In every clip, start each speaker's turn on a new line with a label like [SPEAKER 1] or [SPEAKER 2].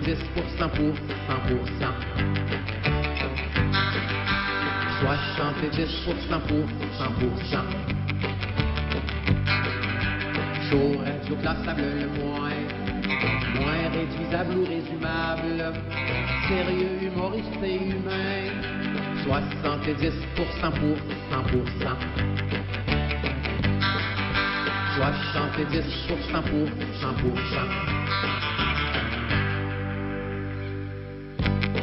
[SPEAKER 1] 70% pour 100%. 70% pour 100%. Chaud, radio classable le moins réduisable ou résumable. Sérieux, humoriste et humain. 70% pour 100%. 70% pour 100%.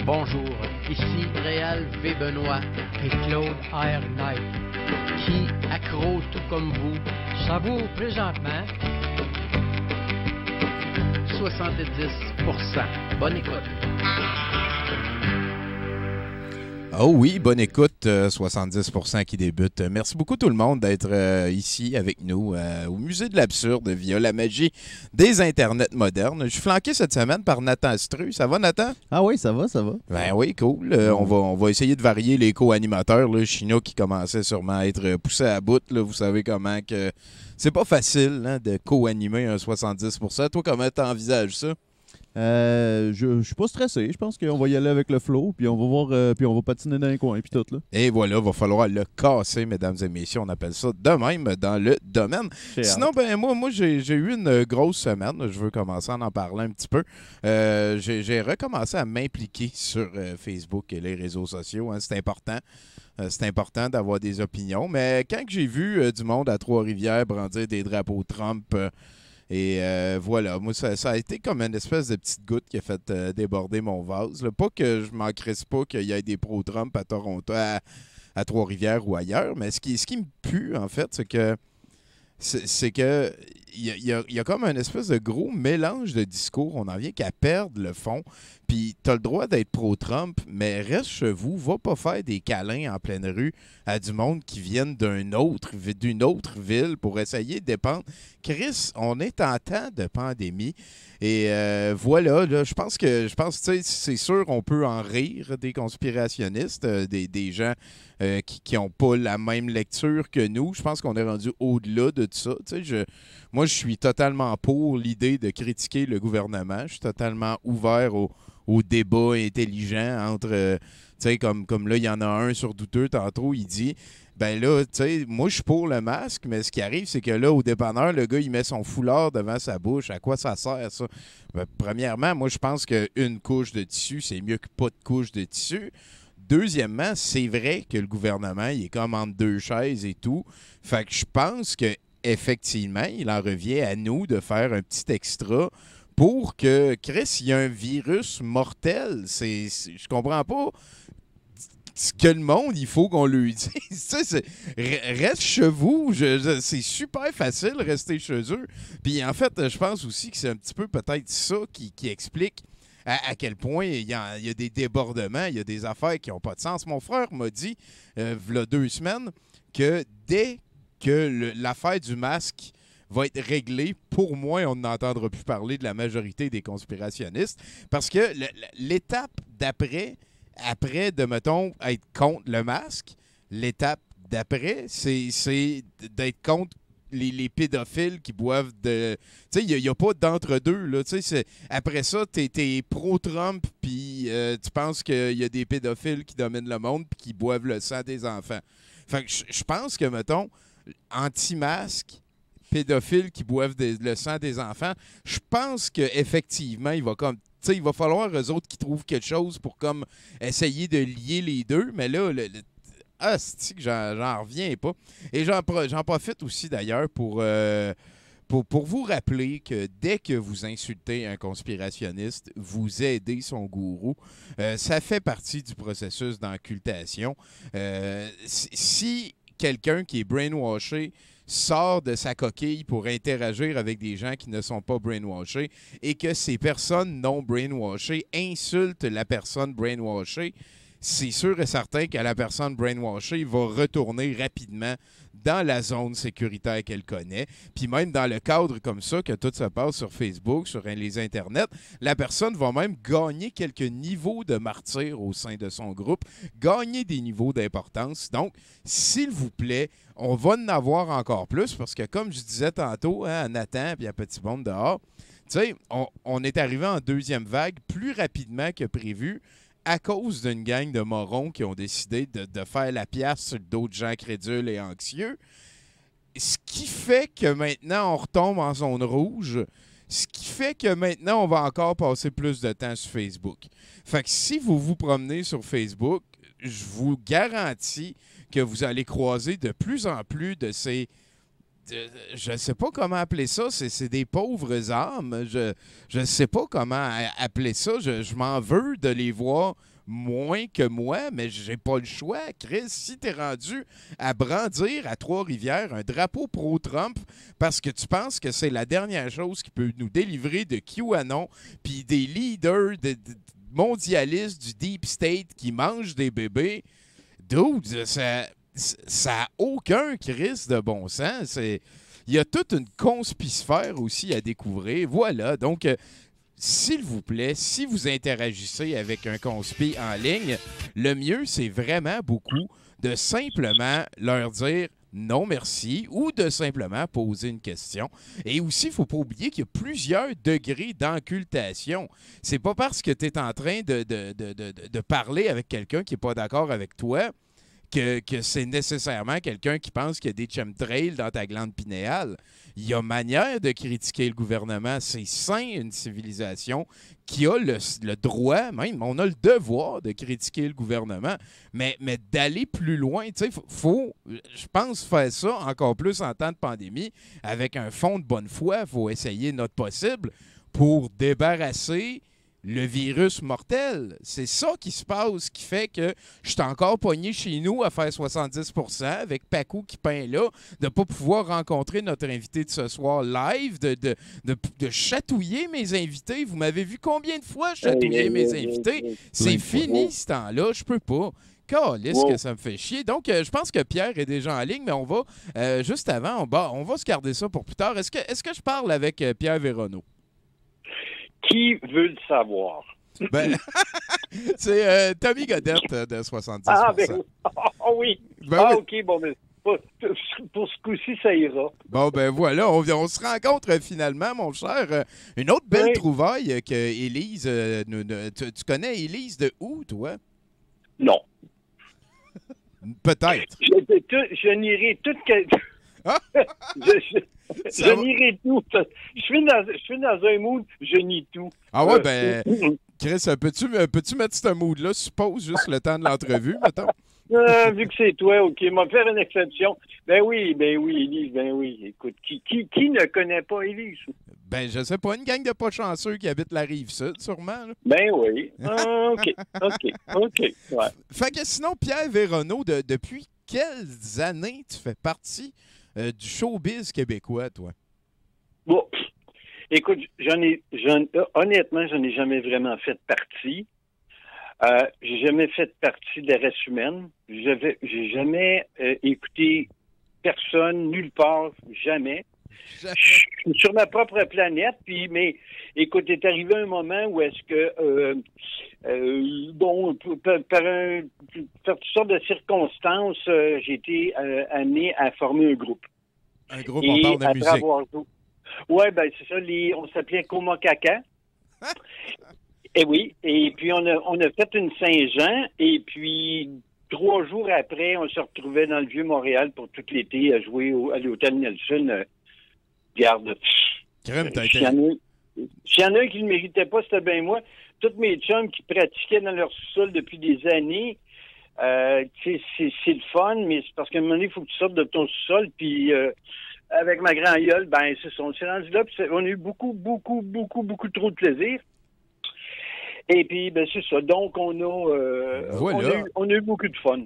[SPEAKER 2] Bonjour, ici Réal V. Benoît
[SPEAKER 3] et Claude R. Knight,
[SPEAKER 2] qui, accro tout comme vous,
[SPEAKER 3] savoure présentement
[SPEAKER 2] 70%. Bonne écoute.
[SPEAKER 4] Oh oui, bonne écoute, 70% qui débute. Merci beaucoup tout le monde d'être ici avec nous au Musée de l'Absurde via la magie des Internets modernes. Je suis flanqué cette semaine par Nathan Stru. Ça va, Nathan?
[SPEAKER 5] Ah oui, ça va, ça va.
[SPEAKER 4] Ben oui, cool. On va essayer de varier les co-animateurs. Chino qui commençait sûrement à être poussé à bout. Là, vous savez comment que c'est pas facile de co-animer un 70%. Toi, comment t'envisages ça?
[SPEAKER 5] Je suis pas stressé. Je pense qu'on va y aller avec le flow, puis on va voir, puis on va patiner dans les coins, puis tout là.
[SPEAKER 4] Et voilà, va falloir le casser, mesdames et messieurs. On appelle ça de même dans le domaine. Sinon, ben moi j'ai eu une grosse semaine. Je veux commencer à en parler un petit peu. J'ai recommencé à m'impliquer sur Facebook et les réseaux sociaux. C'est important. C'est important d'avoir des opinions. Mais quand j'ai vu du monde à Trois-Rivières brandir des drapeaux Trump... Et voilà, moi, ça a été comme une espèce de petite goutte qui a fait déborder mon vase. Là. Pas que je m'en crisse pas qu'il y ait des pro-Trump à Toronto, à Trois-Rivières ou ailleurs, mais ce qui me pue, en fait, c'est que il y a comme un espèce de gros mélange de discours. On n'en vient qu'à perdre le fond. Puis t'as le droit d'être pro-Trump, mais reste chez vous. Va pas faire des câlins en pleine rue à du monde qui viennent d'une autre ville pour essayer de dépendre. Chris, on est en temps de pandémie. Et voilà, là, je pense que c'est sûr on peut en rire des conspirationnistes, des gens qui n'ont pas la même lecture que nous. Je pense qu'on est rendu au-delà de tout ça. Moi, je suis totalement pour l'idée de critiquer le gouvernement. Je suis totalement ouvert au débat intelligent entre, comme là, il y en a un sur douteux tantôt, il dit, ben là, moi, je suis pour le masque, mais ce qui arrive, c'est que là, au dépanneur, le gars, il met son foulard devant sa bouche. À quoi ça sert, ça? Ben, premièrement, moi, je pense qu'une couche de tissu, c'est mieux que pas de couche de tissu. Deuxièmement, c'est vrai que le gouvernement, il est comme entre deux chaises et tout. Fait que je pense que effectivement, il en revient à nous de faire un petit extra pour que, Chris, il y a un virus mortel. Je comprends pas ce que le monde, il faut qu'on lui dise. Reste chez vous. C'est super facile de rester chez eux. Puis en fait, je pense aussi que c'est un petit peu peut-être ça qui explique à quel point il y a des débordements, il y a des affaires qui n'ont pas de sens. Mon frère m'a dit, il y a 2 semaines, que dès que l'affaire du masque va être réglée, pour moi, on n'entendra plus parler de la majorité des conspirationnistes. Parce que l'étape d'après, de, mettons, être contre le masque, l'étape d'après, c'est d'être contre les pédophiles qui boivent de... Tu sais, il n'y a pas d'entre-deux, là. Tu sais, après ça, t'es pro-Trump, puis tu penses qu'il y a des pédophiles qui dominent le monde puis qui boivent le sang des enfants. Fait que je pense que, mettons, anti-masque, pédophiles qui boivent le sang des enfants, je pense qu'effectivement, il va falloir eux autres qui trouvent quelque chose pour comme essayer de lier les deux, mais là, c'est que j'en reviens pas. Et j'en profite aussi d'ailleurs pour vous rappeler que dès que vous insultez un conspirationniste, vous aidez son gourou. Ça fait partie du processus d'occultation. Si quelqu'un qui est brainwashé sort de sa coquille pour interagir avec des gens qui ne sont pas brainwashés et que ces personnes non brainwashées insultent la personne brainwashée, c'est sûr et certain que la personne brainwashée va retourner rapidement dans la zone sécuritaire qu'elle connaît. Puis même dans le cadre comme ça, que tout se passe sur Facebook, sur les internets, la personne va même gagner quelques niveaux de martyrs au sein de son groupe, gagner des niveaux d'importance. Donc, s'il vous plaît, on va en avoir encore plus parce que, comme je disais tantôt à Nathan et à Petit Monde dehors, sais, on est arrivé en deuxième vague plus rapidement que prévu à cause d'une gang de morons qui ont décidé de faire la pièce sur d'autres gens crédules et anxieux. Ce qui fait que maintenant, on retombe en zone rouge. Ce qui fait que maintenant, on va encore passer plus de temps sur Facebook. Fait que si vous vous promenez sur Facebook, je vous garantis que vous allez croiser de plus en plus de ces... je ne sais pas comment appeler ça. C'est des pauvres âmes. Je ne sais pas comment appeler ça. Je m'en veux de les voir moins que moi, mais j'ai pas le choix. Chris, si t'es rendu à brandir à Trois-Rivières un drapeau pro-Trump parce que tu penses que c'est la dernière chose qui peut nous délivrer de QAnon puis des leaders mondialistes du Deep State qui mangent des bébés, dude, ça n'a aucun crise de bon sens. Il y a toute une conspicifère aussi à découvrir. Voilà, donc... s'il vous plaît, si vous interagissez avec un conspi en ligne, le mieux, c'est vraiment beaucoup de simplement leur dire non merci ou de simplement poser une question. Et aussi, il ne faut pas oublier qu'il y a plusieurs degrés d'occultation. C'est pas parce que tu es en train de parler avec quelqu'un qui n'est pas d'accord avec toi que c'est nécessairement quelqu'un qui pense qu'il y a des chemtrails dans ta glande pinéale. Il y a manière de critiquer le gouvernement. C'est sain, une civilisation qui a le droit, même, on a le devoir de critiquer le gouvernement, mais d'aller plus loin, tu sais, faut, je pense, faire ça encore plus en temps de pandémie, avec un fond de bonne foi. Il faut essayer notre possible pour débarrasser le virus mortel. C'est ça qui se passe, qui fait que je suis encore pogné chez nous à faire 70% avec Pacou qui peint là, de ne pas pouvoir rencontrer notre invité de ce soir live, de chatouiller mes invités. Vous m'avez vu combien de fois chatouiller mes invités? C'est fini ce temps-là, je peux pas. Calisse que ça me fait chier. Donc, je pense que Pierre est déjà en ligne, mais on va, juste avant, on va se garder ça pour plus tard. Est-ce que je parle avec Pierre Véronneau?
[SPEAKER 6] Qui veut le savoir?
[SPEAKER 4] Ben, c'est Tommy Godette de 70%.
[SPEAKER 6] Ah, oui.
[SPEAKER 4] Ben oui.
[SPEAKER 6] OK, bon, mais pour ce coup-ci, ça ira.
[SPEAKER 4] Bon, ben voilà, on se rencontre finalement, mon cher. Une autre belle trouvaille que Élise... tu connais Élise de où, toi?
[SPEAKER 6] Non.
[SPEAKER 4] Peut-être.
[SPEAKER 6] Je nierai tout...
[SPEAKER 4] Ah?
[SPEAKER 6] Je nierai tout. Je suis dans un mood, je nie tout.
[SPEAKER 4] Ah ouais, ben, Chris, peux-tu mettre ce mood-là? Suppose juste le temps de l'entrevue, mettons.
[SPEAKER 6] Vu que c'est toi, OK, m'a faire une exception. Ben oui, Élise, ben oui. Écoute, qui ne connaît pas Élise?
[SPEAKER 4] Ben, je sais pas, une gang de pas chanceux qui habitent la Rive-Sud, sûrement. Là.
[SPEAKER 6] Ben oui. OK. Ouais.
[SPEAKER 4] Fait que sinon, Pierre Véronneau, depuis quelles années tu fais partie du showbiz québécois, toi?
[SPEAKER 6] Bon, écoute, honnêtement, j'en ai jamais vraiment fait partie. J'ai jamais fait partie des races humaines. J'ai jamais écouté personne, nulle part, jamais. Je suis sur ma propre planète, mais écoute, est arrivé un moment où est-ce que, par toutes sortes de circonstances, j'ai été amené à former un groupe.
[SPEAKER 4] Un groupe, on parle de musique.
[SPEAKER 6] Oui, ben c'est ça, on s'appelait Coma Caca. Et oui, et puis on a fait une Saint-Jean, et puis 3 jours après, on se retrouvait dans le Vieux-Montréal pour tout l'été à jouer à l'Hôtel Nelson. Garde. S'il y en a un qui ne méritait pas, c'était bien moi. Tous mes chums qui pratiquaient dans leur sous-sol depuis des années, c'est le fun, mais c'est parce qu'à un moment donné, il faut que tu sortes de ton sous-sol, puis avec ma grand gueule, ben c'est ça, on s'est rendu là, puis on a eu beaucoup trop de plaisir. Et puis, ben c'est ça. Donc, on a eu beaucoup de fun.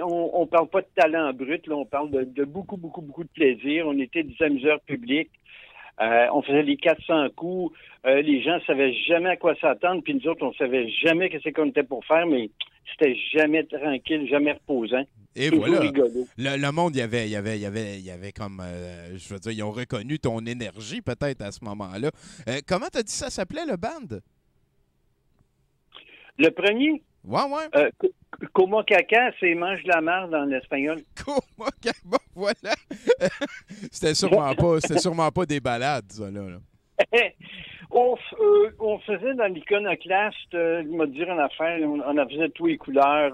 [SPEAKER 6] On parle pas de talent brut, là, on parle de beaucoup de plaisir. On était des amuseurs publics. On faisait les 400 coups. Les gens savaient jamais à quoi s'attendre. Puis nous autres, on savait jamais qu'est-ce qu'on était pour faire, mais c'était jamais tranquille, jamais reposant.
[SPEAKER 4] Et
[SPEAKER 6] toujours
[SPEAKER 4] voilà.
[SPEAKER 6] rigolo.
[SPEAKER 4] Le monde, il y avait comme, je veux dire, ils ont reconnu ton énergie peut-être à ce moment-là. Comment t'as dit ça s'appelait, le band?
[SPEAKER 6] Le premier?
[SPEAKER 4] Ouais.
[SPEAKER 6] Coma Caca, c'est mange la marde en espagnol.
[SPEAKER 4] Coma Caca, bon, voilà. C'était sûrement pas des balades, ça, là.
[SPEAKER 6] On faisait dans l'iconoclaste, je vais te dire une affaire, on en faisait tous les couleurs,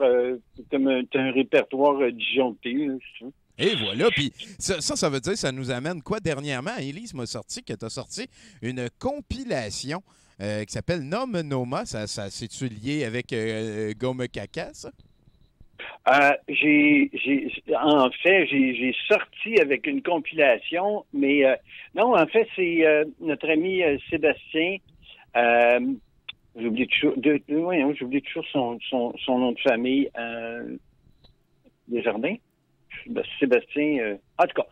[SPEAKER 6] comme un répertoire disjoncté, là, c'est ça.
[SPEAKER 4] Et voilà, puis ça veut dire, ça nous amène quoi dernièrement? Élise m'a sorti que tu as sorti une compilation qui s'appelle Nom Noma. Ça c'est-tu lié avec Gomme Caca, ça?
[SPEAKER 6] J'ai sorti avec une compilation, mais non, en fait, c'est notre ami Sébastien. J'oublie toujours son nom de famille. Desjardins? Sébastien. En tout cas,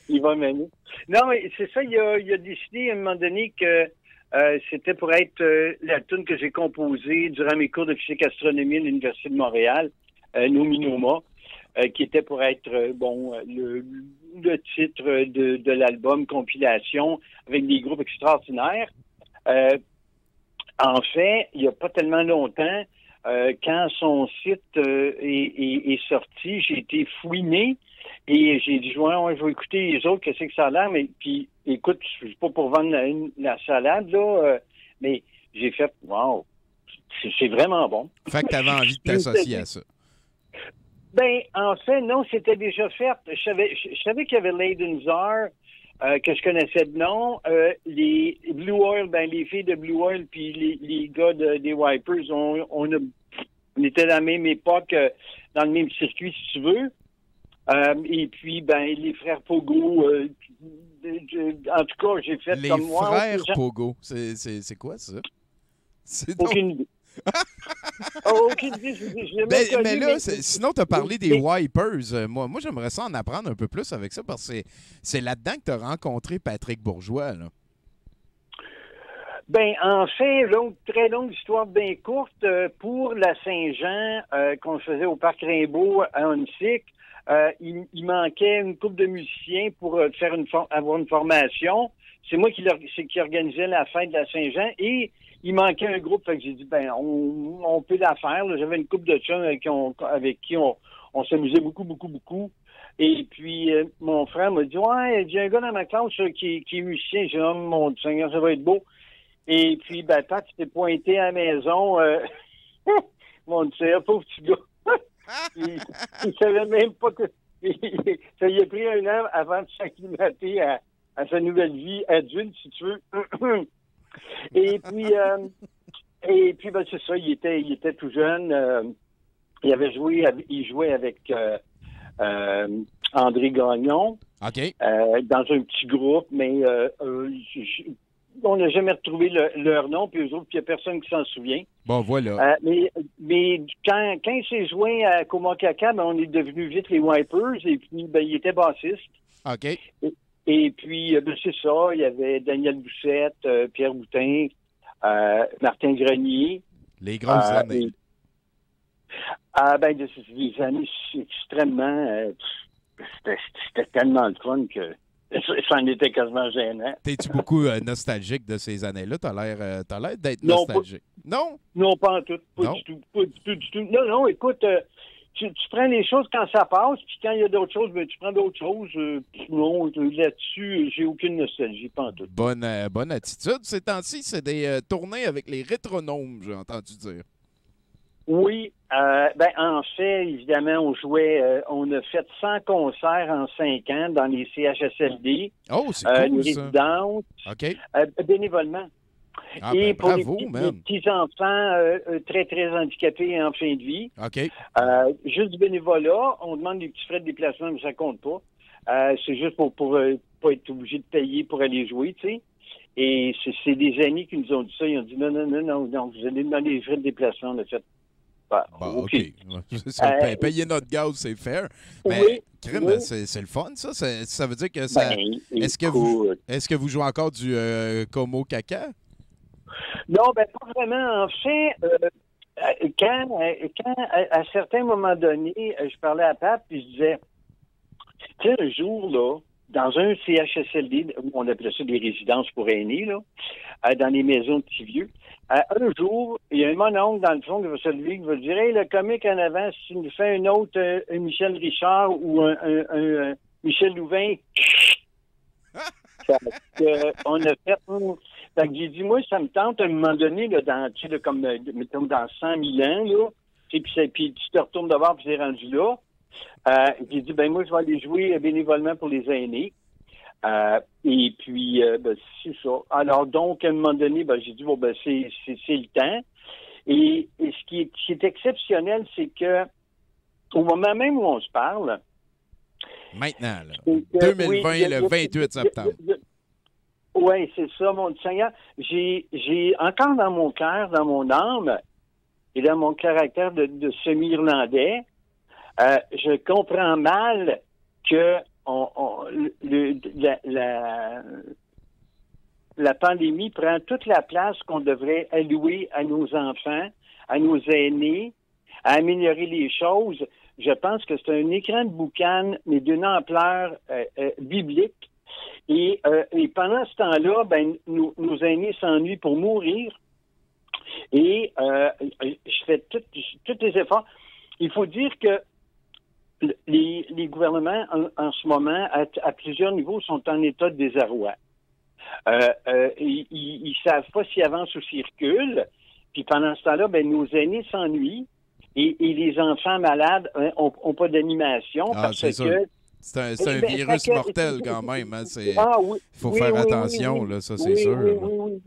[SPEAKER 6] il va m'aimer. Non, mais c'est ça, il a décidé à un moment donné que c'était pour être la tune que j'ai composée durant mes cours de physique-astronomie à l'Université de Montréal, Nomi Noma, qui était pour être le titre de l'album compilation avec des groupes extraordinaires. En fait, il n'y a pas tellement longtemps, quand son site est sorti, j'ai été fouiné et j'ai dit, ouais, je vais écouter les autres, qu'est-ce que ça a l'air, mais puis, écoute, je suis pas pour vendre la salade, là, mais j'ai fait, wow, c'est vraiment bon.
[SPEAKER 4] Fait que t'avais envie de t'associer à ça.
[SPEAKER 6] Ben, en fait, non, c'était déjà fait. Je savais qu'il y avait Leyden Czar, que je connaissais de nom. Les Blue Oil, ben, les filles de Blue Oil puis les gars des Wipers, on était à la même époque, dans le même circuit, si tu veux. Et puis, ben, les frères Pogo, en tout cas, j'ai fait comme moi.
[SPEAKER 4] Les frères Pogo, c'est quoi ça?
[SPEAKER 6] Aucune idée. Aucune idée.
[SPEAKER 4] Mais là, sinon, tu as parlé des Wipers. Moi, j'aimerais ça en apprendre un peu plus avec ça parce que c'est là-dedans que tu as rencontré Patrick Bourgeois, là.
[SPEAKER 6] Ben, en fait, très longue histoire bien courte, pour la Saint-Jean qu'on faisait au Parc Rimbaud à Huntsic, il manquait une couple de musiciens pour avoir une formation. C'est moi qui organisais la fête de la Saint-Jean et il manquait un groupe, fait que j'ai dit, ben, on peut la faire. Là. J'avais une couple de chums avec qui on s'amusait beaucoup. Et puis, mon frère m'a dit, ouais, j'ai un gars dans ma classe qui est musicien. J'ai dit, oh, mon Seigneur, ça va être beau. Et puis, ben, Pat, tu t'es pointé à la maison. Mon Dieu, pauvre petit gars. il savait même pas que... ça lui a pris un an avant de s'acclimater à sa nouvelle vie adulte, si tu veux. Et puis, ben, c'est ça, il était tout jeune. Il jouait avec André Gagnon.
[SPEAKER 4] OK.
[SPEAKER 6] Dans un petit groupe, mais on n'a jamais retrouvé leur nom, puis eux autres, puis il n'y a personne qui s'en souvient.
[SPEAKER 4] Bon, voilà.
[SPEAKER 6] Mais quand il s'est joint à Comacaca, ben, on est devenus vite les Wipers, et puis ben, il était bassiste.
[SPEAKER 4] OK.
[SPEAKER 6] Et puis, ben, c'est ça, il y avait Daniel Doucette, Pierre Boutin, Martin Grenier.
[SPEAKER 4] Les grosses années.
[SPEAKER 6] Ben, des années extrêmement... c'était tellement le fun que ça en était quasiment gênant.
[SPEAKER 4] T'es-tu beaucoup nostalgique de ces années-là? T'as l'air d'être nostalgique. Non?
[SPEAKER 6] Non, pas en tout. Pas du tout. Non, écoute... Tu prends les choses quand ça passe, puis quand il y a d'autres choses, ben, tu prends d'autres choses. Non, là-dessus, j'ai aucune nostalgie, pas en tout.
[SPEAKER 4] Bonne attitude. Ces temps-ci, c'est des tournées avec les rétronomes, j'ai entendu dire.
[SPEAKER 6] Oui. Ben, en fait, évidemment, on a fait 100 concerts en 5 ans dans les CHSLD.
[SPEAKER 4] Oh, c'est cool,
[SPEAKER 6] les résidences.
[SPEAKER 4] OK.
[SPEAKER 6] Bénévolement.
[SPEAKER 4] Ah,
[SPEAKER 6] et
[SPEAKER 4] ben,
[SPEAKER 6] pour
[SPEAKER 4] bravo,
[SPEAKER 6] les
[SPEAKER 4] man.
[SPEAKER 6] petits-enfants très, très handicapés en fin de vie.
[SPEAKER 4] OK.
[SPEAKER 6] Juste du bénévolat. On demande des petits frais de déplacement, mais ça compte pas. C'est juste pour pas être obligé de payer pour aller jouer, tu sais. Et c'est des amis qui nous ont dit ça. Ils ont dit non, vous allez demander des frais de déplacement. On a fait,
[SPEAKER 4] OK. Payer notre gaz, c'est fair. Mais,
[SPEAKER 6] oui,
[SPEAKER 4] crime,
[SPEAKER 6] oui.
[SPEAKER 4] C'est le fun, ça. Ça veut dire que ça...
[SPEAKER 6] Ben,
[SPEAKER 4] est-ce que vous jouez encore du Como Caca?
[SPEAKER 6] Non, ben pas vraiment. En fait, quand à certains moments donnés, je parlais à Pat, puis je disais, tu sais, un jour, là, dans un CHSLD, on appelait ça des résidences pour aînés, là, dans les maisons de petits vieux, un jour, il y a un mononcle dans le fond qui va se lever, qui va dire, hey, le comique en avant, si tu nous fais un autre, un Michel Richard ou un Michel Louvain, On a fait... Fait que j'ai dit, moi, ça me tente à un moment donné, là, tu sais, là, comme, mettons, dans 100 000 ans, là, puis tu te retournes devant, puis c'est rendu là. J'ai dit, ben moi, je vais aller jouer bénévolement pour les aînés. Et puis, c'est ça. Alors, donc, à un moment donné, j'ai dit, bon, c'est le temps. Et ce qui est exceptionnel, c'est que au moment même où on se parle...
[SPEAKER 4] Maintenant, là. 2020, oui, le 28 septembre.
[SPEAKER 6] Oui, c'est ça, mon Seigneur. J'ai encore dans mon cœur, dans mon âme, et dans mon caractère de semi-irlandais, je comprends mal que la pandémie prend toute la place qu'on devrait allouer à nos enfants, à nos aînés, à améliorer les choses. Je pense que c'est un écran de boucan, mais d'une ampleur biblique. Et pendant ce temps-là, nos aînés s'ennuient pour mourir. Et je fais tous les efforts. Il faut dire que les gouvernements, en ce moment, à plusieurs niveaux, sont en état de désarroi. Ils savent pas s'ils avancent ou s'ils reculent. Puis pendant ce temps-là, nos aînés s'ennuient. Et les enfants malades ont pas d'animation parce que...
[SPEAKER 4] C'est un virus mortel quand même. Hein? Il faut faire attention, là, ça c'est sûr.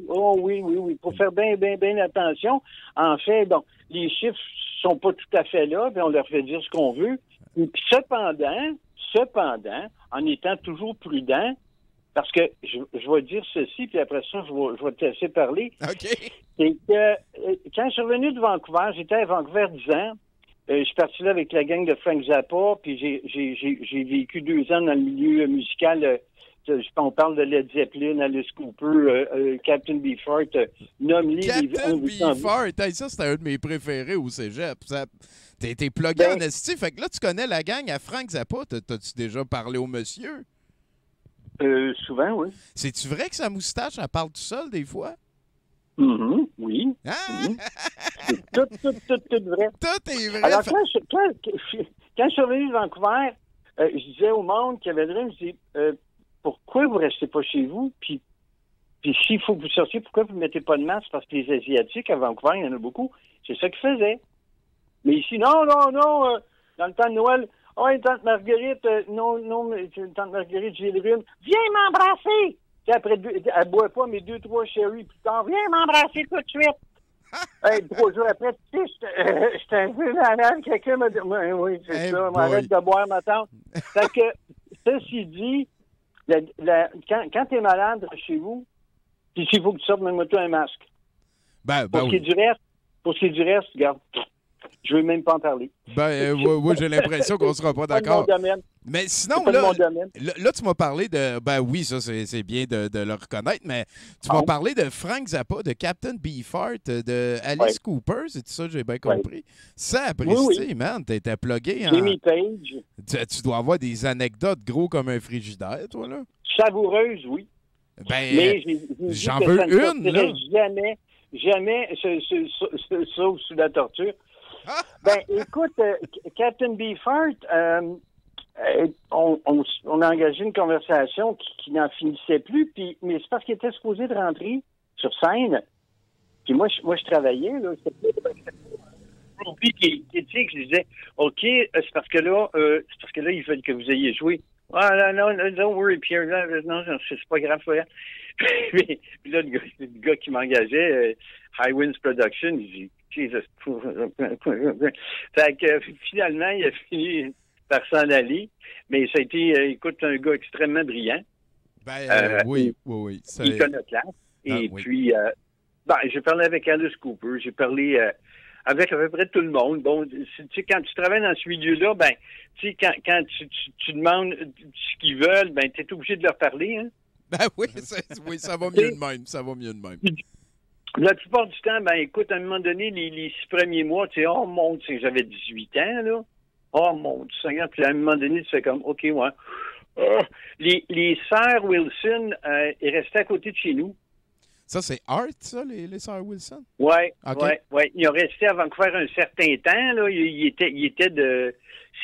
[SPEAKER 6] Oui. Il faut faire bien attention. En fait, donc, les chiffres sont pas tout à fait là, puis on leur fait dire ce qu'on veut. Et puis cependant, en étant toujours prudent, parce que je vais dire ceci, puis après ça, je vais te laisser parler.
[SPEAKER 4] OK.
[SPEAKER 6] C'est que quand je suis revenu de Vancouver, j'étais à Vancouver 10 ans. Je suis parti là avec la gang de Frank Zappa, puis j'ai vécu 2 ans dans le milieu musical. On parle de Led Zeppelin, Alice Cooper, Captain Beefheart, nomme-les.
[SPEAKER 4] Captain Beefheart, ça c'était un de mes préférés au cégep. T'es plugué en esti, fait que là tu connais la gang à Frank Zappa. T'as-tu déjà parlé au monsieur?
[SPEAKER 6] Souvent, oui.
[SPEAKER 4] C'est-tu vrai que sa moustache, elle parle tout seul des fois?
[SPEAKER 6] Oui.
[SPEAKER 4] Ah!
[SPEAKER 6] C'est tout vrai.
[SPEAKER 4] Tout est vrai.
[SPEAKER 6] Alors, quand je suis revenu de Vancouver, je disais au monde qui avait le rhume, je dis, pourquoi vous restez pas chez vous? Puis s'il faut que vous sortiez, pourquoi vous ne mettez pas de masque? Parce que les Asiatiques, à Vancouver, il y en a beaucoup. C'est ça qu'ils faisaient. Mais ici, non. Dans le temps de Noël, tante Marguerite, tante Marguerite, j'ai le rhume. Viens m'embrasser! Après, elle boit pas, mais 2-3 sherry plus tard. Viens m'embrasser tout de suite! 3 jours après, tu sais, j'étais un peu malade. Quelqu'un m'a dit, oui, c'est ça, m'arrête de boire, ma tante. Fait que, ceci dit, quand t'es malade chez vous, puis s'il faut que tu sortes, même toi un masque. Pour ce qui est du reste, regarde, je veux même pas en parler.
[SPEAKER 4] Oui, j'ai l'impression qu'on sera pas d'accord. Mais sinon, là, tu m'as parlé de... oui, ça, c'est bien de le reconnaître, mais tu m'as parlé de Frank Zappa, de Captain Beefheart, de Alice Cooper, c'est tout ça que j'ai bien compris. Ça, apprécié, man, t'étais plugué en...
[SPEAKER 6] Jimmy Page.
[SPEAKER 4] Tu dois avoir des anecdotes gros comme un frigidaire, toi, là?
[SPEAKER 6] Savoureuse, oui. Mais
[SPEAKER 4] j'en veux une, là.
[SPEAKER 6] Jamais sauf sous la torture. Écoute, Captain Beefheart, on a engagé une conversation qui n'en finissait plus, mais c'est parce qu'il était supposé de rentrer sur scène. Puis moi, je travaillais, là. Puis je disais, OK, c'est parce que là, ils veulent que vous ayez joué. Ah, non, don't worry, Pierre. Non, c'est pas grave. Puis là, le gars qui m'engageait, High Winds Production, il dit, Jesus. Fait que finalement, il a fini par s'en aller. Mais ça a été, écoute, un gars extrêmement brillant.
[SPEAKER 4] Oui.
[SPEAKER 6] Iconoclaste. Et puis, j'ai parlé avec Alice Cooper, j'ai parlé avec à peu près tout le monde. Bon, tu sais, quand tu travailles dans ce milieu-là, tu sais, quand tu demandes ce qu'ils veulent, tu es obligé de leur parler, hein?
[SPEAKER 4] Ça va mieux de même.
[SPEAKER 6] La plupart du temps, écoute, à un moment donné, les 6 premiers mois, tu sais, oh mon Dieu, j'avais 18 ans, là. Oh mon Dieu, Seigneur. Puis à un moment donné, tu fais comme, OK, ouais. Les sœurs Wilson est restées à côté de chez nous.
[SPEAKER 4] Ça, c'est Art, ça, les sœurs Wilson?
[SPEAKER 6] Oui. Ils ont resté à Vancouver un certain temps, là. Ils étaient de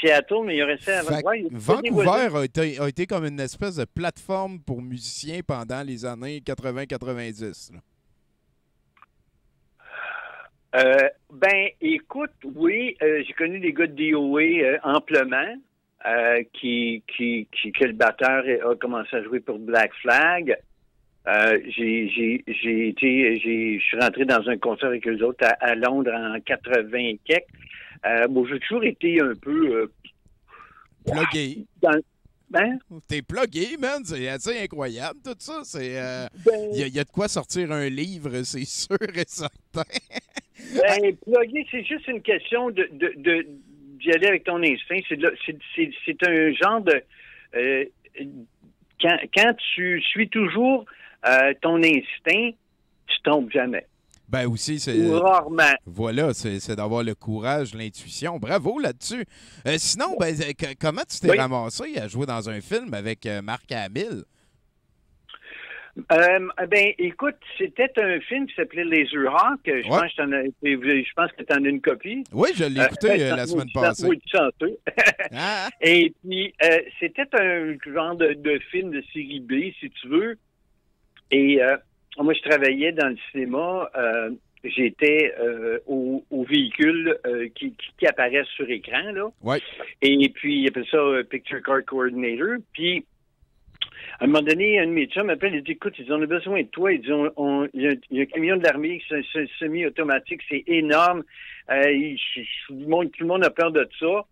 [SPEAKER 6] Seattle, mais il a resté avant.
[SPEAKER 4] Fait que
[SPEAKER 6] Ouais, il a fait des voisins.
[SPEAKER 4] Vancouver a été comme une espèce de plateforme pour musiciens pendant les années 80-90.
[SPEAKER 6] Ben, écoute, oui, j'ai connu des gars de DOA amplement, que le batteur a commencé à jouer pour Black Flag. Je suis rentré dans un concert avec eux autres à Londres en 80 quelques. Bon, j'ai toujours été un peu
[SPEAKER 4] Plugué.
[SPEAKER 6] Hein?
[SPEAKER 4] T'es plugué, man. C'est assez incroyable, tout ça. C'est,
[SPEAKER 6] Ben,
[SPEAKER 4] y a de quoi sortir un livre, c'est sûr et certain.
[SPEAKER 6] Ben, plugger, c'est juste une question d'y aller avec ton instinct. C'est un genre de... quand tu suis toujours ton instinct, tu tombes jamais.
[SPEAKER 4] Ben aussi, c'est...
[SPEAKER 6] Ou rarement.
[SPEAKER 4] Voilà, c'est d'avoir le courage, l'intuition. Bravo là-dessus. Sinon, ben, comment tu t'es
[SPEAKER 6] Oui.
[SPEAKER 4] ramassé à jouer dans un film avec Marc Hamill?
[SPEAKER 6] Ben, écoute, c'était un film qui s'appelait Laserhawk. Je pense que tu en as une copie.
[SPEAKER 4] Oui, je l'ai écouté la semaine passée.
[SPEAKER 6] Oui, chanceux.
[SPEAKER 4] Ah,
[SPEAKER 6] Et puis, c'était un genre de film de série B, si tu veux. Et moi, je travaillais dans le cinéma. J'étais au véhicule qui apparaissent sur écran, là.
[SPEAKER 4] ouais.
[SPEAKER 6] Et puis, il appelle ça Picture Card Coordinator. Puis, à un moment donné, un de mes chums m'appelle, il dit, écoute, on a besoin de toi. Il dit, il y a un camion de l'armée, c'est un semi-automatique, c'est énorme. Tout le monde a peur de ça.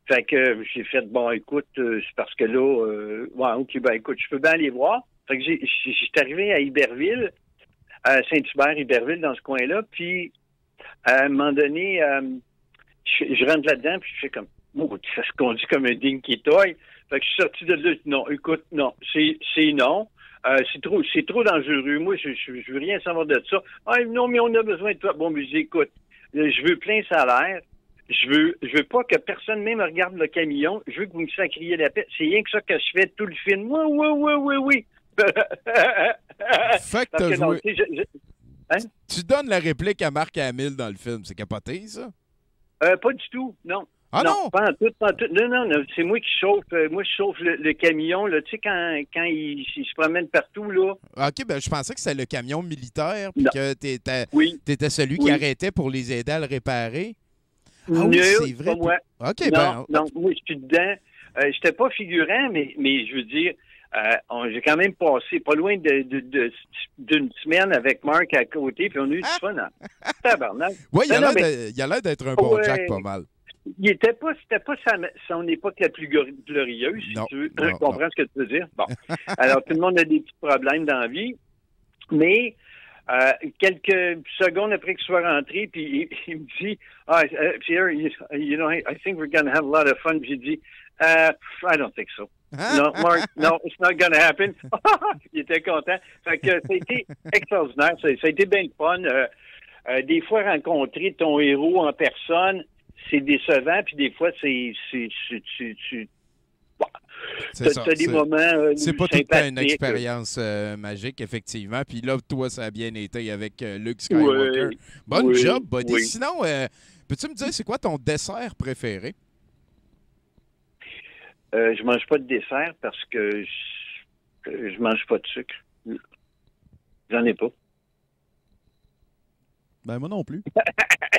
[SPEAKER 6] Fait que j'ai fait, bon, écoute, c'est parce que là, ouais, ok, ben écoute, je peux bien aller voir. Fait que j'étais arrivé à Iberville, à Saint-Hubert, Iberville, dans ce coin-là. Puis, à un moment donné, je rentre là-dedans, puis je fais comme, oh, ça se conduit comme un dinky toy. Fait que je suis sorti de là, non, écoute, non, c'est non. C'est trop dangereux. Moi, je veux rien savoir de ça. Ah, non, mais on a besoin de toi. Bon, mais écoute, je veux plein salaire. Je veux pas que personne même regarde le camion. Je veux que vous me sacriez la paix. C'est rien que ça que je fais tout le film. Oui.
[SPEAKER 4] Fait que
[SPEAKER 6] Parce
[SPEAKER 4] t'as
[SPEAKER 6] que non,
[SPEAKER 4] joué...
[SPEAKER 6] tu sais, Hein?
[SPEAKER 4] Tu donnes la réplique à Marc Hamill dans le film. C'est capoté, ça?
[SPEAKER 6] Pas du tout, non.
[SPEAKER 4] Ah non?
[SPEAKER 6] Pas en tout. Non, c'est moi qui chauffe. Moi, je chauffe le camion, là. Tu sais, quand il se promène partout, là.
[SPEAKER 4] OK, ben je pensais que c'était le camion militaire puis
[SPEAKER 6] Non.
[SPEAKER 4] que
[SPEAKER 6] Oui.
[SPEAKER 4] t'étais celui qui
[SPEAKER 6] Oui.
[SPEAKER 4] arrêtait pour les aider à le réparer. Ah
[SPEAKER 6] Non,
[SPEAKER 4] oui, c'est vrai.
[SPEAKER 6] pas moi.
[SPEAKER 4] OK,
[SPEAKER 6] Non, moi, je suis dedans. J'étais pas figurant, mais je veux dire, j'ai quand même passé pas loin d'une semaine avec Marc à côté, puis on a eu du fun. Tabarnak.
[SPEAKER 4] Oui, il
[SPEAKER 6] Non,
[SPEAKER 4] a
[SPEAKER 6] mais-
[SPEAKER 4] l'air d'être un bon
[SPEAKER 6] Ouais.
[SPEAKER 4] Jack pas mal.
[SPEAKER 6] C'était pas son époque la plus glorieuse, si
[SPEAKER 4] Non,
[SPEAKER 6] tu veux.
[SPEAKER 4] non,
[SPEAKER 6] Je comprends ce que tu veux dire. Bon. Alors, tout le monde a des petits problèmes dans la vie, mais quelques secondes après qu'il soit rentré, puis il me dit, Pierre, you know, I think we're going to have a lot of fun. Puis j'ai dit, I don't think so. No, Mark, no, it's not going to happen. Il était content. Fait que ça a été extraordinaire. Ça a été bien fun. Des fois, rencontrer ton héros en personne, c'est décevant, puis des fois, t'as des moments
[SPEAKER 4] C'est pas tout le temps une
[SPEAKER 6] sympathiques.
[SPEAKER 4] expérience magique, effectivement. Puis là, toi, ça a bien été avec Luke Skywalker.
[SPEAKER 6] Oui,
[SPEAKER 4] Bonne
[SPEAKER 6] oui,
[SPEAKER 4] job, buddy.
[SPEAKER 6] oui.
[SPEAKER 4] Sinon, peux-tu me dire, c'est quoi ton dessert préféré?
[SPEAKER 6] Je mange pas de dessert parce que je mange pas de sucre. J'en ai pas.
[SPEAKER 5] Ben, moi non plus.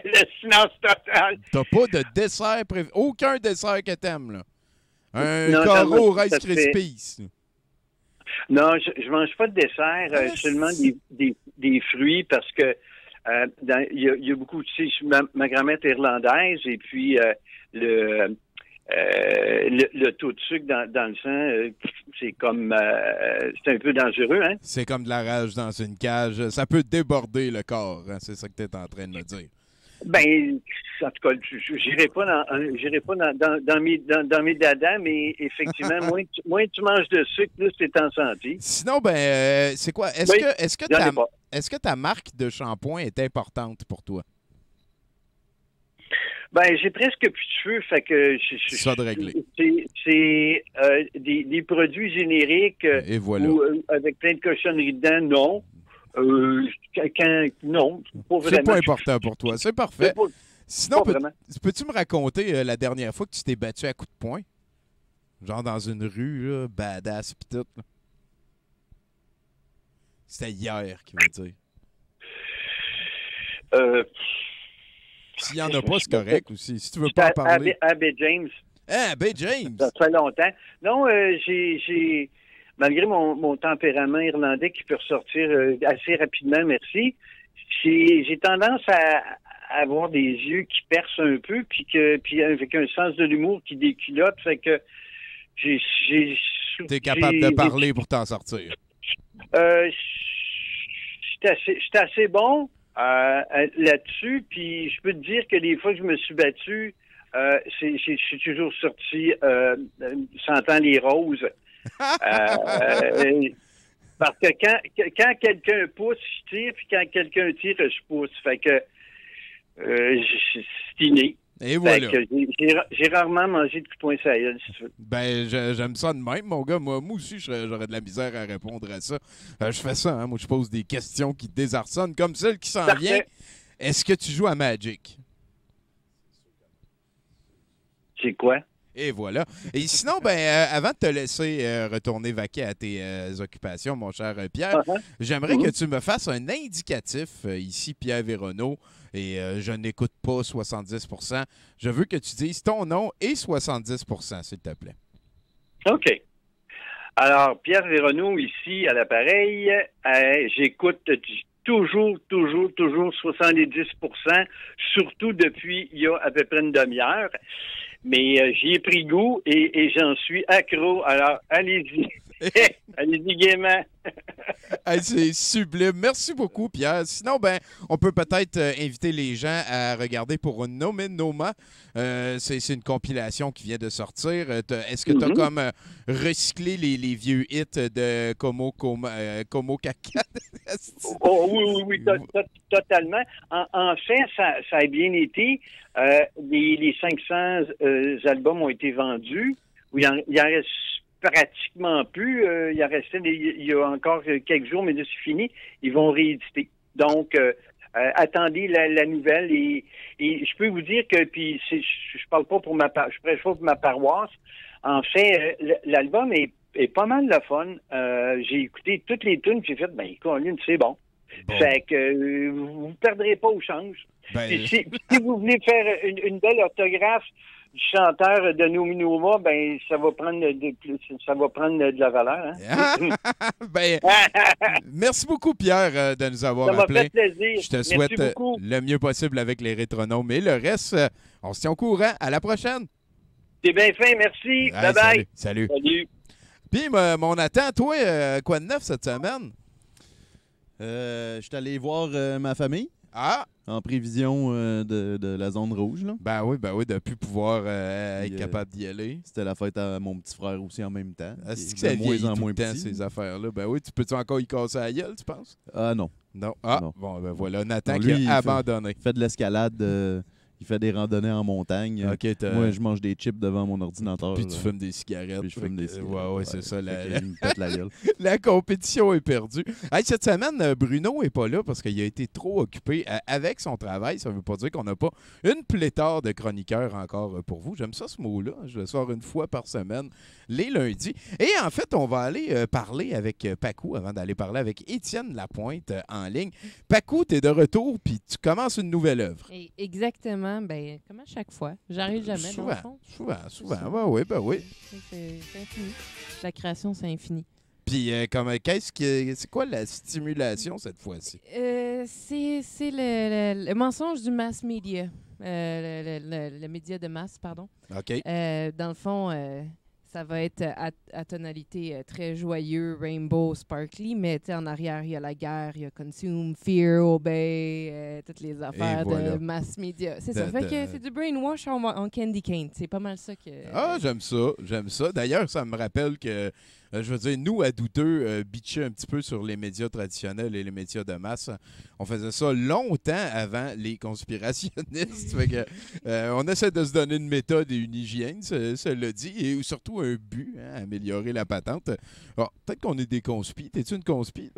[SPEAKER 6] Le silence total.
[SPEAKER 4] T'as pas de dessert préféré? Aucun dessert que t'aimes, là? Un
[SPEAKER 6] Non,
[SPEAKER 4] carreau
[SPEAKER 6] non,
[SPEAKER 4] Rice
[SPEAKER 6] ça fait-
[SPEAKER 4] Krispies.
[SPEAKER 6] Non, je mange pas de dessert, seulement des fruits parce que il y a beaucoup, tu sais, ma grand-mère est irlandaise et puis le taux de sucre dans le sang, c'est comme c'est un peu dangereux, hein?
[SPEAKER 4] C'est comme de la rage dans une cage. Ça peut déborder le corps. Hein? C'est ça que tu es en train de me dire.
[SPEAKER 6] Ben, en tout cas, j'irai pas dans mes dadas, mais effectivement, moins tu manges de sucre, plus tu es en santé.
[SPEAKER 4] Sinon, ben, c'est quoi?
[SPEAKER 6] Oui,
[SPEAKER 4] Est-ce que ta marque de shampoing est importante pour toi?
[SPEAKER 6] Ben, j'ai presque plus de cheveux, fait que
[SPEAKER 4] Ça de régler.
[SPEAKER 6] C'est des produits génériques
[SPEAKER 4] Et voilà.
[SPEAKER 6] ou avec plein de cochonneries dedans, non. Non, pas
[SPEAKER 4] C'est
[SPEAKER 6] vraiment.
[SPEAKER 4] pas important pour toi. C'est parfait. Sinon,
[SPEAKER 6] Pas vraiment.
[SPEAKER 4] peux-tu me raconter la dernière fois que tu t'es battu à coups de poing? Genre dans une rue, là, badass pis tout. Là. C'était hier, qui veut dire. S'il n'y en a pas, c'est correct aussi. Si tu veux pas en parler.
[SPEAKER 6] Abbey James,
[SPEAKER 4] Ah, Bay James!
[SPEAKER 6] ça fait longtemps. Non, j'ai malgré mon tempérament irlandais qui peut ressortir assez rapidement, merci, j'ai tendance à avoir des yeux qui percent un peu, puis avec un sens de l'humour qui déculotte, fait que
[SPEAKER 4] T'es capable de parler pour t'en sortir.
[SPEAKER 6] J'étais assez bon là-dessus, puis je peux te dire que les fois que je me suis battu, je suis toujours sorti sentant les roses. Parce que quand quelqu'un pousse, je tire, puis quand quelqu'un tire, je pousse. Fait que c'est inné.
[SPEAKER 4] Et voilà.
[SPEAKER 6] Fait que j'ai rarement mangé de coups de poing sur la gueule, si tu veux.
[SPEAKER 4] Ben, j'aime ça de même, mon gars. Moi aussi, j'aurais de la misère à répondre à ça. Je fais ça, hein. Moi, je pose des questions qui te désarçonnent, comme celle qui s'en
[SPEAKER 6] Parfait.
[SPEAKER 4] vient. Est-ce que tu joues à Magic?
[SPEAKER 6] C'est quoi?
[SPEAKER 4] Et voilà. Et sinon, ben, avant de te laisser retourner vaquer à tes occupations, mon cher Pierre, j'aimerais que tu me fasses un indicatif, ici, Pierre Véronneau, et je n'écoute pas 70%. Je veux que tu dises ton nom et 70%, s'il te plaît.
[SPEAKER 6] OK. Alors, Pierre Véronneau, ici, à l'appareil, j'écoute toujours 70%, surtout depuis il y a à peu près une demi-heure. Mais j'y ai pris goût et j'en suis accro. Alors, allez-y. Allez-y gaiement.
[SPEAKER 4] Hey, c'est sublime. Merci beaucoup, Pierre. Sinon, ben, on peut peut-être inviter les gens à regarder pour une Nome Noma. C'est une compilation qui vient de sortir. Est-ce que tu as comme recyclé les vieux hits de Como Caca?
[SPEAKER 6] Oui, totalement. En fait, ça a bien été. Les 500 albums ont été vendus. Il en reste pratiquement plus. Il en restait il y a encore quelques jours, mais là, c'est fini. Ils vont rééditer. Donc, attendez la nouvelle. Et je peux vous dire que, puis je parle pas pour je prêche pas pour ma paroisse. En fait, l'album est pas mal de fun. J'ai écouté toutes les tunes, j'ai fait, Colin, c'est bon. Fait que vous ne perdrez pas au change. Si vous voulez faire une belle orthographe du chanteur de Nome Noma, ben ça va prendre de la valeur. Hein?
[SPEAKER 4] Merci beaucoup, Pierre, de nous avoir appelé.
[SPEAKER 6] Ça m'a fait plaisir.
[SPEAKER 4] Je te souhaite le mieux possible avec les rétronomes. Et le reste, on se tient au courant. À la prochaine.
[SPEAKER 6] C'est bien fait, merci. Bye-bye.
[SPEAKER 4] Salut.
[SPEAKER 5] Puis,
[SPEAKER 4] mon Nathan, toi, quoi de neuf cette semaine?
[SPEAKER 5] Je suis allé voir ma famille.
[SPEAKER 4] Ah!
[SPEAKER 5] En prévision de la zone rouge. Là.
[SPEAKER 4] Ben oui, de plus pouvoir être capable d'y aller.
[SPEAKER 5] C'était la fête à mon petit frère aussi en même temps.
[SPEAKER 4] C'est que ça vieillit tout le temps, ces affaires-là. Ben oui, peux-tu encore y casser la gueule, tu penses?
[SPEAKER 5] Ah non.
[SPEAKER 4] Non.
[SPEAKER 5] Non.
[SPEAKER 4] Bon, ben voilà, Nathan
[SPEAKER 5] lui,
[SPEAKER 4] qui a abandonné.
[SPEAKER 5] Il fait de l'escalade, il fait des randonnées en montagne.
[SPEAKER 4] Okay,
[SPEAKER 5] moi, je mange des chips devant mon ordinateur.
[SPEAKER 4] Puis tu fumes des cigarettes.
[SPEAKER 5] Puis je fume des cigarettes.
[SPEAKER 4] Ouais, c'est ça.
[SPEAKER 5] Il me pète la gueule.
[SPEAKER 4] La compétition est perdue. Hey, cette semaine, Bruno n'est pas là parce qu'il a été trop occupé avec son travail. Ça ne veut pas dire qu'on n'a pas une pléthore de chroniqueurs encore pour vous. J'aime ça, ce mot-là. Je le sors une fois par semaine, les lundis. Et en fait, on va aller parler avec Pacou avant d'aller parler avec Étienne Lapointe en ligne. Pacou, tu es de retour puis tu commences une nouvelle œuvre.
[SPEAKER 7] Exactement. Ben, comme à chaque fois. J'arrive jamais, dans le fond.
[SPEAKER 4] Souvent. Oui.
[SPEAKER 7] C'est infini. La création, c'est infini.
[SPEAKER 4] Puis, c'est quoi la stimulation cette fois-ci?
[SPEAKER 7] C'est le mensonge du mass media. Le média de masse, pardon.
[SPEAKER 4] OK.
[SPEAKER 7] Dans le fond, ça va être à tonalité très joyeux, rainbow, sparkly, mais en arrière, il y a la guerre, il y a consume, fear, obey, toutes les affaires de mass media. C'est ça. Fait que c'est du brainwash en candy cane. C'est pas mal ça que...
[SPEAKER 4] Ah, j'aime ça. D'ailleurs, ça me rappelle que, je veux dire, nous, à douteux, bitcher un petit peu sur les médias traditionnels et les médias de masse. On faisait ça longtemps avant les conspirationnistes. Fait que, on essaie de se donner une méthode et une hygiène, cela dit, et surtout un but, hein, améliorer la patente. Alors, peut-être qu'on est des conspis. T'es-tu une conspi?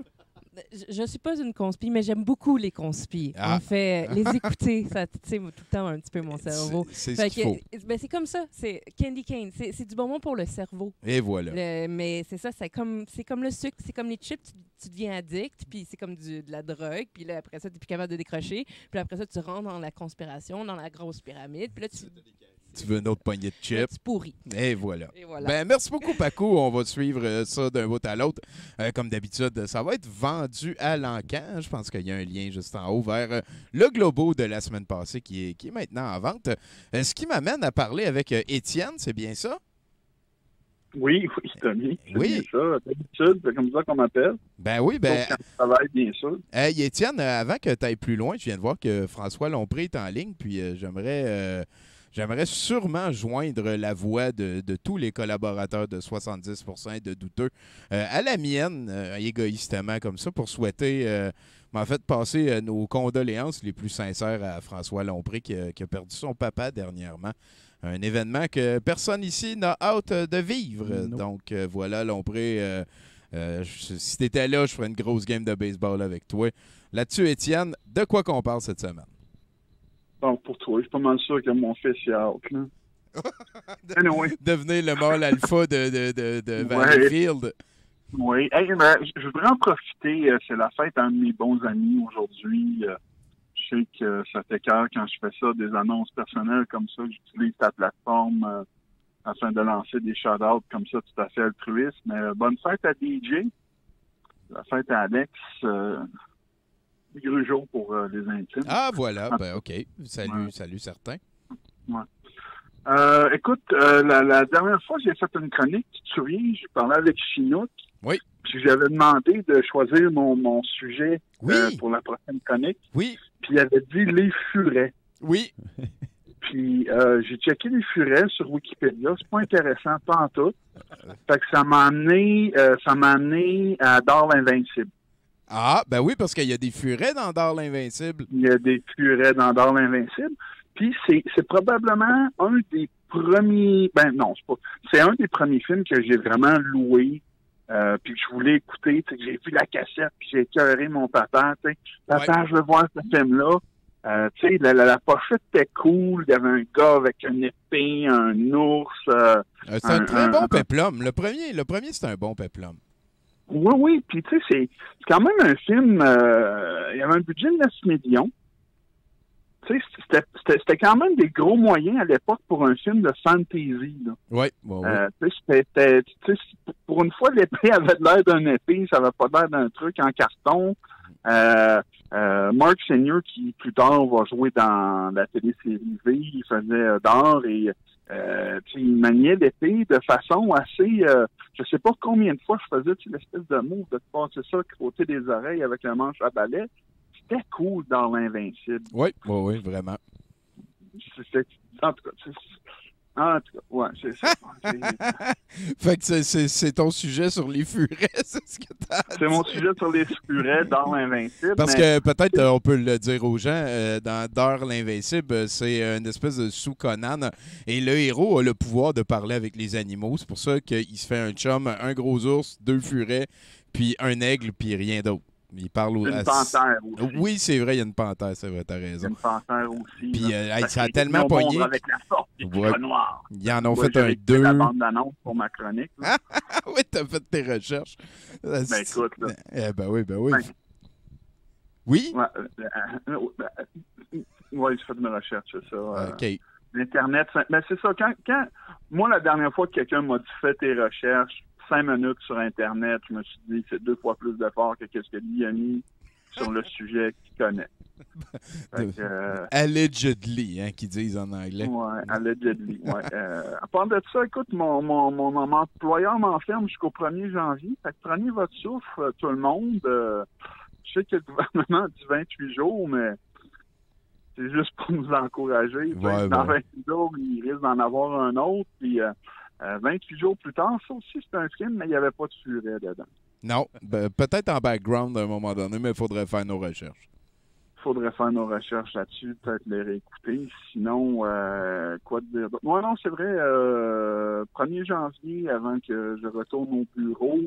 [SPEAKER 7] je suis pas une conspi, mais j'aime beaucoup les conspis.
[SPEAKER 4] Ah.
[SPEAKER 7] En fait, les écouter, ça titille tout le temps un petit peu mon cerveau.
[SPEAKER 4] C'est ce
[SPEAKER 7] Fait
[SPEAKER 4] qu'il faut.
[SPEAKER 7] ben, c'est comme ça. C'est Candy cane. C'est du bonbon pour le cerveau.
[SPEAKER 4] Et voilà.
[SPEAKER 7] Mais c'est ça, c'est comme le sucre, c'est comme les chips, tu deviens addict, puis c'est comme de la drogue, puis là, après ça, tu n'es plus capable de décrocher, puis après ça, tu rentres dans la conspiration, dans la grosse pyramide, puis là,
[SPEAKER 4] Tu veux une autre poignée de
[SPEAKER 7] là,
[SPEAKER 4] chips.
[SPEAKER 7] tu pourris.
[SPEAKER 4] Et voilà.
[SPEAKER 7] Et voilà.
[SPEAKER 4] Ben, merci beaucoup, Paco. On va suivre ça d'un bout à l'autre. Comme d'habitude, ça va être vendu à l'encan. Je pense qu'il y a un lien juste en haut vers le Globo de la semaine passée qui est maintenant en vente. Ce qui m'amène à parler avec Étienne, c'est bien ça?
[SPEAKER 8] Oui, Tommy. C'est
[SPEAKER 4] Oui.
[SPEAKER 8] bien ça. D'habitude, c'est comme ça qu'on m'appelle.
[SPEAKER 4] Ben oui, ben.
[SPEAKER 8] Donc, quand je travaille, bien sûr.
[SPEAKER 4] Hey, Étienne, avant que tu ailles plus loin, je viens de voir que François Lompré est en ligne, puis j'aimerais sûrement joindre la voix de tous les collaborateurs de 70% et de douteux à la mienne, égoïstement comme ça, pour souhaiter, en fait, passer nos condoléances les plus sincères à François Lompré qui a perdu son papa dernièrement. Un événement que personne ici n'a hâte de vivre.
[SPEAKER 5] Non.
[SPEAKER 4] Donc voilà, Lompré, si tu étais là, je ferais une grosse game de baseball avec toi. Là-dessus, Étienne, de quoi qu'on parle cette semaine?
[SPEAKER 8] Donc, pour toi, je suis pas mal sûr que mon fils est out, là. Anyway.
[SPEAKER 4] Devenir le mâle alpha de
[SPEAKER 8] Ouais.
[SPEAKER 4] Valleyfield.
[SPEAKER 8] Oui. Hey, ben, je voudrais en profiter. C'est la fête d'un de mes bons amis aujourd'hui. Je sais que ça fait cœur quand je fais ça, des annonces personnelles comme ça. J'utilise ta plateforme afin de lancer des shout-outs comme ça, tout à fait altruiste. Mais bonne fête à DJ. La fête à Alex. Grugeot pour les intimes.
[SPEAKER 4] Ah, voilà. Ben, OK. Salut, salut, certains.
[SPEAKER 8] Ouais. Écoute, la dernière fois, j'ai fait une chronique, tu te souviens, j'ai parlé avec Chinook.
[SPEAKER 4] Oui.
[SPEAKER 8] Puis j'avais demandé de choisir mon sujet
[SPEAKER 4] Oui.
[SPEAKER 8] pour la prochaine chronique.
[SPEAKER 4] Oui.
[SPEAKER 8] Puis il avait dit les furets.
[SPEAKER 4] Oui.
[SPEAKER 8] Puis j'ai checké les furets sur Wikipédia. C'est pas intéressant, pas en tout. Fait que ça m'a amené à Dard l'Invincible.
[SPEAKER 4] Ah, ben oui, parce qu'il y a des furets dans Dard l'Invincible.
[SPEAKER 8] Il y a des furets dans Dard l'Invincible. Puis c'est probablement un des premiers... Ben non, c'est pas... C'est un des premiers films que j'ai vraiment loué, puis que je voulais écouter. J'ai vu la cassette, puis j'ai écœuré mon papa. T'sais. Papa,
[SPEAKER 4] Ouais.
[SPEAKER 8] je veux voir ce film-là. Tu sais, la pochette était cool. Il y avait un gars avec une épée, un ours.
[SPEAKER 4] C'est un très bon péplum. Le premier c'est un bon péplum.
[SPEAKER 8] Oui. Puis tu sais, c'est quand même un film... il y avait un budget de 9 millions. Tu sais, c'était quand même des gros moyens à l'époque pour un film de fantasy. Là.
[SPEAKER 4] Oui.
[SPEAKER 8] Tu sais, pour une fois, l'épée avait l'air d'une épée, ça avait pas l'air d'un truc en carton. Mark Senior, qui plus tard va jouer dans la télésérie V, il faisait d'art et il maniait l'épée de façon assez... je sais pas combien de fois je faisais l'espèce de move de passer ça à côté des oreilles avec un manche à balai. C'était cool dans l'Invincible.
[SPEAKER 4] Oui, vraiment.
[SPEAKER 8] En tout cas, ouais, c'est ça.
[SPEAKER 4] Fait que c'est ton sujet sur les furets, c'est ce que t'as dit.
[SPEAKER 8] C'est mon sujet sur les furets dans l'Invincible.
[SPEAKER 4] Parce que peut-être on peut le dire aux gens, dans Dard l'Invincible, c'est une espèce de sous-Conan. Et le héros a le pouvoir de parler avec les animaux. C'est pour ça qu'il se fait un chum, un gros ours, 2 furets, puis un aigle, puis rien d'autre. Il parle
[SPEAKER 8] une panthère aussi.
[SPEAKER 4] Oui, c'est vrai, il y a une panthère, c'est vrai, t'as raison.
[SPEAKER 8] Une panthère aussi.
[SPEAKER 4] Puis ça a
[SPEAKER 8] qu'ils
[SPEAKER 4] tellement
[SPEAKER 8] nous montrent
[SPEAKER 4] pogné.
[SPEAKER 8] avec la force du
[SPEAKER 4] Ouais.
[SPEAKER 8] noir.
[SPEAKER 4] Ils en ont
[SPEAKER 8] Ouais,
[SPEAKER 4] fait un
[SPEAKER 8] j'ai
[SPEAKER 4] 2.
[SPEAKER 8] la bande d'annonce pour ma chronique. Là.
[SPEAKER 4] Oui, t'as fait tes recherches.
[SPEAKER 8] Ben écoute, là.
[SPEAKER 4] Ben oui.
[SPEAKER 8] Ben,
[SPEAKER 4] Oui?
[SPEAKER 8] Ouais, j'ai fait mes recherches, c'est ça.
[SPEAKER 4] OK.
[SPEAKER 8] L'Internet, mais c'est ça. Quand moi, la dernière fois que quelqu'un m'a dit fais tes recherches, 5 minutes sur Internet, je me suis dit c'est 2 fois plus d'efforts que ce que lui a mis sur le sujet qu'il connaît.
[SPEAKER 4] Allegedly, hein, qu'ils disent en anglais.
[SPEAKER 8] Ouais, allegedly. Ouais. À part de ça, écoute, mon employeur m'enferme jusqu'au 1er janvier. Fait que prenez votre souffle, tout le monde. Je sais que le gouvernement dit 28 jours, mais c'est juste pour nous encourager.
[SPEAKER 4] Ouais,
[SPEAKER 8] dans 28 jours, il risque d'en avoir un autre. Puis 28 jours plus tard, ça aussi, c'est un film, mais il n'y avait pas de furet dedans.
[SPEAKER 4] Non, peut-être en background à un moment donné, mais il faudrait faire nos recherches.
[SPEAKER 8] faudrait faire nos recherches là-dessus, peut-être les réécouter. Sinon, quoi de dire d'autre? Ouais, non, c'est vrai, 1er janvier, avant que je retourne au bureau,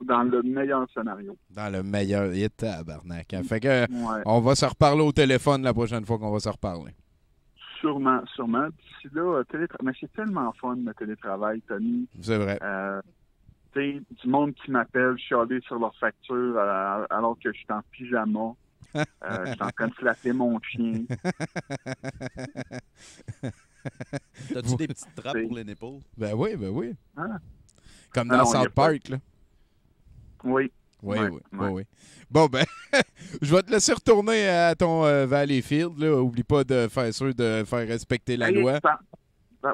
[SPEAKER 8] dans le meilleur scénario.
[SPEAKER 4] Dans le meilleur hit, tabarnak. Fait que
[SPEAKER 8] Ouais.
[SPEAKER 4] on va se reparler au téléphone la prochaine fois qu'on va se reparler.
[SPEAKER 8] Sûrement. D'ici là, mais c'est tellement fun, le télétravail, Tony.
[SPEAKER 4] C'est vrai.
[SPEAKER 8] Tu sais, du monde qui m'appelle chialer sur leur facture alors que je suis en pyjama. Je suis en train de flatter mon chien.
[SPEAKER 5] T'as-tu des petites trappes pour les nipples?
[SPEAKER 4] Ben oui.
[SPEAKER 8] Ah.
[SPEAKER 4] Comme
[SPEAKER 8] Ah
[SPEAKER 4] dans
[SPEAKER 8] non, y a
[SPEAKER 4] South
[SPEAKER 8] pas-
[SPEAKER 4] Park, là.
[SPEAKER 8] Oui.
[SPEAKER 4] Oui,
[SPEAKER 8] Ouais,
[SPEAKER 4] oui,
[SPEAKER 8] ouais.
[SPEAKER 4] oui. Bon, ben, je vais te laisser retourner à ton Valleyfield. Là. Oublie pas de faire sûr de faire respecter la
[SPEAKER 8] Hey,
[SPEAKER 4] loi.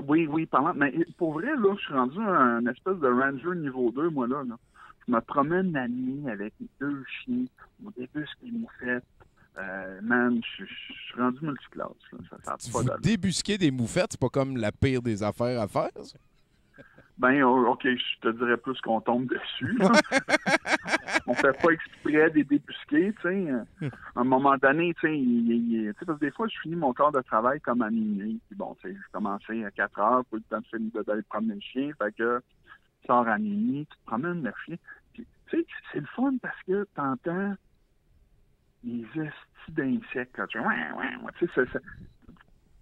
[SPEAKER 8] Oui, parlant. Mais pour vrai, là, je suis rendu un espèce de ranger niveau 2, moi, là. Je me promène la nuit avec 2 chiens, on débusque les moufettes. Man, je suis rendu multiclasse. Là. Ça a pas
[SPEAKER 4] Vous
[SPEAKER 8] d'allure.
[SPEAKER 4] débusquer des moufettes, c'est pas comme la pire des affaires à faire, ça?
[SPEAKER 8] Ben, OK, je te dirais plus qu'on tombe dessus. Là. On fait pas exprès des débusquer, tu sais. À un moment donné, tu sais, parce que des fois, je finis mon quart de travail comme à minuit. Puis bon, tu sais, je commençais à 4 heures pour le temps de finir d'aller promener le chien. Fait que tu sors à minuit, tu te promènes le chien. Puis, tu sais, c'est le fun parce que t'entends les estis d'insectes. Là. Tu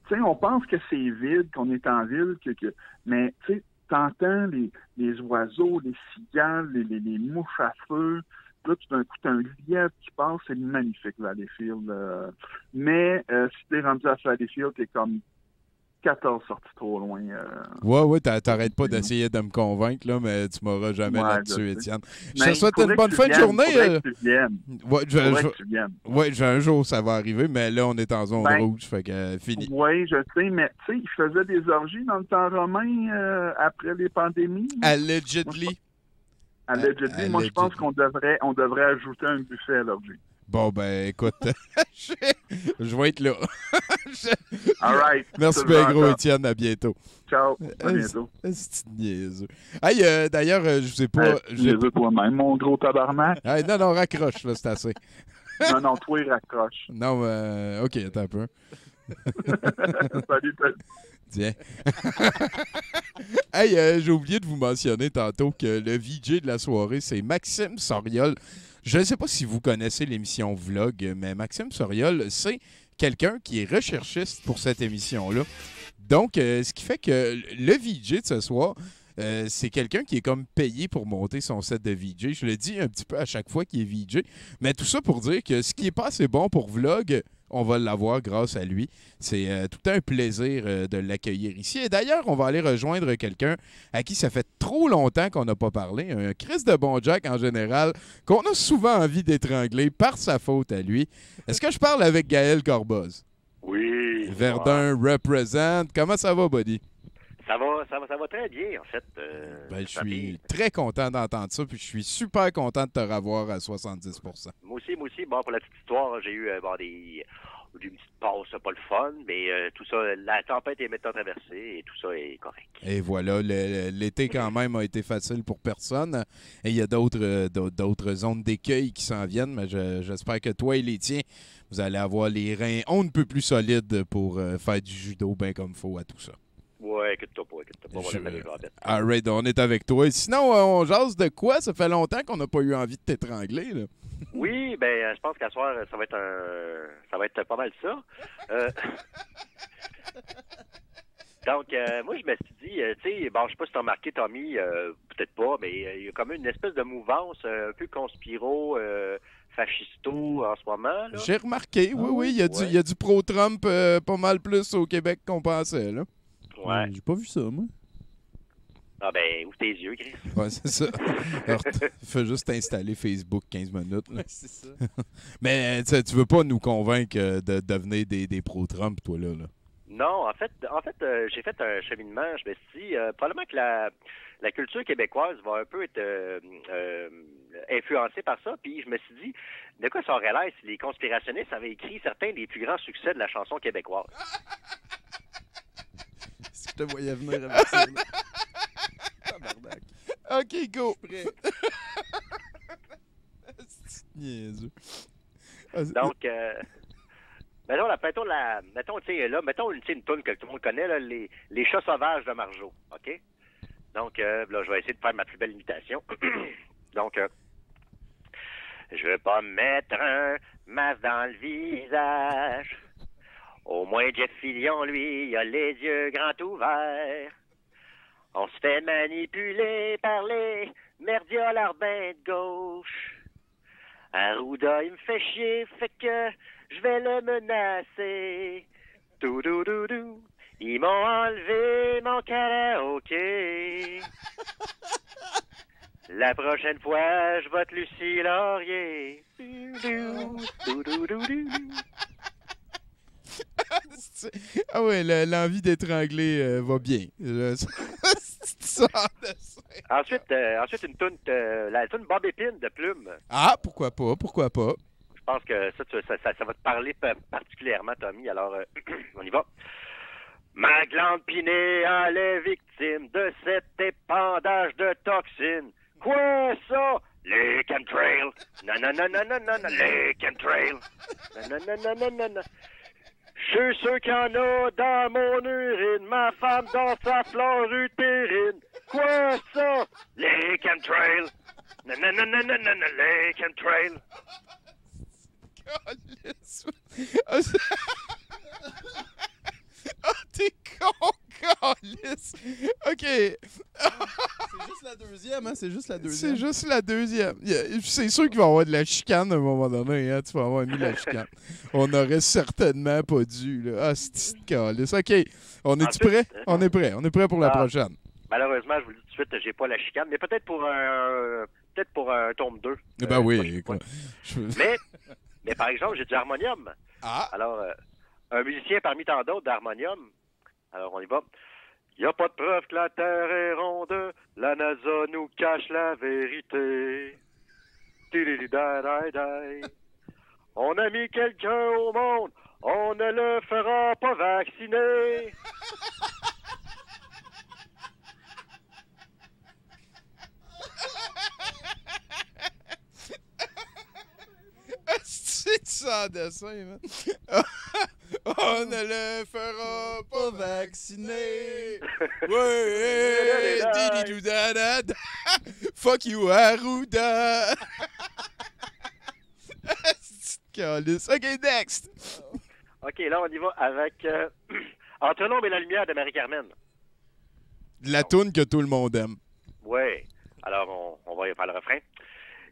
[SPEAKER 8] sais, on pense que c'est vide, qu'on est en ville, mais tu sais, t'entends les oiseaux, les cigales, les mouches à feu. Là, tout d'un coup, t'as un lièvre qui passe, c'est magnifique, Valleyfield. Mais si t'es rendu à Valleyfield, t'es comme 14 sorties trop loin.
[SPEAKER 4] Ouais, t'arrêtes pas d'essayer de me convaincre, là, mais tu m'auras jamais
[SPEAKER 8] Ouais,
[SPEAKER 4] là-dessus,
[SPEAKER 8] je sais.
[SPEAKER 4] Étienne. Je
[SPEAKER 8] Mais
[SPEAKER 4] te souhaite
[SPEAKER 8] il faudrait
[SPEAKER 4] une bonne
[SPEAKER 8] que
[SPEAKER 4] fin
[SPEAKER 8] tu
[SPEAKER 4] de
[SPEAKER 8] viennes,
[SPEAKER 4] journée.
[SPEAKER 8] faudrait que tu viennes.
[SPEAKER 4] Ouais,
[SPEAKER 8] Faudrait que tu viennes.
[SPEAKER 4] ouais, un jour, ça va arriver, mais là, on est en zone
[SPEAKER 8] Ben,
[SPEAKER 4] rouge, fait que fini.
[SPEAKER 8] Oui, je sais, mais tu sais, ils faisaient des orgies dans le temps romain après les pandémies.
[SPEAKER 4] Allegedly.
[SPEAKER 8] Allegedly, moi, je pense qu'on devrait ajouter un buffet à l'orgie.
[SPEAKER 4] Bon, ben, écoute, je vais être là.
[SPEAKER 8] All right.
[SPEAKER 4] Merci
[SPEAKER 8] Ça,
[SPEAKER 4] bien
[SPEAKER 8] je
[SPEAKER 4] gros,
[SPEAKER 8] vais
[SPEAKER 4] Étienne, à bientôt.
[SPEAKER 8] Ciao, à bientôt.
[SPEAKER 4] C'est niaiseux. Hey, d'ailleurs, je sais pas...
[SPEAKER 8] J'ai vu toi-même, mon gros tabarnak.
[SPEAKER 4] Hey, non, raccroche, là, c'est assez.
[SPEAKER 8] Non, toi, il raccroche.
[SPEAKER 4] Non, OK, attends un peu.
[SPEAKER 8] Salut,
[SPEAKER 4] Tiens. Hey, j'ai oublié de vous mentionner tantôt que le VJ de la soirée, c'est Maxime Soriol. Je ne sais pas si vous connaissez l'émission Vlog, mais Maxime Soriol, c'est quelqu'un qui est recherchiste pour cette émission-là. Donc, ce qui fait que le VJ de ce soir, c'est quelqu'un qui est comme payé pour monter son set de VJ. Je le dis un petit peu à chaque fois qu'il est VJ. Mais tout ça pour dire que ce qui n'est pas assez bon pour Vlog, on va l'avoir grâce à lui. C'est tout un plaisir de l'accueillir ici. Et d'ailleurs, on va aller rejoindre quelqu'un à qui ça fait trop longtemps qu'on n'a pas parlé. Un Chris de Bon Jack en général, qu'on a souvent envie d'étrangler par sa faute à lui. Est-ce que je parle avec Gaël Corboz?
[SPEAKER 9] Oui.
[SPEAKER 4] Verdun represent. Comment ça va, buddy?
[SPEAKER 9] Ça va très bien, en fait.
[SPEAKER 4] Je suis très content d'entendre ça, puis je suis super content de te revoir à 70%.
[SPEAKER 9] Moi aussi. Bon, pour la petite histoire, j'ai eu des petites passes, pas le fun, mais tout ça, la tempête est maintenant traversée et tout ça est correct.
[SPEAKER 4] Et voilà, l'été quand même a été facile pour personne. Et il y a d'autres zones d'écueil qui s'en viennent, mais j'espère que toi et les tiens, vous allez avoir les reins on ne peut plus solides pour faire du judo bien comme il faut à tout ça.
[SPEAKER 9] Ouais, écoute-toi pas, voilà, les jambes.
[SPEAKER 4] All right, on est avec toi. Sinon, on jase de quoi? Ça fait longtemps qu'on n'a pas eu envie de t'étrangler, là.
[SPEAKER 9] Oui, ben, je pense qu'à soir, ça va être pas mal ça. Donc, moi, je me suis dit, tu sais, bon, je sais pas si t'as remarqué, Tommy, peut-être pas, mais il y a comme une espèce de mouvance un peu conspiro, fascisto en ce moment. Là.
[SPEAKER 4] J'ai remarqué, oui, il y a du pro-Trump pas mal plus au Québec qu'on pensait, là.
[SPEAKER 9] Ouais.
[SPEAKER 5] J'ai pas vu ça, moi.
[SPEAKER 9] Ah ben, ouvre tes yeux, Chris.
[SPEAKER 4] Ouais, c'est ça. Alors, fais juste installer Facebook 15 minutes. Là.
[SPEAKER 5] C'est ça.
[SPEAKER 4] Mais tu veux pas nous convaincre de devenir des pro-Trump, toi, là?
[SPEAKER 9] Non, en fait, j'ai fait un cheminement. Je me suis dit, probablement que la culture québécoise va un peu être influencée par ça. Puis je me suis dit, de quoi ça aurait l'air si les conspirationnistes avaient écrit certains des plus grands succès de la chanson québécoise?
[SPEAKER 5] Si je te voyais venir avec ça, là. Tabarnak.
[SPEAKER 4] OK, go.
[SPEAKER 5] Je suis prêt.
[SPEAKER 4] C'est niaiseux.
[SPEAKER 9] Donc, mettons, tu sais, là, mettons une toune que tout le monde connaît, là, les chats sauvages de Marjo, OK? Donc, là, je vais essayer de faire ma plus belle imitation. Donc, je veux pas me mettre un masque dans le visage. Au moins, Jeff Fillion, lui, il a les yeux grands ouverts. On se fait manipuler par les merdias larbins de gauche. Arruda, il me fait chier, fait que je vais le menacer. Tout-dou-dou-dou, ils m'ont enlevé mon karaoké. La prochaine fois, je vote Lucie Laurier. Dou-dou-dou-dou-dou.
[SPEAKER 4] Ah ouais, l'envie d'étrangler va bien.
[SPEAKER 9] Ensuite, une toune, la toune Bob Épine de Plume.
[SPEAKER 4] Ah, pourquoi pas, pourquoi pas.
[SPEAKER 9] Je pense que ça va te parler particulièrement, Tommy. Alors, on y va. Ma glande pinée, elle est victime de cet épandage de toxines. Quoi ça? Les chemtrails. Non, non, non, non, non, non, non, les chemtrails. Non, non, non, non, non, non, non. Je suis sûr qu'il y en a dans mon urine. Ma femme dans sa flore utérine. Quoi ça? Les chemtrails. Non, non, non, non, non, non, non, les chemtrails.
[SPEAKER 4] Oh, t'es con, câlisse. OK.
[SPEAKER 5] C'est juste la deuxième, hein? C'est juste la deuxième.
[SPEAKER 4] C'est juste la deuxième. C'est sûr qu'il va y avoir de la chicane à un moment donné. Hein? Tu vas avoir mis de la chicane. On n'aurait certainement pas dû. Là. Ah, c'est une câlisse. OK. On est-tu prêt? On est prêt. On est prêt pour la prochaine.
[SPEAKER 9] Malheureusement, je vous le dis tout de suite, j'ai pas la chicane, mais peut-être pour un tome 2.
[SPEAKER 4] Ben oui. Quoi.
[SPEAKER 9] Mais par exemple, j'ai du harmonium.
[SPEAKER 4] Ah.
[SPEAKER 9] Alors, un musicien parmi tant d'autres d'harmonium. Alors, on y va. Il n'y a pas de preuve que la Terre est ronde. La NASA nous cache la vérité. On a mis quelqu'un au monde. On ne le fera pas vacciner.
[SPEAKER 4] C'est ça, dessin, man. On ne le fera pas vacciner. Ouais, didi-dou-da-da-da. Fuck you, Arruda. OK, next.
[SPEAKER 9] OK, là, on y va avec Entre l'ombre et la lumière de Marie-Carmen.
[SPEAKER 4] La toune que tout le monde aime.
[SPEAKER 9] Oui. Alors, on va y faire le refrain.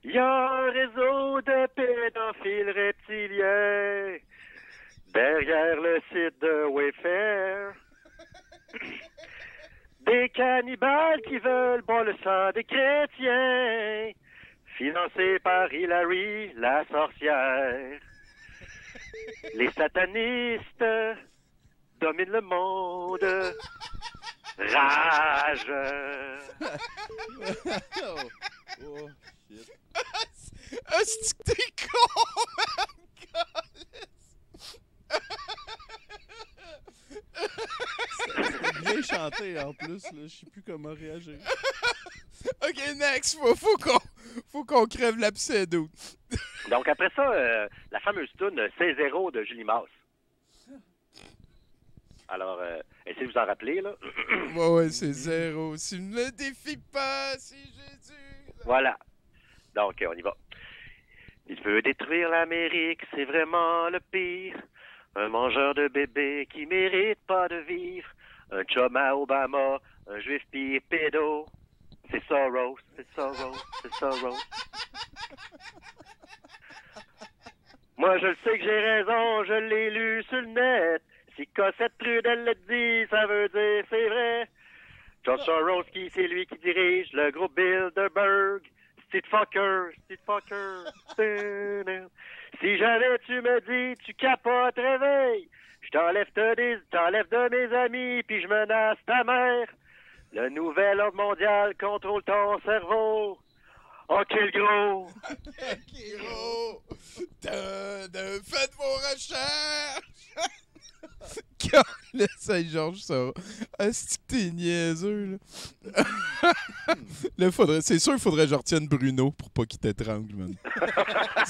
[SPEAKER 9] Il y a un réseau de pédophiles reptiliens derrière le site de Wayfair. Des cannibales qui veulent boire le sang des chrétiens, financés par Hillary, la sorcière. Les satanistes dominent le monde. Rage.
[SPEAKER 5] Oh, shit.
[SPEAKER 4] Ah, c'est que t'es con,
[SPEAKER 5] C'était bien chanté en plus, là. Je sais plus comment réagir.
[SPEAKER 4] OK, next. Faut qu'on crève la pseudo.
[SPEAKER 9] Donc, après ça, la fameuse toune C0 de Julie Masse. Alors, essayez de vous en rappeler, là.
[SPEAKER 4] Ouais, c'est 0. Si ne me défie pas, si Jésus...
[SPEAKER 9] Voilà. Donc, on y va. Il veut détruire l'Amérique, c'est vraiment le pire. Un mangeur de bébés qui mérite pas de vivre. Un chum à Obama, un juif pis pédo. C'est Soros, c'est Soros, c'est Soros. Moi, je le sais que j'ai raison, je l'ai lu sur le net. Si Cossette Trudel le dit, ça veut dire c'est vrai. George Soros, c'est lui qui dirige le groupe Bilderberg. Steve Fucker. Si jamais tu me dis, tu capotes, réveille. Je t'enlève de mes amis, puis je menace ta mère. Le nouvel ordre mondial contrôle ton cerveau. OK, le gros.
[SPEAKER 4] OK, gros. Faites vos recherches. Saint Georges, ça. Est-ce que t'es niaiseux, là? Là, c'est sûr qu'il faudrait que je retienne Bruno pour pas qu'il t'étrangle, man. À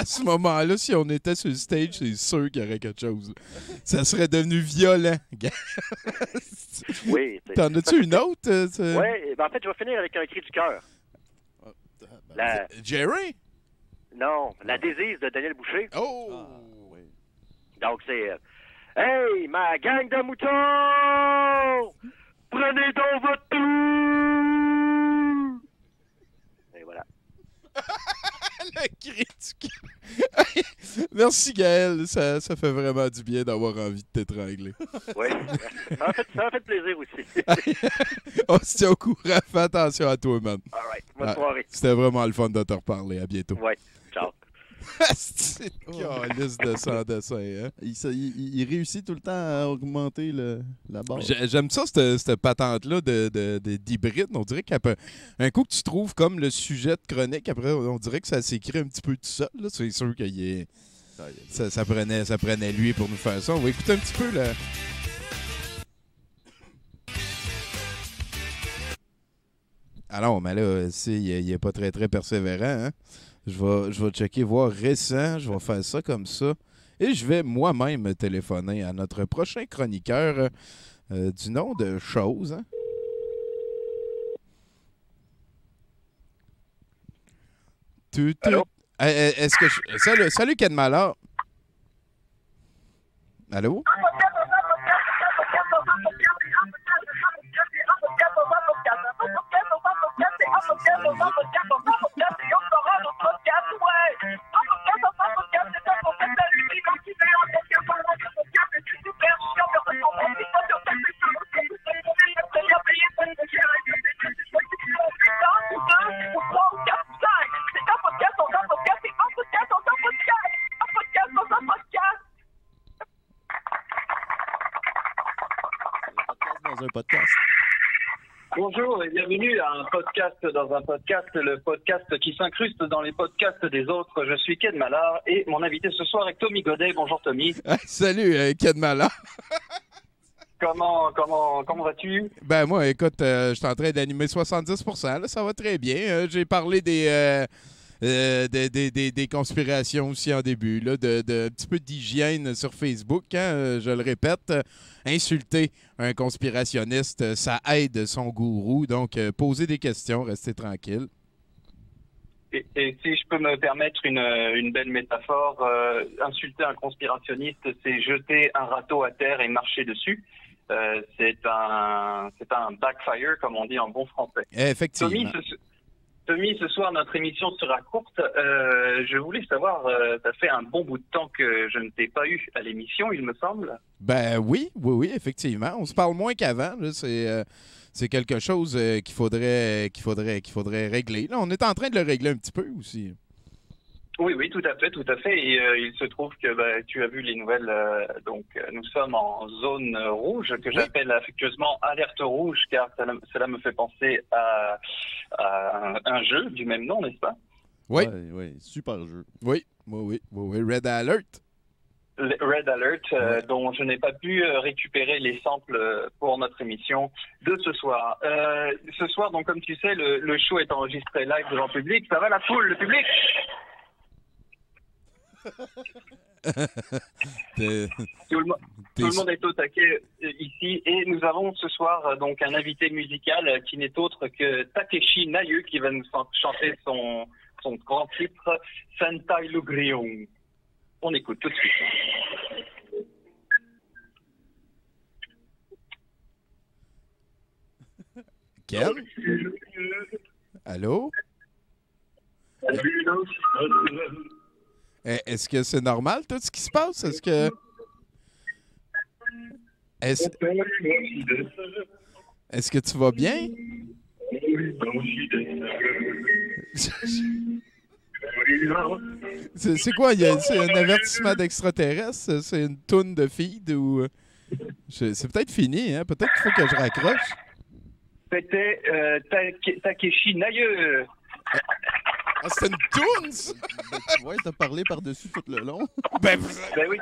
[SPEAKER 4] ce moment-là, si on était sur le stage, c'est sûr qu'il y aurait quelque chose. Ça serait devenu violent.
[SPEAKER 9] Oui.
[SPEAKER 4] T'en as-tu une autre?
[SPEAKER 9] Oui, ben en fait, je vais finir avec un cri du cœur.
[SPEAKER 4] Jerry?
[SPEAKER 9] Non, la Désise de Daniel Boucher.
[SPEAKER 4] Oh!
[SPEAKER 5] Oui.
[SPEAKER 9] Donc, c'est... Hey, ma gang de moutons! Prenez donc votre tour! Et voilà.
[SPEAKER 4] Le cri du cœur. Merci, Gaël. Ça fait vraiment du bien d'avoir envie de t'étrangler.
[SPEAKER 9] Oui, ça m'a fait plaisir aussi.
[SPEAKER 4] On se tient au courant. Fais attention à toi, man.
[SPEAKER 9] All right, bonne soirée.
[SPEAKER 4] C'était vraiment le fun de te reparler. À bientôt.
[SPEAKER 9] Oui, ciao.
[SPEAKER 4] C'est une calice de sans dessin, hein?
[SPEAKER 5] Il réussit tout le temps à augmenter la barre.
[SPEAKER 4] J'aime ça, cette patente-là d'hybride. On dirait qu'un coup que tu trouves comme le sujet de chronique, après, on dirait que ça s'écrit un petit peu tout seul. Là. C'est sûr qu'il est... Ça prenait lui pour nous faire ça. On va écouter un petit peu, là. Alors, mais là, il est pas très, très persévérant, hein? Je vais checker, voir récent. Je vais faire ça comme ça. Et je vais moi-même téléphoner à notre prochain chroniqueur du nom de Chose. Hein?
[SPEAKER 9] Allô?
[SPEAKER 4] Est-ce que salut Ken Malheur. Allô?
[SPEAKER 5] Dans un podcast.
[SPEAKER 10] Bonjour et bienvenue à un podcast dans un podcast, le podcast qui s'incruste dans les podcasts des autres. Je suis Ken Mallard et mon invité ce soir est Tommy Godet. Bonjour Tommy.
[SPEAKER 4] Salut Ken Mallard.
[SPEAKER 10] Comment vas-tu?
[SPEAKER 4] Ben moi, écoute, je suis en train d'animer 70%, là, ça va très bien. J'ai parlé des conspirations aussi en début, là, de un petit peu d'hygiène sur Facebook, hein, je le répète. Insulter un conspirationniste, ça aide son gourou. Donc, posez des questions, restez tranquille.
[SPEAKER 10] Et si je peux me permettre une belle métaphore, insulter un conspirationniste, c'est jeter un râteau à terre et marcher dessus. C'est un backfire, comme on dit en bon français.
[SPEAKER 4] Effectivement.
[SPEAKER 10] Tommy, ce soir, notre émission sera courte. Je voulais savoir, ça fait un bon bout de temps que je ne t'ai pas eu à l'émission, il me semble.
[SPEAKER 4] Ben oui, effectivement. On se parle moins qu'avant. C'est quelque chose qu'il faudrait régler. Là, on est en train de le régler un petit peu aussi.
[SPEAKER 10] Oui, tout à fait. Et il se trouve que tu as vu les nouvelles. Donc, nous sommes en zone rouge, que j'appelle affectueusement alerte rouge, car cela me fait penser à un jeu du même nom, n'est-ce pas?
[SPEAKER 5] Oui, super jeu.
[SPEAKER 4] Oui, Red Alert.
[SPEAKER 10] Red Alert, dont je n'ai pas pu récupérer les samples pour notre émission de ce soir. Ce soir, donc, comme tu sais, le show est enregistré live devant le public. Ça va la foule, le public? Tout le monde est au taquet ici et nous avons ce soir donc un invité musical qui n'est autre que Takeshi Nayu qui va nous chanter son grand titre Sentai Lugrion. On écoute tout de suite.
[SPEAKER 4] Ken? Allô? Est-ce que c'est normal tout ce qui se passe? Est-ce que tu vas bien? C'est quoi? C'est un avertissement d'extraterrestre? C'est une toune de feed? Ou c'est peut-être fini, hein? Peut-être qu'il faut que je raccroche.
[SPEAKER 10] C'était Takeshi Nayu.
[SPEAKER 4] Ah, c'était une toune, ça?
[SPEAKER 5] Ouais, t'as parlé par-dessus tout le long.
[SPEAKER 10] Ben oui,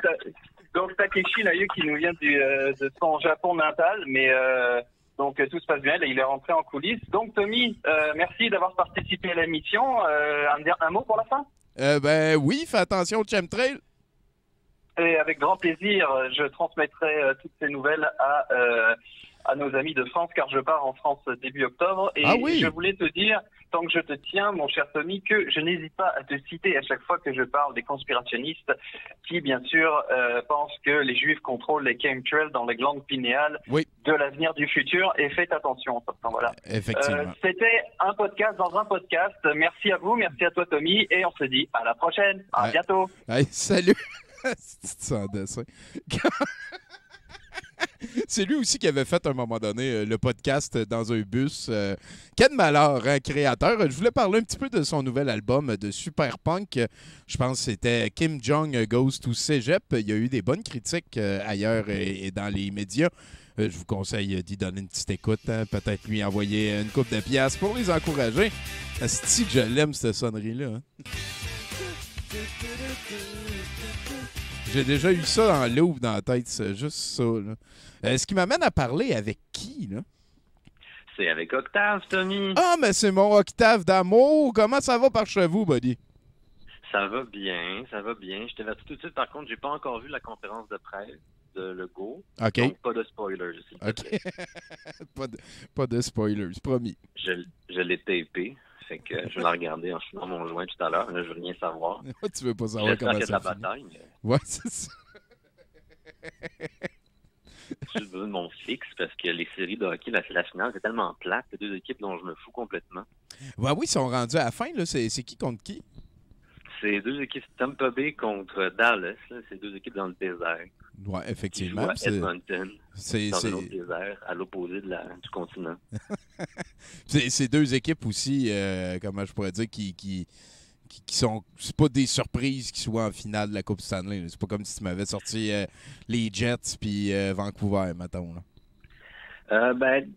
[SPEAKER 10] Donc Takeshi Nayu qui nous vient de son Japon natal, mais donc tout se passe bien. Là, il est rentré en coulisses. Donc Tommy, merci d'avoir participé à l'émission. Un mot pour la fin?
[SPEAKER 4] Ben oui, fais attention au chemtrail.
[SPEAKER 10] Et avec grand plaisir, je transmettrai toutes ces nouvelles à nos amis de France, car je pars en France début octobre. Et je voulais te dire, tant que je te tiens, mon cher Tommy, que je n'hésite pas à te citer à chaque fois que je parle des conspirationnistes qui, bien sûr, pensent que les Juifs contrôlent les chemtrails dans les glandes pinéales de l'avenir du futur. Et faites attention. Voilà.
[SPEAKER 4] Effectivement.
[SPEAKER 10] C'était un podcast dans un podcast. Merci à vous, merci à toi, Tommy, et on se dit à la prochaine. À bientôt.
[SPEAKER 4] Hey, salut. C'est sans dessin. C'est lui aussi qui avait fait à un moment donné le podcast dans un bus. Ken Mallard, hein, créateur. Je voulais parler un petit peu de son nouvel album de super punk. Je pense que c'était Kim Jong Goes to Cégep. Il y a eu des bonnes critiques ailleurs et dans les médias. Je vous conseille d'y donner une petite écoute. Hein. Peut-être lui envoyer une coupe de piastres pour les encourager. Asti que je l'aime, cette sonnerie-là. Hein. J'ai déjà eu ça dans l'ouvre dans la tête, c'est juste ça. Là. Ce qui m'amène à parler avec qui, là?
[SPEAKER 11] C'est avec Octave, Tommy.
[SPEAKER 4] Ah, mais c'est mon Octave d'amour. Comment ça va par chez vous, buddy?
[SPEAKER 11] Ça va bien, ça va bien. Je t'avertis tout de suite, par contre, j'ai pas encore vu la conférence de presse de Legault.
[SPEAKER 4] OK.
[SPEAKER 11] Donc, pas de spoilers.
[SPEAKER 4] OK. pas de spoilers, promis.
[SPEAKER 11] Je l'ai tapé. Fait que je vais la regarder en fumant mon joint tout à l'heure. Là, je veux rien savoir.
[SPEAKER 4] Tu veux pas savoir comment ça
[SPEAKER 11] finit. La
[SPEAKER 4] finit.
[SPEAKER 11] bataille. Mais...
[SPEAKER 4] Ouais, c'est ça.
[SPEAKER 11] J'ai besoin de mon fixe parce que les séries de hockey, la finale, c'est tellement plate. C'est deux équipes dont je me fous complètement.
[SPEAKER 4] Ouais, oui, ils sont rendus à la fin. Là. C'est qui contre qui?
[SPEAKER 11] C'est deux équipes Tampa Bay contre Dallas. Là. C'est deux équipes dans le désert.
[SPEAKER 4] Oui, effectivement.
[SPEAKER 11] C'est Edmonton, dans un autre désert, à l'opposé du continent.
[SPEAKER 4] C'est deux équipes aussi, comment je pourrais dire, qui sont... C'est pas des surprises qui soient en finale de la Coupe Stanley. C'est pas comme si tu m'avais sorti les Jets puis Vancouver, mettons. Là.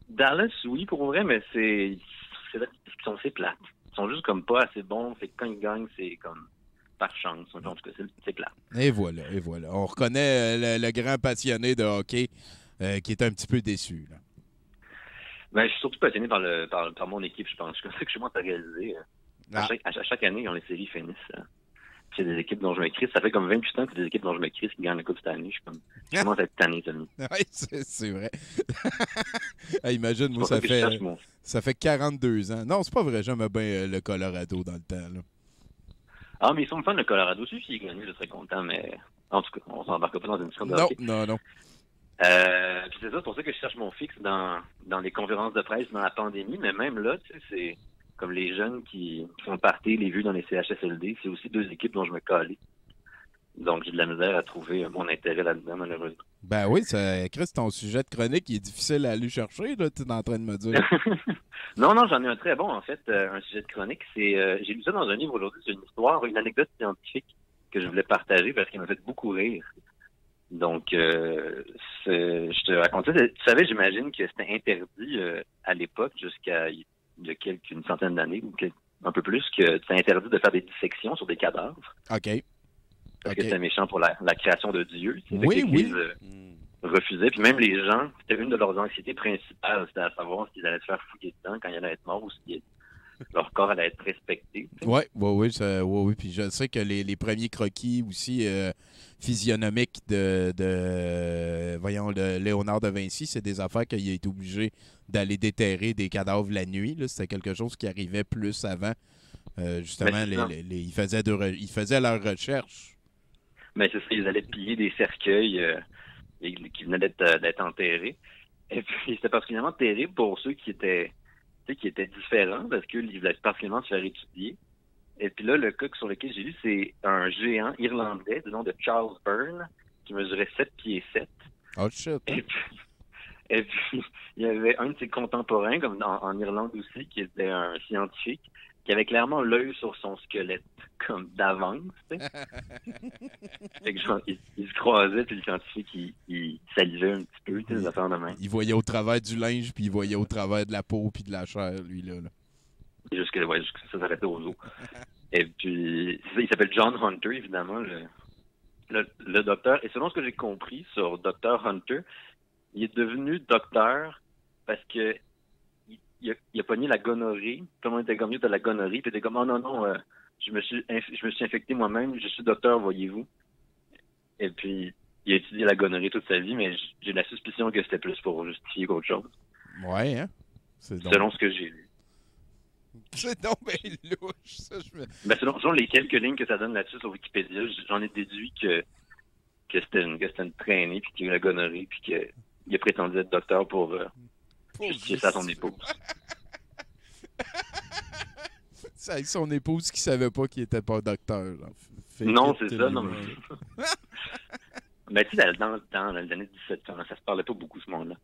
[SPEAKER 11] Dallas, oui, pour vrai, mais c'est sont assez plates. Ils sont juste comme pas assez bons. Fait que quand ils gagnent, c'est comme... par chance. En tout cas, c'est plat.
[SPEAKER 4] Et voilà. On reconnaît le grand passionné de hockey qui est un petit peu déçu. Là.
[SPEAKER 11] Ben, je suis surtout passionné par mon équipe, je pense. C'est comme ça que je commence à réaliser. À chaque année, quand les séries finissent, c'est des équipes dont je m'écris. Ça fait comme 28 ans que c'est des équipes dont je m'écris qui gagnent la Coupe cette année. Je commence à être tanné, Tommy.
[SPEAKER 4] Oui, c'est vrai. Imagine, moi, ça fait 42 ans. Non, c'est pas vrai. J'aimais bien le Colorado dans le temps. Là.
[SPEAKER 11] Ah, mais ils sont le fun, le Colorado. Si ils gagnent, je serais content, mais en tout cas, on s'embarque pas dans une discussion de hockey.
[SPEAKER 4] Non.
[SPEAKER 11] Puis c'est ça, c'est pour ça que je cherche mon fixe dans les conférences de presse dans la pandémie, mais même là, tu sais, c'est comme les jeunes qui font partie, les vues dans les CHSLD, c'est aussi deux équipes dont je me calais. Donc, j'ai de la misère à trouver mon intérêt là-dedans, malheureusement. Ben
[SPEAKER 4] oui, Chris, ton sujet de chronique, il est difficile à aller chercher, là, tu es en train de me dire.
[SPEAKER 11] Non, j'en ai un très bon, en fait, un sujet de chronique. J'ai lu ça dans un livre aujourd'hui, c'est une histoire, une anecdote scientifique que je voulais partager parce qu'elle m'a fait beaucoup rire. Donc, je te raconte ça. Tu savais, j'imagine que c'était interdit à l'époque, jusqu'à il y a une centaine d'années, ou un peu plus, que c'était interdit de faire des dissections sur des cadavres.
[SPEAKER 4] OK.
[SPEAKER 11] Parce que c'était méchant pour la création de Dieu.
[SPEAKER 4] Oui.
[SPEAKER 11] Refusaient. Puis même les gens, c'était une de leurs anxiétés principales, c'était à savoir s'ils allaient se faire fouiller dedans quand ils allaient être morts ou si leur corps allait être respecté.
[SPEAKER 4] Oui. Puis je sais que les premiers croquis aussi physionomiques de Léonard de Vinci, c'est des affaires qu'il a été obligé d'aller déterrer des cadavres la nuit. C'était quelque chose qui arrivait plus avant. Justement, ils faisaient leur recherche.
[SPEAKER 11] Mais c'est ça, ils allaient piller des cercueils qui venaient d'être enterrés. Et puis, c'était particulièrement terrible pour ceux qui étaient différents, parce qu'ils voulaient particulièrement se faire étudier. Et puis là, le cas sur lequel j'ai lu, c'est un géant irlandais du nom de Charles Byrne, qui mesurait 7 pieds 7.
[SPEAKER 4] Oh shit!
[SPEAKER 11] Et puis, il y avait un de ses contemporains, comme en Irlande aussi, qui était un scientifique, qui avait clairement l'œil sur son squelette, comme d'avance. Fait que il se croisait, puis le scientifique, il salivait un petit peu, des affaires de main.
[SPEAKER 4] Il voyait au travers du linge, puis il voyait au travers de la peau, puis de la chair, lui, là.
[SPEAKER 11] Jusque ça s'arrêtait aux os. Et puis, il s'appelle John Hunter, évidemment, le docteur, et selon ce que j'ai compris sur Dr. Hunter, il est devenu docteur parce que il a pogné la gonorrhée. Tout le monde était comme mieux de la gonorrhée. Puis il était comme, oh non, je me suis infecté moi-même, je suis docteur, voyez-vous. Et puis, il a étudié la gonorrhée toute sa vie, mais j'ai la suspicion que c'était plus pour justifier qu'autre chose.
[SPEAKER 4] Ouais, hein?
[SPEAKER 11] Selon ce que j'ai lu.
[SPEAKER 4] C'est donc bien louche, ça.
[SPEAKER 11] Ben, selon les quelques lignes que ça donne là-dessus sur Wikipédia, j'en ai déduit que c'était une traînée, puis qu'il y a eu la gonorrhée, puis qu'il a prétendu être docteur pour justifier ça à son épouse.
[SPEAKER 4] C'est avec son épouse qui savait pas qu'il était pas docteur. Là.
[SPEAKER 11] Non, c'est ça, non. Mais tu sais, dans les années 1700, ça se parlait pas beaucoup, ce monde-là.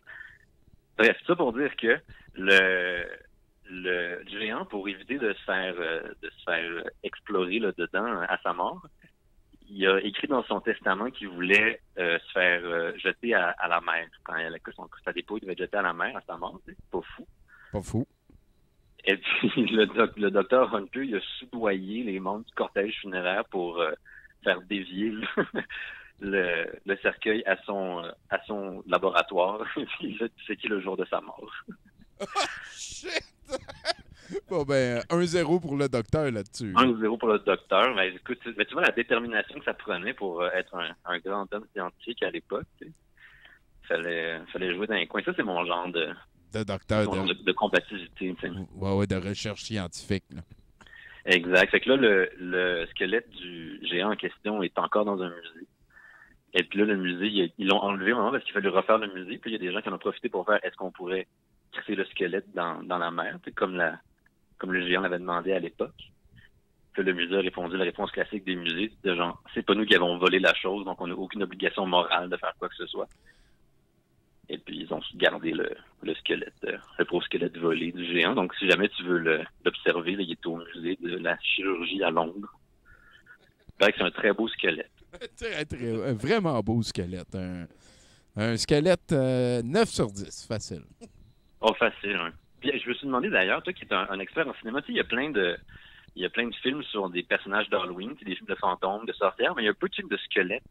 [SPEAKER 11] Bref, ça pour dire que le géant, pour éviter de se faire explorer là, dedans à sa mort, il a écrit dans son testament qu'il voulait se faire jeter à la mer. Quand sa dépôt, il devait être jeté à la mer à sa mort. C'est pas fou.
[SPEAKER 4] Pas fou.
[SPEAKER 11] Et puis, le docteur Hunter, il a soudoyé les membres du cortège funéraire pour faire dévier le cercueil à son laboratoire. Puis là, c'est qui le jour de sa mort.
[SPEAKER 4] Oh, shit! Bon, ben, 1-0 pour le docteur là-dessus.
[SPEAKER 11] 1-0 pour le docteur. Mais écoute, tu vois la détermination que ça prenait pour être un grand homme scientifique à l'époque. Tu sais. Fallait jouer dans les coins. Ça, c'est mon genre de docteur de combativité. Tu sais.
[SPEAKER 4] Ouais, de recherche scientifique. Là.
[SPEAKER 11] Exact. Fait que là, le squelette du géant en question est encore dans un musée. Et puis là, le musée, ils l'ont enlevé vraiment parce qu'il fallait refaire le musée. Puis il y a des gens qui en ont profité pour faire est-ce qu'on pourrait crisser le squelette dans la mer, comme le géant l'avait demandé à l'époque. Puis le musée a répondu la réponse classique des musées, de genre, c'est pas nous qui avons volé la chose, donc on n'a aucune obligation morale de faire quoi que ce soit. Et puis ils ont gardé le squelette, le pauvre squelette volé du géant. Donc si jamais tu veux l'observer, il est au musée de la chirurgie à Londres. C'est un très beau squelette.
[SPEAKER 4] Un vraiment beau squelette. Un squelette 9 sur 10, facile.
[SPEAKER 11] Oh, facile, hein. Puis, je me suis demandé d'ailleurs, toi qui es un expert en cinéma, tu sais, il y a plein de films sur des personnages d'Halloween, des films de fantômes, de sorcières, mais il y a un peu de films de squelettes.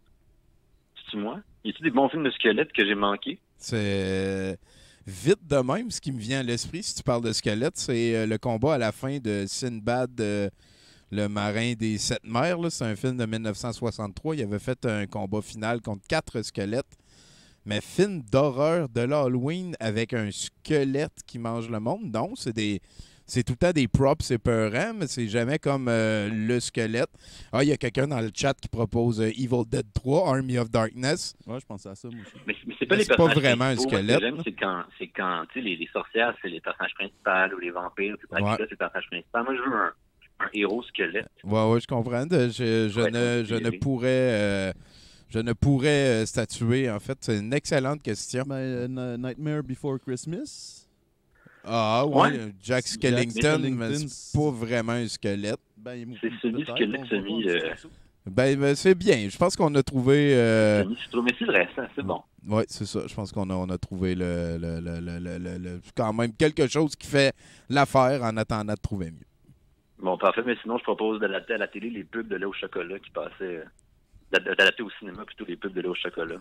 [SPEAKER 11] C'est-tu moi? Y a-t-il des bons films de squelettes que j'ai manqués?
[SPEAKER 4] C'est vite de même, ce qui me vient à l'esprit, si tu parles de squelettes, c'est le combat à la fin de Sinbad, le marin des 7 mers. C'est un film de 1963. Il avait fait un combat final contre 4 squelettes. Mais film d'horreur de l'Halloween avec un squelette qui mange le monde, non, c'est tout le temps des props épeurants, mais c'est jamais comme le squelette. Ah, il y a quelqu'un dans le chat qui propose Evil Dead 3, Army of Darkness.
[SPEAKER 5] Ouais, je pensais à ça, moi aussi.
[SPEAKER 11] Mais c'est pas les
[SPEAKER 4] personnages vraiment un squelette.
[SPEAKER 11] C'est quand tu sais, les sorcières, c'est les personnages principaux, ou les vampires, c'est les personnages principaux. Moi, je veux un héros squelette.
[SPEAKER 4] Ouais, je comprends. Je ne pourrais statuer, en fait. C'est une excellente question.
[SPEAKER 5] Nightmare Before Christmas?
[SPEAKER 4] Ah, ouais. Jack Skellington, mais c'est pas vraiment un squelette.
[SPEAKER 11] C'est semi-squelette,
[SPEAKER 4] Ben, c'est bien. Je pense qu'on a trouvé...
[SPEAKER 11] Mais c'est vrai, ça, c'est bon.
[SPEAKER 4] Oui, c'est ça. Je pense qu'on a trouvé quand même quelque chose qui fait l'affaire en attendant de trouver mieux.
[SPEAKER 11] Bon, parfait, mais sinon, je propose d'adapter à la télé les pubs de lait au chocolat qui passaient... D'adapter au cinéma plutôt les pubs de lait au chocolat.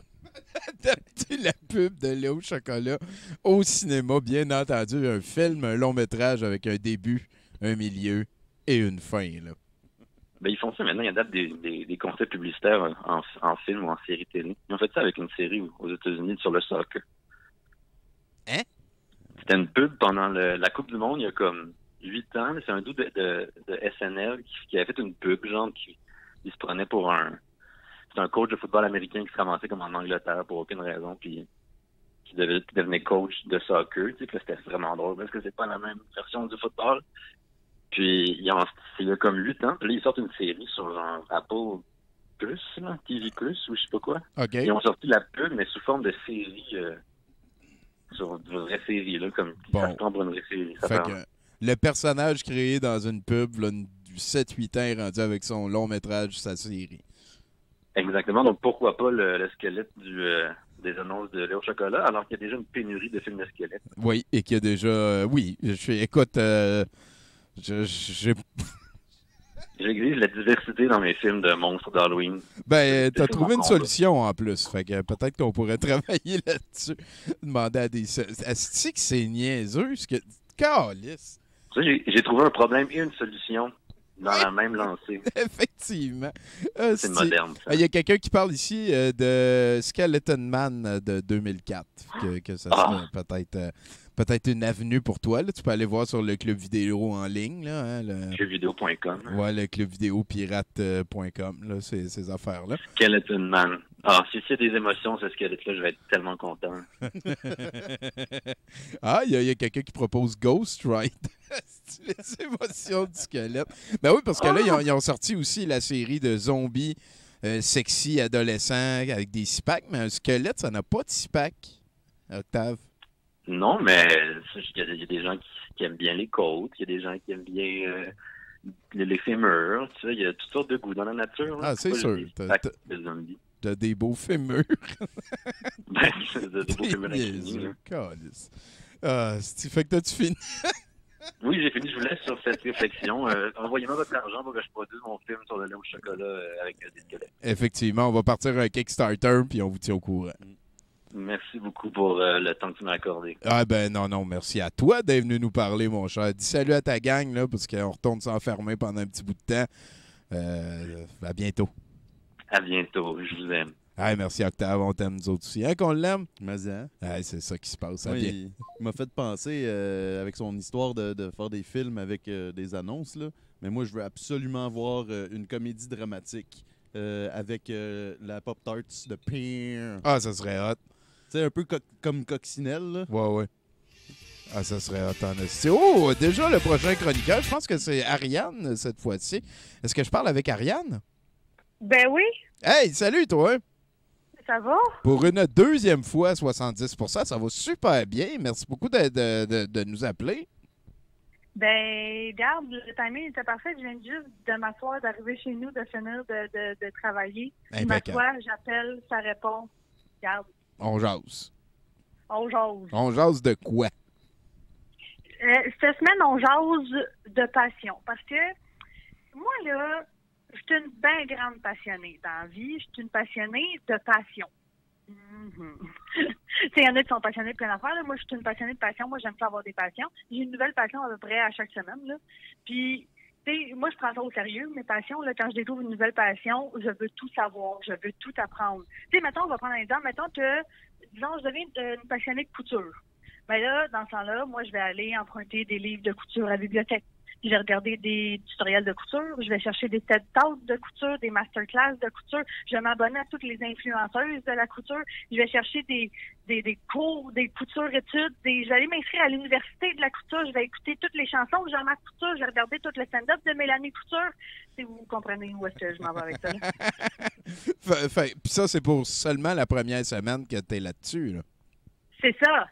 [SPEAKER 4] Adapter la pub de lait au chocolat au cinéma, bien entendu. Un film, un long métrage avec un début, un milieu et une fin. Là.
[SPEAKER 11] Ben, ils font ça maintenant. Ils adaptent des concepts publicitaires en film ou en série télé. Ils ont fait ça avec une série aux États-Unis sur le soccer.
[SPEAKER 4] Hein?
[SPEAKER 11] C'était une pub pendant la Coupe du Monde il y a comme 8 ans. C'est un doux de SNL qui avait fait une pub, genre, il se prenait pour c'est un coach de football américain qui se ramassait comme en Angleterre pour aucune raison, puis qui devenait coach de soccer. Tu sais, puis c'était vraiment drôle parce que c'est pas la même version du football. Puis il y a comme 8 ans, puis là, ils sortent une série sur un Apple Plus, là, TV Plus, ou je sais pas quoi.
[SPEAKER 4] Okay.
[SPEAKER 11] Ils ont sorti la pub, mais sous forme de série, sur une vraie série, là, comme ça se prend pour une vraie série.
[SPEAKER 4] Fait que le personnage créé dans une pub, là, 7-8 ans, est rendu avec son long métrage, sa série.
[SPEAKER 11] Exactement. Donc, pourquoi pas le squelette des annonces de lait au chocolat, alors qu'il y a déjà une pénurie de films de squelettes.
[SPEAKER 4] Oui, et qu'il y a déjà... oui, écoute, j'ai...
[SPEAKER 11] J'exige la diversité dans mes films de monstres d'Halloween.
[SPEAKER 4] Ben, t'as trouvé une solution en plus. Fait que peut-être qu'on pourrait travailler là-dessus. Demander à des... Est-ce que c'est niaiseux? Ce que... Calice!
[SPEAKER 11] Ça, j'ai trouvé un problème et une solution dans la même lancée.
[SPEAKER 4] Effectivement.
[SPEAKER 11] C'est moderne, ça.
[SPEAKER 4] Il y a quelqu'un qui parle ici de Skeleton Man de 2004. Que ça serait peut-être une avenue pour toi. Là. Tu peux aller voir sur le club vidéo en ligne. Là, hein,
[SPEAKER 11] Clubvideo.com.
[SPEAKER 4] Ouais, le clubvideopirate.com, là, ces affaires-là.
[SPEAKER 11] Skeleton Man. Ah, si c'est des émotions, ce squelette-là, je vais être tellement content.
[SPEAKER 4] Ah, il y a quelqu'un qui propose Ghost Ride. C'est les émotions du squelette. Ben oui, parce que là, ils ont sorti aussi la série de zombies sexy adolescents avec des six-packs, mais un squelette, ça n'a pas de six-pack, Octave.
[SPEAKER 11] Non, mais il y a des gens qui aiment bien les côtes, il y a des gens qui aiment bien les fémurs, tu sais, il y a toutes sortes de goûts dans la nature.
[SPEAKER 4] Ah, c'est sûr. T'as des beaux fémurs.
[SPEAKER 11] Ben, des beaux fémurs infinis.
[SPEAKER 4] Fait que t'as-tu fini?
[SPEAKER 11] Oui, j'ai fini. Je vous laisse sur cette réflexion. Envoyez-moi votre argent pour que je produise mon film sur le lait au chocolat avec des squelettes.
[SPEAKER 4] Effectivement, on va partir un Kickstarter puis on vous tient au courant.
[SPEAKER 11] Merci beaucoup pour le temps que tu m'as accordé.
[SPEAKER 4] Ah ben non, merci à toi d'être venu nous parler, mon cher. Dis salut à ta gang, là, parce qu'on retourne s'enfermer pendant un petit bout de temps. À bientôt.
[SPEAKER 11] À bientôt, je vous aime.
[SPEAKER 4] Hey, merci Octave, on t'aime nous autres aussi. Hein, qu'on l'aime?
[SPEAKER 5] Mais hein?
[SPEAKER 4] Hey, c'est ça qui se passe.
[SPEAKER 5] Il m'a fait penser avec son histoire de faire des films avec des annonces. Là. Mais moi, je veux absolument voir une comédie dramatique avec la Pop-Tarts de Pear.
[SPEAKER 4] Ah, ça serait hot.
[SPEAKER 5] Tu sais, un peu comme Coccinelle. Là.
[SPEAKER 4] Ouais. Ah, ça serait hot en esti. Oh, déjà le prochain chroniqueur, je pense que c'est Ariane cette fois-ci. Est-ce que je parle avec Ariane?
[SPEAKER 12] Ben oui.
[SPEAKER 4] Hey, salut toi!
[SPEAKER 12] Ça va?
[SPEAKER 4] Pour une deuxième fois, 70%, ça va super bien. Merci beaucoup de nous appeler.
[SPEAKER 12] Ben, regarde, le timing était parfait. Je viens juste de m'asseoir, d'arriver chez nous, de finir de travailler. Je m'assois, j'appelle, ça répond. Regarde.
[SPEAKER 4] On jase.
[SPEAKER 12] On jase.
[SPEAKER 4] On jase de quoi?
[SPEAKER 12] Cette semaine, on jase de passion. Parce que moi, là, je suis une bien grande passionnée dans la vie. Je suis une passionnée de passion. Tu sais, il y en a qui sont passionnés de plein d'affaires. Là. Moi, je suis une passionnée de passion. Moi, j'aime ça avoir des passions. J'ai une nouvelle passion à peu près à chaque semaine. Là. Puis, tu sais, moi, je prends ça au sérieux. Mes passions, là, quand je découvre une nouvelle passion, je veux tout savoir. Je veux tout apprendre. Tu sais, mettons, on va prendre un exemple. Mettons que, disons, je deviens une passionnée de couture. Ben là, dans ce temps-là, moi, je vais aller emprunter des livres de couture à la bibliothèque. Je vais regarder des tutoriels de couture, je vais chercher des TED Talks de couture, des masterclass de couture, je vais m'abonner à toutes les influenceuses de la couture, je vais chercher des cours, des coutures études, je vais aller m'inscrire à l'université de la couture, je vais écouter toutes les chansons de Jean-Marc Couture, je vais regarder tout le stand-up de Mélanie Couture, si vous comprenez où est-ce que je m'en vais avec ça.
[SPEAKER 4] Puis ça, c'est pour seulement la première semaine que tu es là-dessus. Là.
[SPEAKER 12] C'est ça.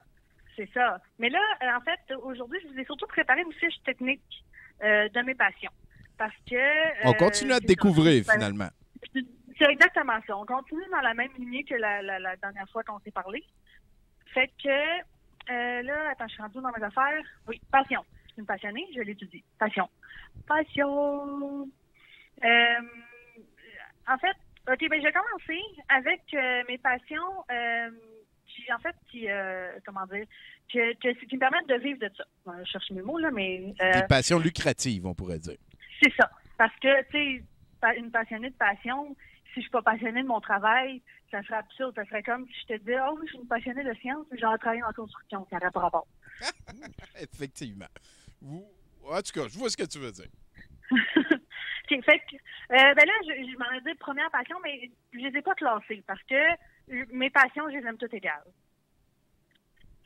[SPEAKER 12] C'est ça. Mais là, en fait, aujourd'hui, je vous ai surtout préparé une fiche technique de mes passions. Parce que...
[SPEAKER 4] on continue à te découvrir, finalement.
[SPEAKER 12] C'est exactement ça. On continue dans la même lignée que la dernière fois qu'on s'est parlé. Fait que, là, attends, je suis rendue dans mes affaires. Oui, passion. Je suis une passionnée, je l'étudie. Passion. Passion. En fait, OK, ben je vais commencer avec mes passions... comment dire, qui me permettent de vivre de ça. Je cherche mes mots, là, mais...
[SPEAKER 4] Des passions lucratives, on pourrait dire.
[SPEAKER 12] C'est ça. Parce que, tu sais, une passionnée de passion, si je suis pas passionnée de mon travail, ça serait absurde. Ça serait comme si je te disais, oh oui, je suis une passionnée de science, mais j'ai travaillé en construction. Ça n'aurait pas rapport.
[SPEAKER 4] Effectivement. En tout cas, je vois ce que tu veux dire.
[SPEAKER 12] Okay, fait que, ben là, je m'en ai dit première passion, mais je les ai pas classées parce que mes passions, je les aime toutes égales.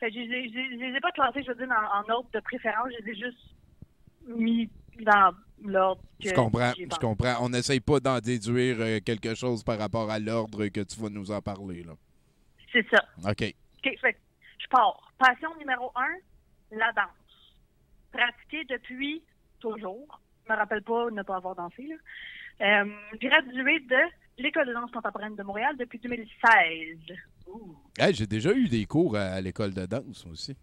[SPEAKER 12] Fait que je les ai pas classées, je veux dire, en ordre de préférence, je les ai juste mis dans l'ordre que
[SPEAKER 4] je comprends. On n'essaye pas d'en déduire quelque chose par rapport à l'ordre que tu vas nous en parler, là.
[SPEAKER 12] C'est ça.
[SPEAKER 4] OK.
[SPEAKER 12] OK, fait que je pars. Passion numéro 1, la danse. Pratiquée depuis toujours. Je me rappelle pas ne pas avoir dansé, là. Graduée de l'École de danse contemporaine de Montréal depuis 2016.
[SPEAKER 4] Hey, j'ai déjà eu des cours à l'école de danse aussi.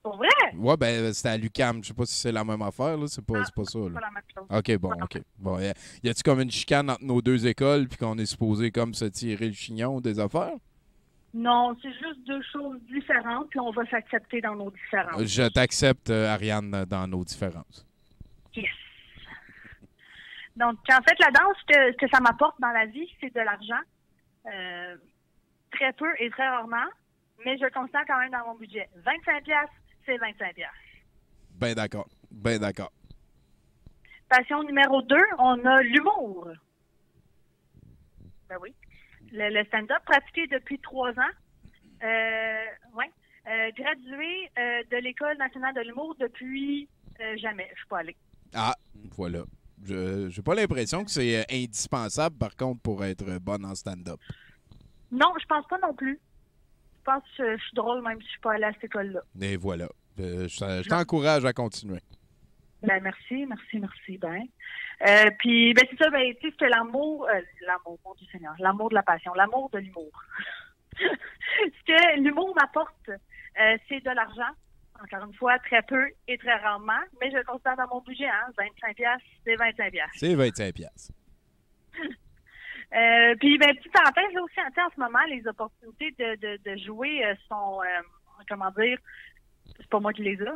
[SPEAKER 12] Pour vrai?
[SPEAKER 4] Ouais, ben c'était à l'UQAM. Je sais pas si c'est la même affaire, là. C'est pas ça,
[SPEAKER 12] C'est
[SPEAKER 4] là.
[SPEAKER 12] pas la même chose.
[SPEAKER 4] OK, bon, OK. Bon, y a-tu comme une chicane entre nos deux écoles puis qu'on est supposé comme se tirer le chignon des affaires?
[SPEAKER 12] Non, c'est juste deux choses différentes, puis on va s'accepter dans nos différences.
[SPEAKER 4] Je t'accepte, Ariane, dans nos différences.
[SPEAKER 12] Yes. Donc, en fait, la danse, ce que ça m'apporte dans la vie, c'est de l'argent. Très peu et très rarement, mais je le considère quand même dans mon budget. 25$, c'est 25$.
[SPEAKER 4] Ben d'accord. Ben d'accord.
[SPEAKER 12] Passion numéro 2, on a l'humour. Ben oui. Le stand-up pratiqué depuis 3 ans. Ouais. Gradué de l'École nationale de l'humour depuis jamais. Je suis pas allée.
[SPEAKER 4] Ah, voilà. J'ai pas l'impression que c'est indispensable, par contre, pour être bonne en stand-up.
[SPEAKER 12] Non, je pense pas non plus. Je pense que je suis drôle même si je suis pas allée à cette école-là.
[SPEAKER 4] Et voilà. Je t'encourage à continuer.
[SPEAKER 12] Ben merci. Ben. Puis, ben c'est ça, ben, tu sais, c'était l'amour, mon Dieu Seigneur, l'amour de la passion, l'amour de l'humour. Ce que l'humour m'apporte, c'est de l'argent. Encore une fois, très peu et très rarement, mais je le considère dans mon budget, hein. 25$, c'est 25$.
[SPEAKER 4] C'est 25$.
[SPEAKER 12] Puis, ben, petite parenthèse, là aussi, en ce moment, les opportunités de jouer sont, comment dire, c'est pas moi qui les ai.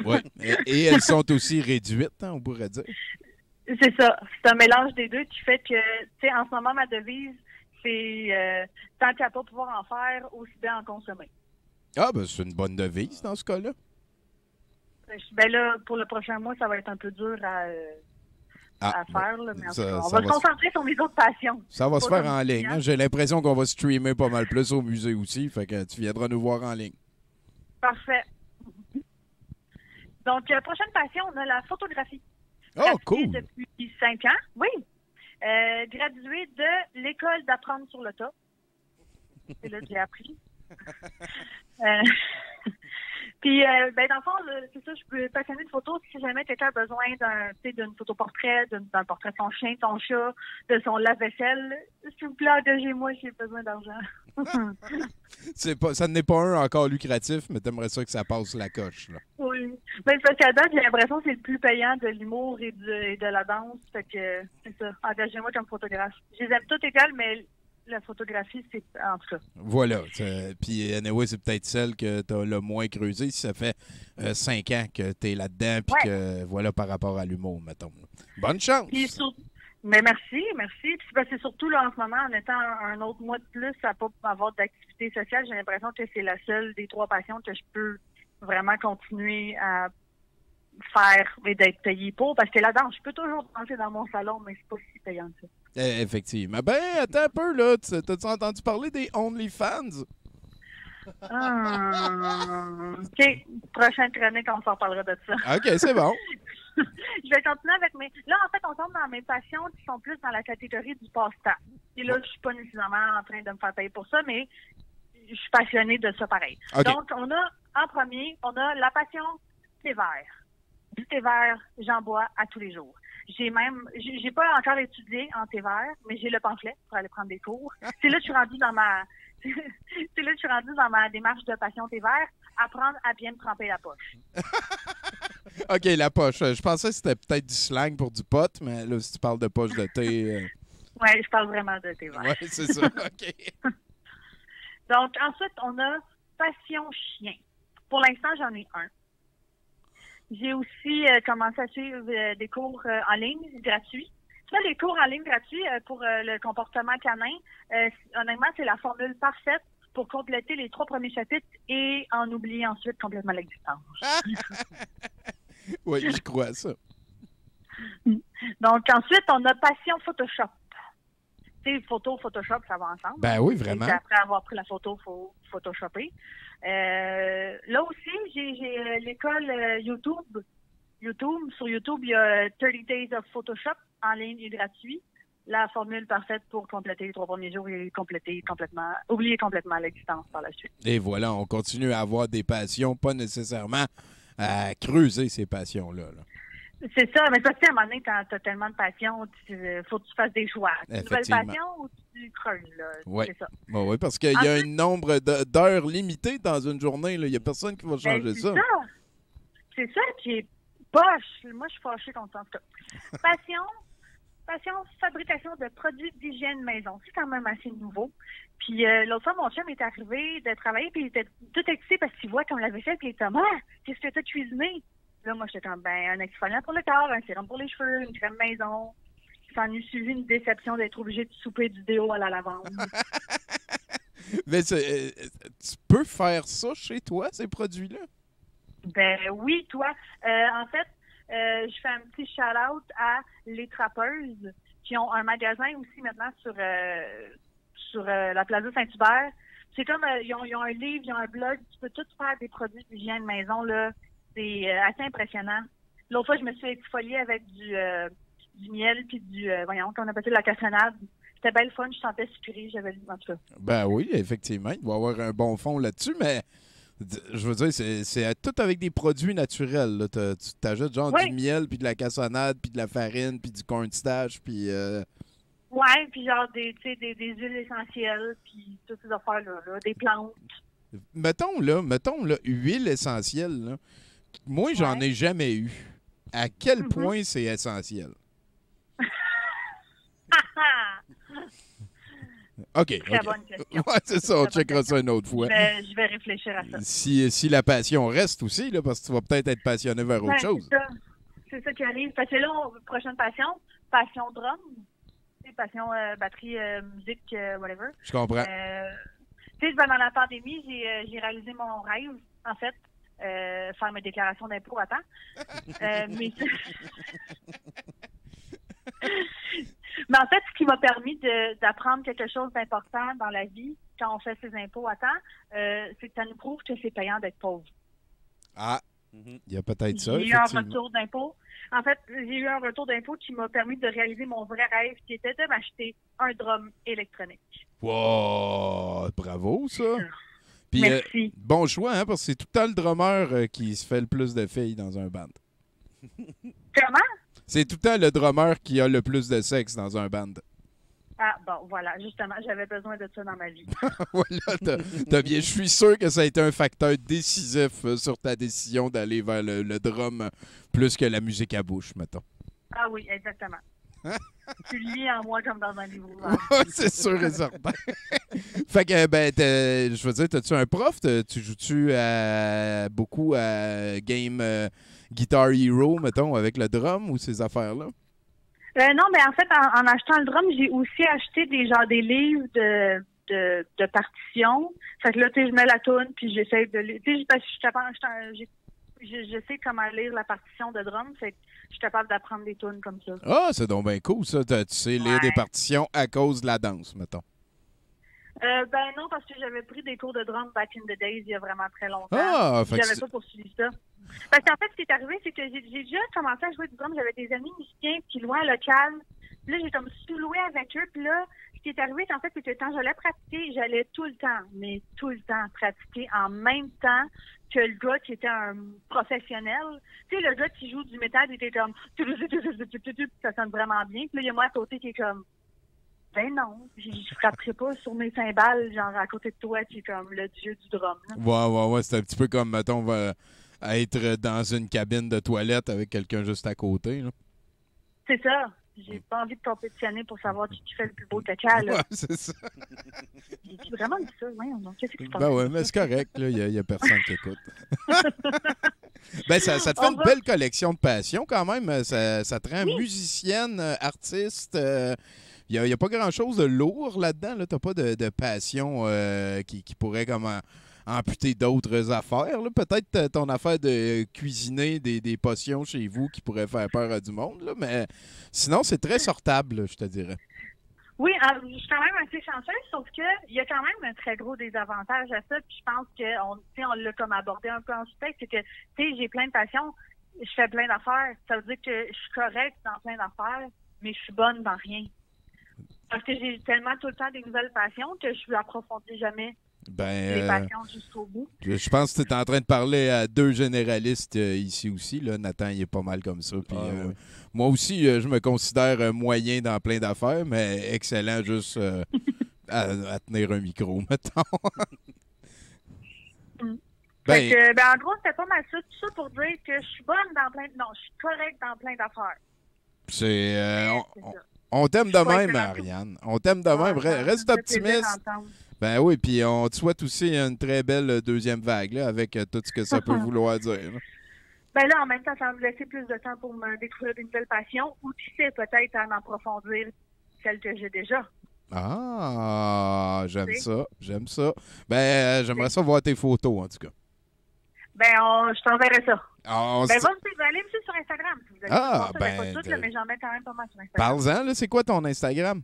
[SPEAKER 4] Oui. Et elles sont aussi réduites, hein, on pourrait dire.
[SPEAKER 12] C'est ça. C'est un mélange des deux qui fait que, tu sais, en ce moment, ma devise, c'est tant qu'à pas pouvoir en faire, aussi bien en consommer.
[SPEAKER 4] Ah, ben c'est une bonne devise dans ce cas-là.
[SPEAKER 12] Ben là, pour le prochain mois, ça va être un peu dur à faire, là, mais on va se concentrer sur mes autres passions.
[SPEAKER 4] Ça va se faire en ligne. Hein? J'ai l'impression qu'on va streamer pas mal plus au musée aussi, fait que tu viendras nous voir en ligne.
[SPEAKER 12] Parfait. Donc, prochaine passion, on a la photographie.
[SPEAKER 4] Oh, cool!
[SPEAKER 12] Depuis 5 ans, oui. Graduée de l'École d'apprendre sur le tas. C'est là que j'ai appris. Puis, ben, dans le fond, c'est ça, je suis passionnée de photos. Si jamais quelqu'un a besoin d'une photoportrait, d'un portrait de son chien, de son chat, de son lave-vaisselle, s'il vous plaît, engagez-moi, j'ai besoin d'argent.
[SPEAKER 4] Ça n'est pas un encore lucratif, mais t'aimerais ça que ça passe la coche, là.
[SPEAKER 12] Oui. Ben, parce qu'à date, j'ai l'impression que c'est le plus payant de l'humour et de la danse. Fait que, c'est ça. Engagez-moi comme photographe. Je les aime toutes égales, mais la photographie, c'est en tout cas.
[SPEAKER 4] Voilà. Puis, anyway, c'est peut-être celle que tu as le moins creusée si ça fait 5 ans que tu es là-dedans, puis que, voilà, par rapport à l'humour, mettons. Bonne chance!
[SPEAKER 12] Mais merci. Puis c'est surtout, là, en ce moment, en étant un autre mois de plus à pas avoir d'activité sociale, j'ai l'impression que c'est la seule des 3 passions que je peux vraiment continuer à faire et d'être payé pour. Parce que la danse, je peux toujours danser dans mon salon, mais c'est pas si payant que ça.
[SPEAKER 4] Effectivement. Ben, attends un peu, là. T'as-tu entendu parler des OnlyFans?
[SPEAKER 12] OK. Prochaine chronique, on s'en parlera de ça.
[SPEAKER 4] OK, c'est bon.
[SPEAKER 12] Je vais continuer avec mes... Là, en fait, on tombe dans mes passions qui sont plus dans la catégorie du passe-temps. Et là, je suis pas nécessairement en train de me faire payer pour ça, mais je suis passionnée de ça pareil. Okay. Donc, en premier, on a la passion thé vert. Du thé vert, j'en bois à tous les jours. J'ai pas encore étudié en thé vert, mais j'ai le pamphlet pour aller prendre des cours. C'est là que je suis rendue dans ma démarche de passion thé vert, apprendre à bien me tremper la poche.
[SPEAKER 4] OK, la poche. Je pensais que c'était peut-être du slang pour du pot, mais là, si tu parles de poche de thé...
[SPEAKER 12] Oui, je parle vraiment de thé vert.
[SPEAKER 4] Oui, c'est ça. OK.
[SPEAKER 12] Donc, ensuite, on a passion chien. Pour l'instant, j'en ai un. J'ai aussi commencé à suivre des cours en ligne gratuits. Ça, les cours en ligne gratuits pour le comportement canin, honnêtement, c'est la formule parfaite pour compléter les 3 premiers chapitres et en oublier ensuite complètement l'existence.
[SPEAKER 4] Oui, je crois à ça.
[SPEAKER 12] Donc, ensuite, on a passion Photoshop. Tu sais, Photoshop, ça va ensemble.
[SPEAKER 4] Ben oui, vraiment.
[SPEAKER 12] Et après avoir pris la photo, il faut Photoshopper. Là aussi, j'ai l'école YouTube. Sur YouTube, il y a 30 Days of Photoshop en ligne et gratuit. La formule parfaite pour compléter les 3 premiers jours et oublier complètement l'existence par la suite. Et
[SPEAKER 4] voilà, on continue à avoir des passions, pas nécessairement à creuser ces passions-là.
[SPEAKER 12] C'est ça, mais ça, à un moment donné, quand tu as tellement de passion, il faut que tu fasses des choix. Une nouvelle passion ou tu creuses, là.
[SPEAKER 4] Oui,
[SPEAKER 12] C'est ça.
[SPEAKER 4] ouais, parce qu'il y a un nombre d'heures limitées dans une journée. Il n'y a personne qui va changer
[SPEAKER 12] Ben,
[SPEAKER 4] ça.
[SPEAKER 12] C'est ça qui est poche. Moi, je suis fâchée contre ça. En tout cas. Passion, fabrication de produits d'hygiène maison. C'est quand même assez nouveau. Puis l'autre fois, mon chum est arrivé de travailler, puis il était tout excité parce qu'il voit comme la vaisselle, puis il était « Ah, qu'est-ce que tu as cuisiné? » Là, moi, j'étais comme « Ben, un exfoliant pour le corps, un sérum pour les cheveux, une crème maison. » Ça en a suivi une déception d'être obligé de souper du déo à la lavande.
[SPEAKER 4] Mais tu peux faire ça chez toi, ces produits-là?
[SPEAKER 12] Ben oui, toi. En fait, je fais un petit shout-out à Les Trappeuses, qui ont un magasin aussi maintenant sur la Plaza Saint-Hubert. C'est comme, ils ont un livre, ils ont un blog, tu peux tout faire des produits d'hygiène maison, là. C'est assez impressionnant. L'autre fois, je me suis exfoliée avec du miel puis qu'on appelle ça de la cassonade. C'était bien le fun, je sentais sucré, j'avais en tout cas.
[SPEAKER 4] Ben oui, effectivement, il va y avoir un bon fond là-dessus, mais je veux dire, c'est tout avec des produits naturels. Tu t'ajoutes genre du miel, puis de la cassonade, puis de la farine, puis du cornstarch, puis...
[SPEAKER 12] Ouais, puis genre des huiles essentielles, puis toutes ces affaires-là, des plantes.
[SPEAKER 4] Mettons là, huile essentielle, là. Moi, j'en ai jamais eu. À quel point c'est essentiel? OK.
[SPEAKER 12] Très bonne question.
[SPEAKER 4] Ouais, c'est ça, on checkera ça une autre fois.
[SPEAKER 12] Je vais réfléchir à ça.
[SPEAKER 4] Si la passion reste aussi, là, parce que tu vas peut-être être passionné vers autre chose.
[SPEAKER 12] C'est ça qui arrive. Parce que là, prochaine passion drum, passion batterie, musique, whatever.
[SPEAKER 4] Je comprends.
[SPEAKER 12] Tu sais, pendant la pandémie, j'ai réalisé mon rêve, en fait, faire mes déclarations d'impôts à temps. Mais en fait, ce qui m'a permis d'apprendre quelque chose d'important dans la vie quand on fait ses impôts à temps, c'est que ça nous prouve que c'est payant d'être pauvre.
[SPEAKER 4] Ah, il y a peut-être ça.
[SPEAKER 12] J'ai eu un retour d'impôt. En fait, j'ai eu un retour d'impôt qui m'a permis de réaliser mon vrai rêve, qui était de m'acheter un drum électronique.
[SPEAKER 4] Wow! Bravo, ça! Puis,
[SPEAKER 12] merci.
[SPEAKER 4] Bon choix, hein, parce que c'est tout le temps le drummer qui se fait le plus de filles dans un band.
[SPEAKER 12] Comment? C'est
[SPEAKER 4] tout le temps le drummer qui a le plus de sexe dans un band.
[SPEAKER 12] Ah, bon, voilà, justement, j'avais besoin de ça dans ma vie.
[SPEAKER 4] Voilà, t'as bien. Je suis sûr que ça a été un facteur décisif sur ta décision d'aller vers le drum plus que la musique à bouche, mettons.
[SPEAKER 12] Ah oui, exactement. Tu lis en moi comme dans un livre.
[SPEAKER 4] C'est sûr et certain. Fait que, je veux dire, t'as-tu un prof? Tu joues-tu beaucoup à Game Guitar Hero, mettons, avec le drum ou ces affaires-là?
[SPEAKER 12] Non, mais en fait, en achetant le drum, j'ai aussi acheté des livres de partitions. Fait que là, tu sais, je mets la toune, puis j'essaie de lire. Tu sais, parce que je sais comment lire la partition de drum, fait que je suis capable d'apprendre des tunes comme ça. Ah,
[SPEAKER 4] c'est donc bien cool, ça. Tu sais lire des partitions à cause de la danse, mettons.
[SPEAKER 12] Non, parce que j'avais pris des cours de drum back in the days il y a vraiment très longtemps.
[SPEAKER 4] Ah,
[SPEAKER 12] j'avais pas poursuivi ça. Parce qu'en fait, ce qui est arrivé, c'est que j'ai déjà commencé à jouer du drum. J'avais des amis musiciens, puis loin local. Puis là, j'ai comme sous-loué avec eux. Puis là, ce qui est arrivé, en fait, c'est que quand j'allais pratiquer, j'allais tout le temps pratiquer en même temps que le gars qui était un professionnel. Tu sais, le gars qui joue du métal, il était comme... Ça sonne vraiment bien. Puis là, il y a moi à côté qui est comme... Ben non, je frapperai pas sur mes cymbales, genre à côté de toi, qui est comme le dieu du drum. Là.
[SPEAKER 4] Ouais, c'est un petit peu comme, mettons, être dans une cabine de toilette avec quelqu'un juste à côté. Là.
[SPEAKER 12] C'est ça. J'ai pas envie de compétitionner pour savoir qui fait le plus beau caca. Là.
[SPEAKER 4] Ouais, c'est ça.
[SPEAKER 12] J'ai vraiment dit ça. Ouais, qu'est-ce que tu penses?
[SPEAKER 4] Ben ouais, mais c'est correct. Il y a personne qui écoute. Ça te fait une belle collection de passion quand même. Ça te rend musicienne, artiste. Il n'y a pas grand-chose de lourd là-dedans. Là. Tu n'as pas de passion qui pourrait comme amputer d'autres affaires. Là. Peut-être ton affaire de cuisiner des potions chez vous qui pourrait faire peur à du monde. Là. Mais sinon, c'est très sortable, là, je te dirais.
[SPEAKER 12] Oui, je suis quand même assez chanceuse, sauf qu'il y a quand même un très gros désavantage à ça. Puis je pense qu'on l'a comme abordé un peu en sous-texte, c'est que j'ai plein de passions, je fais plein d'affaires. Ça veut dire que je suis correcte dans plein d'affaires, mais je suis bonne dans rien. Parce que j'ai tellement tout le temps des nouvelles passions que je ne approfondis jamais. les passions jusqu'au bout.
[SPEAKER 4] Je pense que tu es en train de parler à deux généralistes ici aussi. Là. Nathan, il est pas mal comme ça. Puis,
[SPEAKER 5] ouais.
[SPEAKER 4] Moi aussi, je me considère moyen dans plein d'affaires, mais excellent juste à tenir un micro, mettons.
[SPEAKER 12] Fait que, en gros, c'était pas mal ça. Tout ça pour dire que je suis bonne dans plein... Non, je suis correcte dans plein d'affaires.
[SPEAKER 4] On t'aime de même, Ariane. On t'aime de même. Reste optimiste. Ben oui, puis on te souhaite aussi une très belle deuxième vague là, avec tout ce que ça peut vouloir dire. Là.
[SPEAKER 12] Ben là, en même temps, ça va me laisser plus de temps pour me découvrir une nouvelle passion ou qui sait, peut-être en approfondir celle que j'ai déjà.
[SPEAKER 4] Ah, j'aime ça. Ben, j'aimerais ça voir tes photos, en tout cas.
[SPEAKER 12] Ben, je t'enverrai ça.
[SPEAKER 4] Allez
[SPEAKER 12] me suivre sur Instagram. Si vous avez pas toutes, mais j'en mets quand même pas mal sur Instagram.
[SPEAKER 4] Parle-en, là, c'est quoi ton Instagram?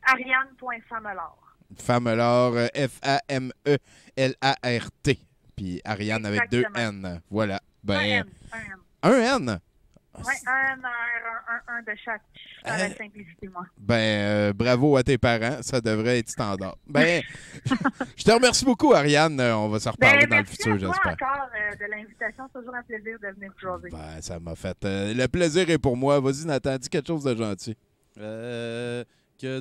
[SPEAKER 12] Ariane.Famelard.
[SPEAKER 4] Famelard, F-A-M-E-L-A-R-T. Puis Ariane avec 2 N. Voilà. Ben, un N?
[SPEAKER 12] Oui, un de chaque. Dans la simplicité, moi.
[SPEAKER 4] Ben, bravo à tes parents. Ça devrait être standard. Ben, je te remercie beaucoup, Ariane. On va se reparler dans le futur, j'espère.
[SPEAKER 12] Merci encore de l'invitation. C'est toujours un plaisir de venir vous jaser.
[SPEAKER 4] Ben, ça m'a fait... le plaisir est pour moi. Vas-y, Nathan, dis quelque chose de gentil.
[SPEAKER 5] Que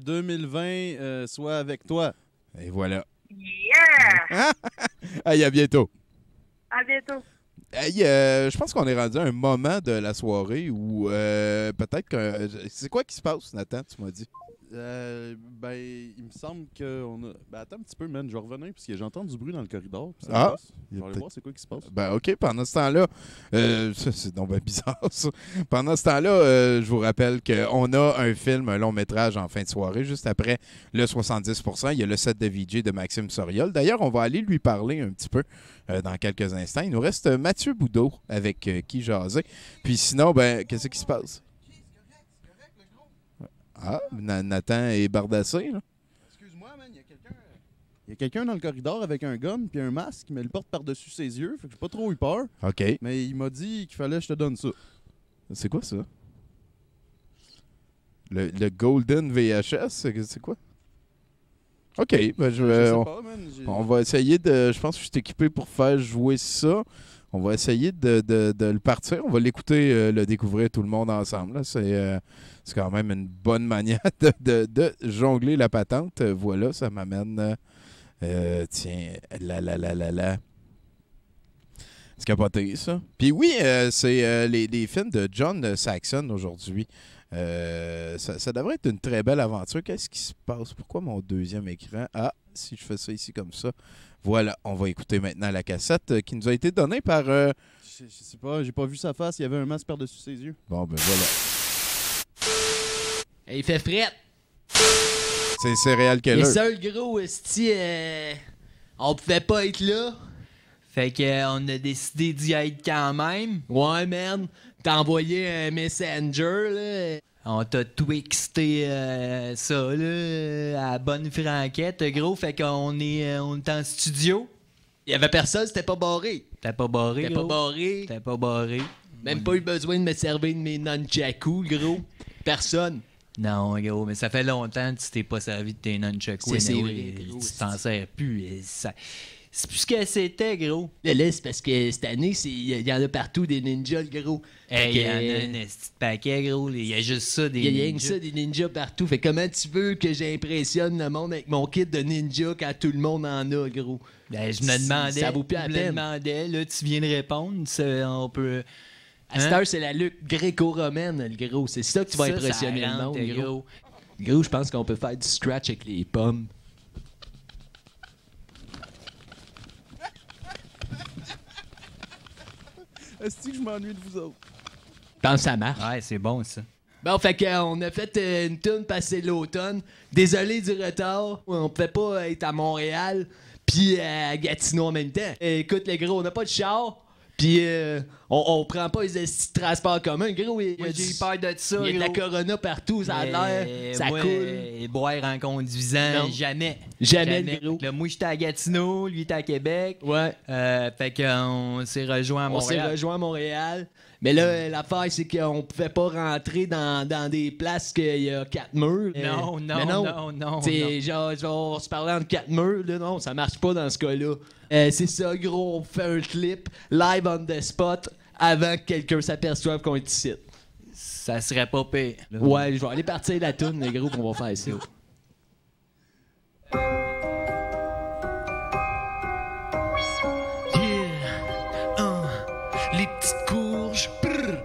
[SPEAKER 5] 2020 soit avec toi.
[SPEAKER 4] Et voilà.
[SPEAKER 12] Yeah!
[SPEAKER 4] Allez, à bientôt.
[SPEAKER 12] À bientôt.
[SPEAKER 4] Hey, je pense qu'on est rendu à un moment de la soirée où peut-être que... C'est quoi qui se passe, Nathan, tu m'as dit?
[SPEAKER 5] Ben, il me semble qu'on a... Ben, attends un petit peu, man. Je vais revenir parce que j'entends du bruit dans le corridor. Je vais aller voir c'est quoi qui se passe.
[SPEAKER 4] Ben, OK. Pendant ce temps-là... ça, c'est donc bien bizarre, ça. Pendant ce temps-là, je vous rappelle qu'on a un film, un long-métrage en fin de soirée. Juste après le 70%, il y a le set de VJ de Maxime Soriol. D'ailleurs, on va aller lui parler un petit peu dans quelques instants. Il nous reste Mathieu Boudreau avec qui jaser. Puis sinon, ben, qu'est-ce qui se passe? Ah, Nathan est bardassé, là.
[SPEAKER 5] Excuse-moi, man, il y a quelqu'un dans le corridor avec un gun puis un masque, mais il le porte par-dessus ses yeux, fait que j'ai pas trop eu peur.
[SPEAKER 4] OK.
[SPEAKER 5] Mais il m'a dit qu'il fallait que je te donne ça.
[SPEAKER 4] C'est quoi, ça? Le Golden VHS, c'est quoi? OK, ben on va essayer de... Je pense que je suis équipé pour faire jouer ça. On va essayer de le partir. On va l'écouter, le découvrir tout le monde ensemble. C'est quand même une bonne manière de jongler la patente. Voilà, ça m'amène... tiens, là. C'est capoté, ça. Puis oui, c'est les films de John Saxon aujourd'hui. Ça devrait être une très belle aventure. Qu'est-ce qui se passe? Pourquoi mon deuxième écran? Ah, si je fais ça ici comme ça. Voilà, on va écouter maintenant la cassette qui nous a été donnée par... Je
[SPEAKER 5] sais pas, j'ai pas vu sa face. Il y avait un masque par-dessus ses yeux.
[SPEAKER 4] Bon, ben voilà.
[SPEAKER 13] Il fait frette.
[SPEAKER 4] C'est Serial Killer.
[SPEAKER 13] Les seuls gros, on pouvait pas être là. Fait qu'on a décidé d'y être quand même. Ouais, man. T'as envoyé un messenger, là. On t'a twixté ça, là, à bonne franquette, gros. Fait qu'on est en studio. Il y avait personne, c'était pas barré. T'es pas barré, T'es pas barré. Même pas eu besoin de me servir de mes nunchakus, gros. Personne. Non, gros, mais ça fait longtemps que tu t'es pas servi de tes nunchakus. C'est vrai, gros. Tu t'en sers plus. C'est plus ce que c'était, gros. Là, c'est parce que cette année, il y en a partout des ninjas, le gros. Il y en a un petit paquet, gros. Il y a juste ça, des ninjas. Il y a rien que ça, des ninjas partout. Fait comment tu veux que j'impressionne le monde avec mon kit de ninja quand tout le monde en a, gros? Ben, je me demandais. Ça vaut plus la peine. Je me demandais, là, tu viens de répondre. On peut... À cette heure, c'est la lutte gréco-romaine, le gros. C'est ça que tu vas impressionner le monde, gros. Gros, je pense qu'on peut faire du scratch avec les pommes.
[SPEAKER 5] Est-ce que je m'ennuie de vous autres?
[SPEAKER 13] Je pense que ça marche. Ouais, c'est bon, ça. Bon, fait qu'on a fait une tourne passer l'automne. Désolé du retard. On pouvait pas être à Montréal puis à Gatineau en même temps. Écoute, les gros, on n'a pas de char. Puis On prend pas les estis de transport commun, gros.
[SPEAKER 2] Moi, j'ai peur de ça,
[SPEAKER 13] Il y a de la
[SPEAKER 2] gros.
[SPEAKER 13] corona partout, ça a l'air. Ça
[SPEAKER 2] moi,
[SPEAKER 13] coule.
[SPEAKER 2] boire en conduisant,
[SPEAKER 13] Non.
[SPEAKER 2] jamais.
[SPEAKER 13] Jamais, gros.
[SPEAKER 2] Là, moi, j'étais à Gatineau, lui, était à Québec.
[SPEAKER 13] Ouais.
[SPEAKER 2] Fait qu'on s'est rejoint à
[SPEAKER 13] On s'est
[SPEAKER 2] Montréal.
[SPEAKER 13] rejoint à Montréal. Mais là, l'affaire, c'est qu'on pouvait pas rentrer dans des places qu'il y a 4 murs.
[SPEAKER 2] Non,
[SPEAKER 13] Mais
[SPEAKER 2] non.
[SPEAKER 13] T'sais, genre, on se parlait entre 4 murs. Là, non, ça marche pas dans ce cas-là. C'est ça, gros. On fait un clip live on the spot avant que quelqu'un s'aperçoive qu'on est ici.
[SPEAKER 2] Ça serait pas pire. là.
[SPEAKER 13] Ouais, je vais aller partir la toune, les gros, qu'on va faire ça.
[SPEAKER 2] Les petites courges. brr.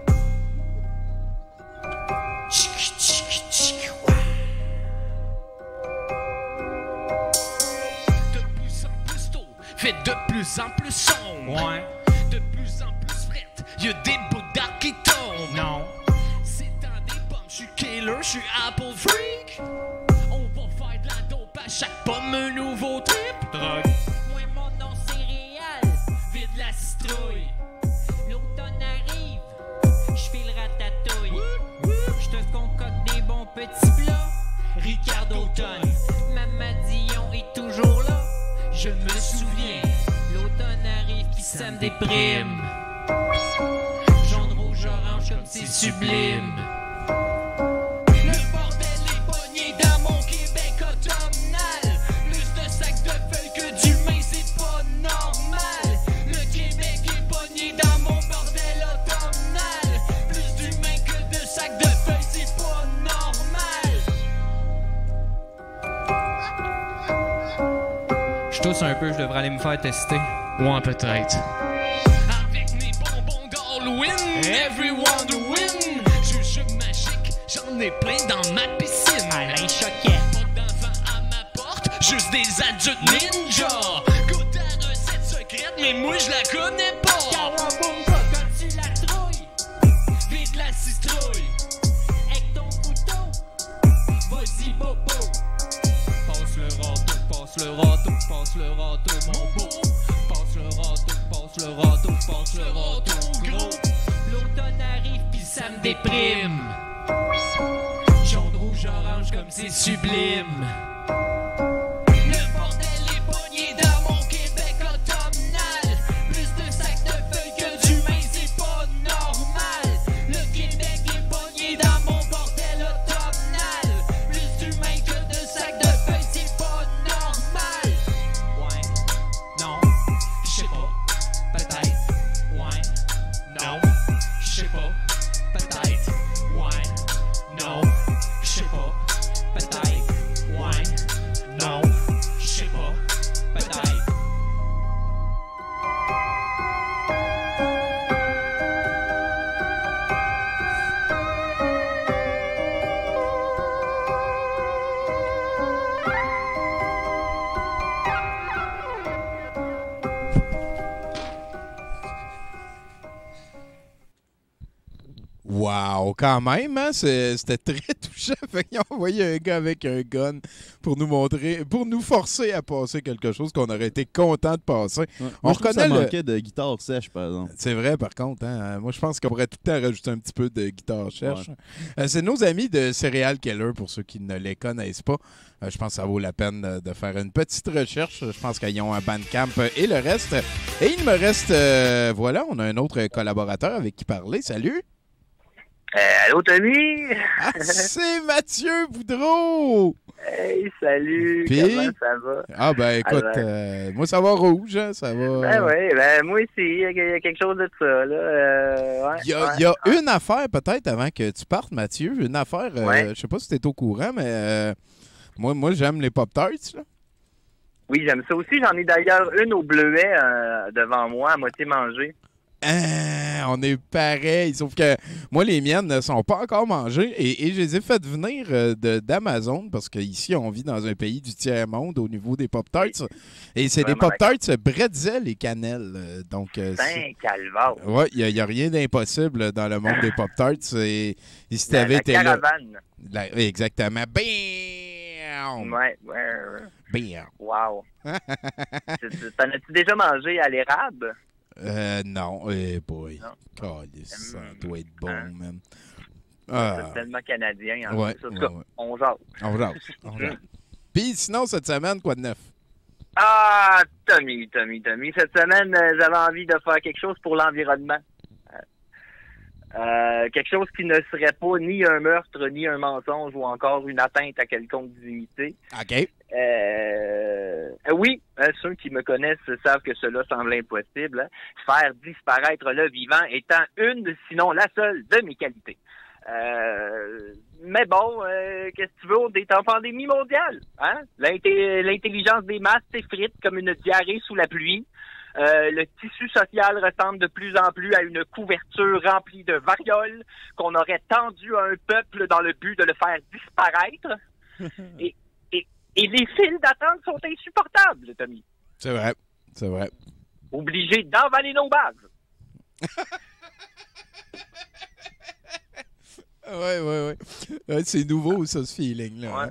[SPEAKER 2] De plus en plus tôt, fait de plus en plus sombre. Ouais. De plus en plus frette, y'a des bouts d'arc qui tombent. Non. C'est dans des pommes, j'suis killer, j'suis Apple Freak. On va faire de la dope à chaque pomme, un nouveau trip. Drogue. Moi, mon nom c'est Réal, vide la citrouille. L'automne arrive, j'file ratatouille. J'te concocte des bons petits plats. Ricard d'automne, Maman Dion est toujours là. Je me souviens, l'automne arrive qui ça me déprime. Jaune, rouge, orange comme c'est sublime. Le bordel est pogné dans mon Québec automnal. Plus de sacs de feuilles que d'humains, c'est pas normal. Le Québec est pogné dans mon bordel automnal. Plus d'humains que de sacs de feuilles, c'est pas normal. Je tousse un peu, je devrais aller me faire tester.
[SPEAKER 13] Ouais, peut-être.
[SPEAKER 2] Avec mes bonbons d'Halloween, everyone to win. Jujube magique, j'en ai plein dans ma piscine. Alain Choquet. Pas d'enfants à ma porte, juste des adultes ninja. Goûte à recette secrète, mais moi je la connais pas. Kawabunga, quand tu la trouilles, vide la citrouille. Avec ton couteau, vas-y bobo. Passe le râteau, passe le râteau, passe le râteau, mon beau. Passe le râteau, passe le râteau, passe le râteau, gros. L'automne arrive pis ça me déprime. Jaune, rouge, orange comme c'est sublime. Le bordel est pogné dans mon Québec automnal. Plus de sacs de feuilles que d'humains, c'est pas normal. Le Québec est pogné dans mon bordel automnal. Plus d'humains que de sacs de feuilles, c'est pas normal. Ouais, non, j'sais pas, peut-être. Ouais, non, j'sais pas, peut-être. Ouais, non, j'sais pas, peut-être. Ouais, non, j'sais pas, peut-être.
[SPEAKER 4] Wow, quand même, hein? C'était très touchant. Fait qu'ils ont envoyé un gars avec un gun pour nous montrer, pour nous forcer à passer quelque chose qu'on aurait été content de passer.
[SPEAKER 5] Ouais.
[SPEAKER 4] On
[SPEAKER 5] Moi, je trouve que ça
[SPEAKER 4] reconnaît
[SPEAKER 5] manquait de guitare sèche, par exemple.
[SPEAKER 4] C'est vrai, par contre. Hein? Moi, je pense qu'on pourrait tout le temps rajouter un petit peu de guitare sèche. C'est nos amis de Serial Killer, pour ceux qui ne les connaissent pas. Je pense que ça vaut la peine de faire une petite recherche. Je pense qu'ils ont un Bandcamp et le reste. Et il me reste... voilà, on a un autre collaborateur avec qui parler. Salut!
[SPEAKER 14] Allô, Tommy?
[SPEAKER 4] Ah, c'est Mathieu Boudreau!
[SPEAKER 14] Hey, salut!
[SPEAKER 4] Puis?
[SPEAKER 14] Comment ça va?
[SPEAKER 4] Ah, ben écoute, moi, ça va rouge, hein, ça va...
[SPEAKER 14] Ben oui, ben moi aussi, il y a quelque chose de ça, là. Ouais,
[SPEAKER 4] Il y a une affaire, peut-être, avant que tu partes, Mathieu. Une affaire,
[SPEAKER 14] Ouais.
[SPEAKER 4] je sais pas si tu es au courant, mais moi j'aime les Pop-Tarts, là.
[SPEAKER 14] Oui, j'aime ça aussi. J'en ai d'ailleurs une au bleuet devant moi, à moitié mangée.
[SPEAKER 4] On est pareil, sauf que moi, les miennes ne sont pas encore mangées et je les ai faites venir d'Amazon parce qu'ici, on vit dans un pays du tiers-monde au niveau des Pop-Tarts. Et c'est des
[SPEAKER 14] Vraiment
[SPEAKER 4] Pop-Tarts bretzel et cannelle. Donc,
[SPEAKER 14] Calvaire.
[SPEAKER 4] ouais, il n'y a rien d'impossible dans le monde des Pop-Tarts. Et si tu
[SPEAKER 14] La
[SPEAKER 4] avais été là...
[SPEAKER 14] caravane.
[SPEAKER 4] Exactement. Bam!
[SPEAKER 14] Ouais.
[SPEAKER 4] Bam!
[SPEAKER 14] Wow. T'en as-tu déjà mangé à l'érable?
[SPEAKER 4] Non, boy. Calisse, ça doit être bon, man.
[SPEAKER 14] C'est tellement canadien. En
[SPEAKER 4] ouais,
[SPEAKER 14] tout cas,
[SPEAKER 4] ouais.
[SPEAKER 14] on jase.
[SPEAKER 4] On jase. Puis sinon, cette semaine, quoi de neuf?
[SPEAKER 14] Ah, Tommy. Cette semaine, j'avais envie de faire quelque chose pour l'environnement. Quelque chose qui ne serait pas ni un meurtre, ni un mensonge, ou encore une atteinte à quelconque dignité.
[SPEAKER 4] OK.
[SPEAKER 14] Oui, ceux qui me connaissent savent que cela semble impossible. Hein. Faire disparaître le vivant étant une, sinon la seule, de mes qualités. Mais bon, qu'est-ce que tu veux, on est en pandémie mondiale. Hein? L'intelligence des masses s'effrite comme une diarrhée sous la pluie. Le tissu social ressemble de plus en plus à une couverture remplie de variole qu'on aurait tendue à un peuple dans le but de le faire disparaître. Et les files d'attente sont insupportables, Tommy.
[SPEAKER 4] C'est vrai.
[SPEAKER 14] Obligés d'envaler nos bases.
[SPEAKER 4] Ouais, c'est nouveau, ça, ce feeling-là.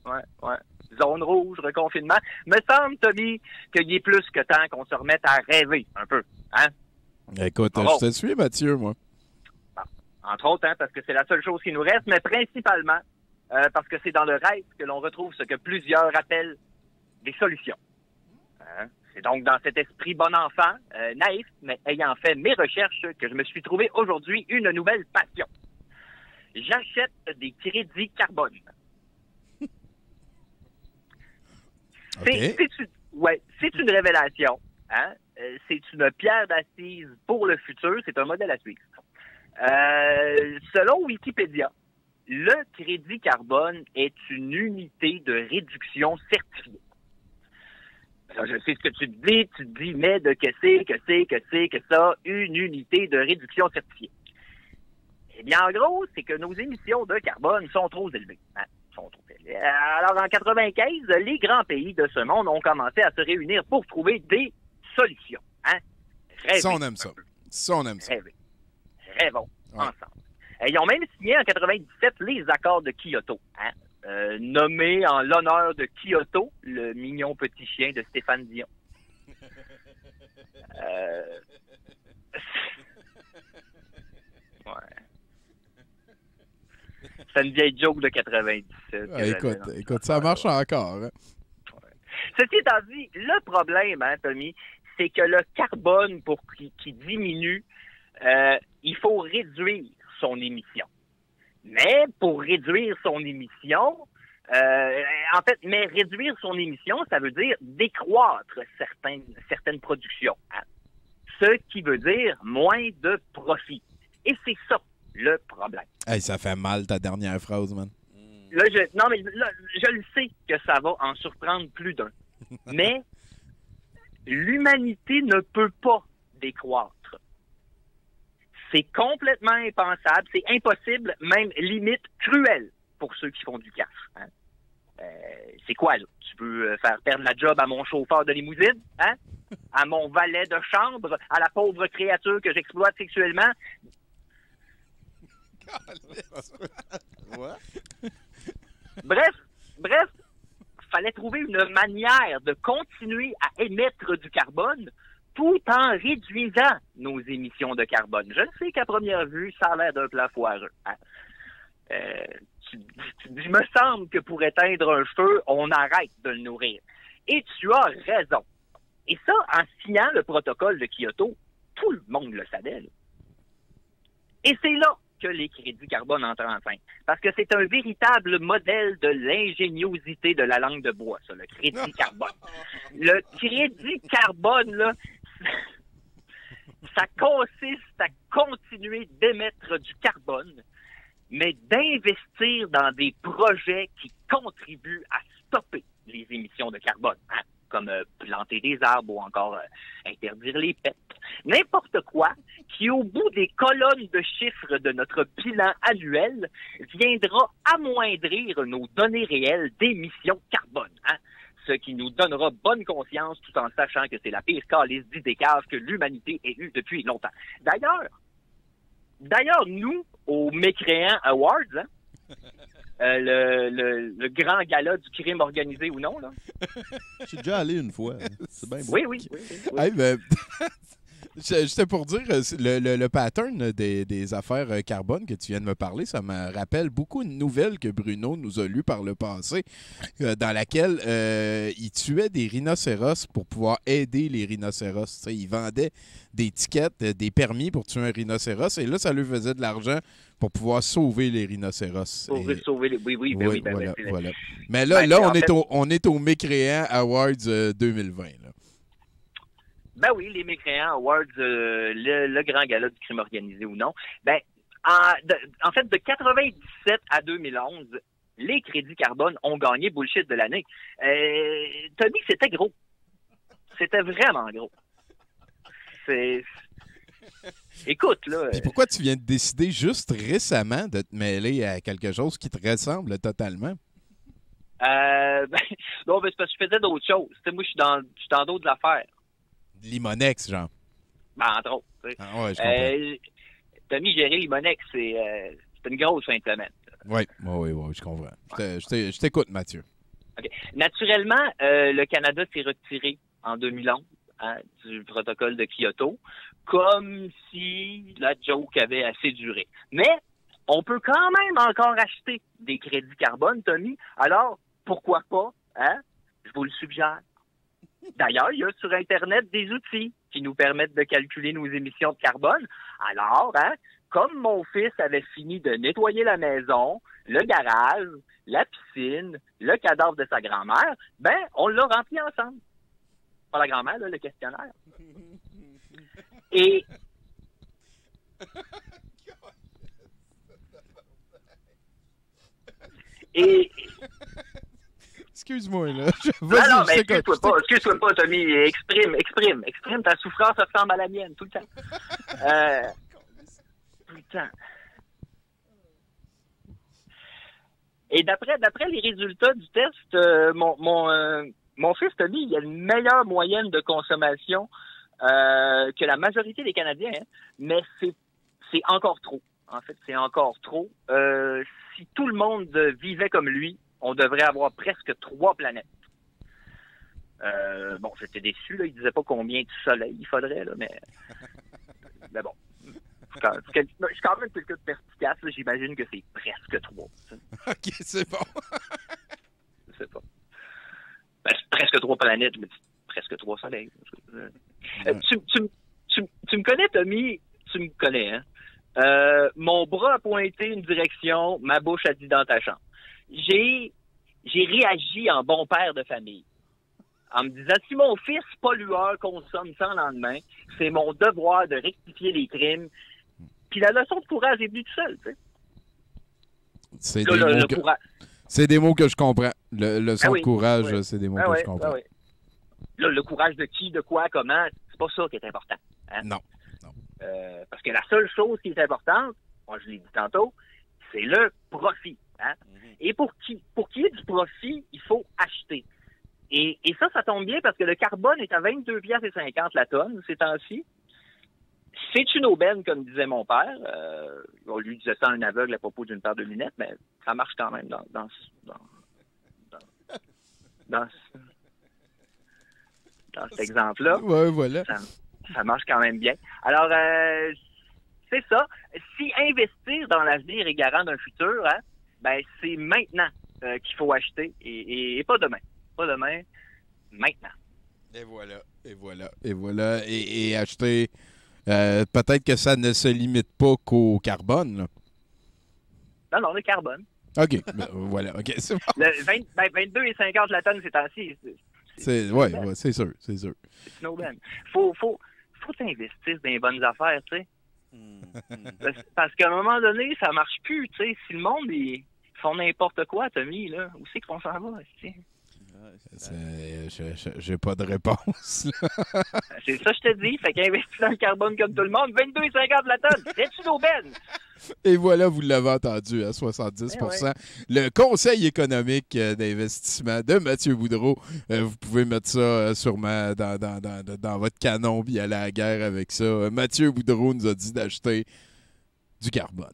[SPEAKER 14] Ouais. Zone rouge, reconfinement. Me semble, Tommy, qu'il est plus que temps qu'on se remette à rêver un peu. Hein?
[SPEAKER 4] Écoute, je te suis, Mathieu, moi.
[SPEAKER 14] Bon. Entre autres, hein, parce que c'est la seule chose qui nous reste, mais principalement parce que c'est dans le rêve que l'on retrouve ce que plusieurs appellent des solutions. Hein? C'est donc dans cet esprit bon enfant, naïf, mais ayant fait mes recherches, que je me suis trouvé aujourd'hui une nouvelle passion. J'achète des crédits carbone.
[SPEAKER 4] Okay.
[SPEAKER 14] C'est une révélation. Hein? C'est une pierre d'assise pour le futur. C'est un modèle à suivre. Selon Wikipédia, le crédit carbone est une unité de réduction certifiée. Alors, je sais ce que tu te dis, mais de que c'est ça, une unité de réduction certifiée. Eh bien, en gros, c'est que nos émissions de carbone sont trop élevées. Hein? Alors, en 95, les grands pays de ce monde ont commencé à se réunir pour trouver des solutions. Hein?
[SPEAKER 4] Ça, on aime ça.
[SPEAKER 14] Rêvons ensemble. Ils ont même signé en 97 les accords de Kyoto. Hein? Nommé en l'honneur de Kyoto, le mignon petit chien de Stéphane Dion. Ouais. C'est une vieille joke de 97.
[SPEAKER 4] Écoute, ça marche encore. Hein?
[SPEAKER 14] Ouais. Ceci étant dit, le problème, hein, Tommy, c'est que le carbone, pour qu'il diminue, il faut réduire son émission. Mais pour réduire son émission, réduire son émission, ça veut dire décroître certaines productions. Hein? Ce qui veut dire moins de profit. Et c'est ça le problème.
[SPEAKER 4] Hey, ça fait mal ta dernière phrase, man.
[SPEAKER 14] Là, je le sais que ça va en surprendre plus d'un. Mais l'humanité ne peut pas décroître. C'est complètement impensable, c'est impossible, même limite cruel pour ceux qui font du cash. Hein? C'est quoi, là? Tu veux faire perdre la job à mon chauffeur de limousine? Hein? À mon valet de chambre? À la pauvre créature que j'exploite sexuellement? Bref, fallait trouver une manière de continuer à émettre du carbone tout en réduisant nos émissions de carbone. Je sais qu'à première vue, ça a l'air d'un plat foireux. Hein? Il me semble que pour éteindre un feu, on arrête de le nourrir. Et tu as raison. Et ça, en signant le protocole de Kyoto, tout le monde le savait. Là. Et c'est là que les crédits carbone entrent en scène. Parce que c'est un véritable modèle de l'ingéniosité de la langue de bois, ça, le crédit carbone. Le crédit carbone, là, ça consiste à continuer d'émettre du carbone, mais d'investir dans des projets qui contribuent à stopper les émissions de carbone, hein, comme planter des arbres ou encore interdire les pets. N'importe quoi qui, au bout des colonnes de chiffres de notre bilan annuel, viendra amoindrir nos données réelles d'émissions carbone. Hein? Ce qui nous donnera bonne conscience tout en sachant que c'est la pire calice d'idées caves que l'humanité ait eue depuis longtemps. D'ailleurs, nous, au Mécréant Awards, hein, le grand gala du crime organisé ou non, là.
[SPEAKER 5] Je suis déjà allé une fois. C'est bien beau.
[SPEAKER 14] Oui.
[SPEAKER 4] Hey, ben, J'étais pour dire, le pattern des affaires carbone que tu viens de me parler, ça me rappelle beaucoup une nouvelle que Bruno nous a lue par le passé, dans laquelle il tuait des rhinocéros pour pouvoir aider les rhinocéros. Tu sais, il vendait des tickets, des permis pour tuer un rhinocéros, et là, ça lui faisait de l'argent pour pouvoir sauver les rhinocéros.
[SPEAKER 14] Pour sauver les... Oui, ben oui.
[SPEAKER 4] Voilà. Mais là, on est au Mécréant Awards 2020. Là.
[SPEAKER 14] Ben oui, les Mécréants Awards, le grand gala du crime organisé ou non. Ben, en fait, de 97 à 2011, les crédits carbone ont gagné bullshit de l'année. Tommy, c'était gros. C'était vraiment gros. Écoute, là...
[SPEAKER 4] Puis pourquoi tu viens de décider juste récemment de te mêler à quelque chose qui te ressemble totalement?
[SPEAKER 14] Non, c'est parce que je faisais d'autres choses. T'sais, moi, je suis dans d'autres affaires.
[SPEAKER 4] Limonex, genre?
[SPEAKER 14] Ben, entre autres.
[SPEAKER 4] Ah ouais, je comprends.
[SPEAKER 14] Tommy, gérer Limonex, c'est une grosse fin de semaine.
[SPEAKER 4] Oui, je comprends. Je t'écoute, Mathieu.
[SPEAKER 14] Okay. Naturellement, le Canada s'est retiré en 2011 du protocole de Kyoto, comme si la joke avait assez duré. Mais on peut quand même encore acheter des crédits carbone, Tommy. Alors, pourquoi pas? Je vous le suggère. D'ailleurs, il y a sur Internet des outils qui nous permettent de calculer nos émissions de carbone. Alors, comme mon fils avait fini de nettoyer la maison, le garage, la piscine, le cadavre de sa grand-mère, ben, on l'a rempli ensemble. Pas la grand-mère, là, le questionnaire. Et...
[SPEAKER 4] Excuse-moi, là.
[SPEAKER 14] Non, mais excuse-toi pas, Tommy. Exprime. Ta souffrance ressemble à la mienne, tout le temps. Tout le temps. Et d'après les résultats du test, mon fils, Tommy, il a une meilleure moyenne de consommation que la majorité des Canadiens, hein, mais c'est encore trop. En fait, c'est encore trop. Si tout le monde vivait comme lui, on devrait avoir presque 3 planètes. Bon, j'étais déçu, là. Il disait pas combien de soleil il faudrait, là, mais bon. Je suis quand même quelqu'un de perspicace, là. J'imagine que c'est presque 3.
[SPEAKER 4] OK, c'est bon.
[SPEAKER 14] Je sais pas. Ben, c'est presque 3 planètes, mais presque 3 soleils. Tu me connais, Tommy? Tu me connais, hein? Mon bras a pointé une direction, ma bouche a dit dans ta chambre. J'ai réagi en bon père de famille, en me disant, si mon fils pollueur consomme sans lendemain, c'est mon devoir de rectifier les crimes. Puis la leçon de courage est venue tout seul, tu sais.
[SPEAKER 4] C'est des mots que je comprends. Le leçon de courage, c'est des mots que je comprends.
[SPEAKER 14] Là, le courage de qui, de quoi, comment, c'est pas ça qui est important. Hein?
[SPEAKER 4] Non.
[SPEAKER 14] Parce que la seule chose qui est importante, moi je l'ai dit tantôt, c'est le profit. Hein? Et pour qu'il y ait du profit, il faut acheter. Et ça tombe bien parce que le carbone est à 22,50$ la tonne ces temps-ci. C'est une aubaine, comme disait mon père. On lui disait ça à un aveugle à propos d'une paire de lunettes, mais ça marche quand même dans cet exemple-là.
[SPEAKER 4] Ouais, voilà.
[SPEAKER 14] Ça marche quand même bien. Alors, c'est ça. Si investir dans l'avenir est garant d'un futur, hein, ben c'est maintenant qu'il faut acheter et pas demain. Pas demain, maintenant.
[SPEAKER 4] Et voilà. Et acheter... peut-être que ça ne se limite pas qu'au carbone, là.
[SPEAKER 14] Non, le carbone.
[SPEAKER 4] OK. Voilà. OK, c'est bon.
[SPEAKER 14] 22,50$ la tonne, c'est ainsi.
[SPEAKER 4] C'est sûr. C'est
[SPEAKER 14] une aubaine. Faut t'investir dans les bonnes affaires, tu sais. Parce qu'à un moment donné, ça marche plus, tu sais. Si le monde, ils font n'importe quoi, Tommy, là, où c'est qu'on s'en va, tu sais?
[SPEAKER 4] J'ai pas de réponse.
[SPEAKER 14] C'est ça que je te dis. Fait qu'investir dans le carbone comme tout le monde, 22,50$ la tonne, c'est une aubaine.
[SPEAKER 4] Et voilà, vous l'avez entendu à 70%. Le conseil économique d'investissement de Mathieu Boudreau. Vous pouvez mettre ça sûrement dans votre canon puis aller à la guerre avec ça. Mathieu Boudreau nous a dit d'acheter du carbone.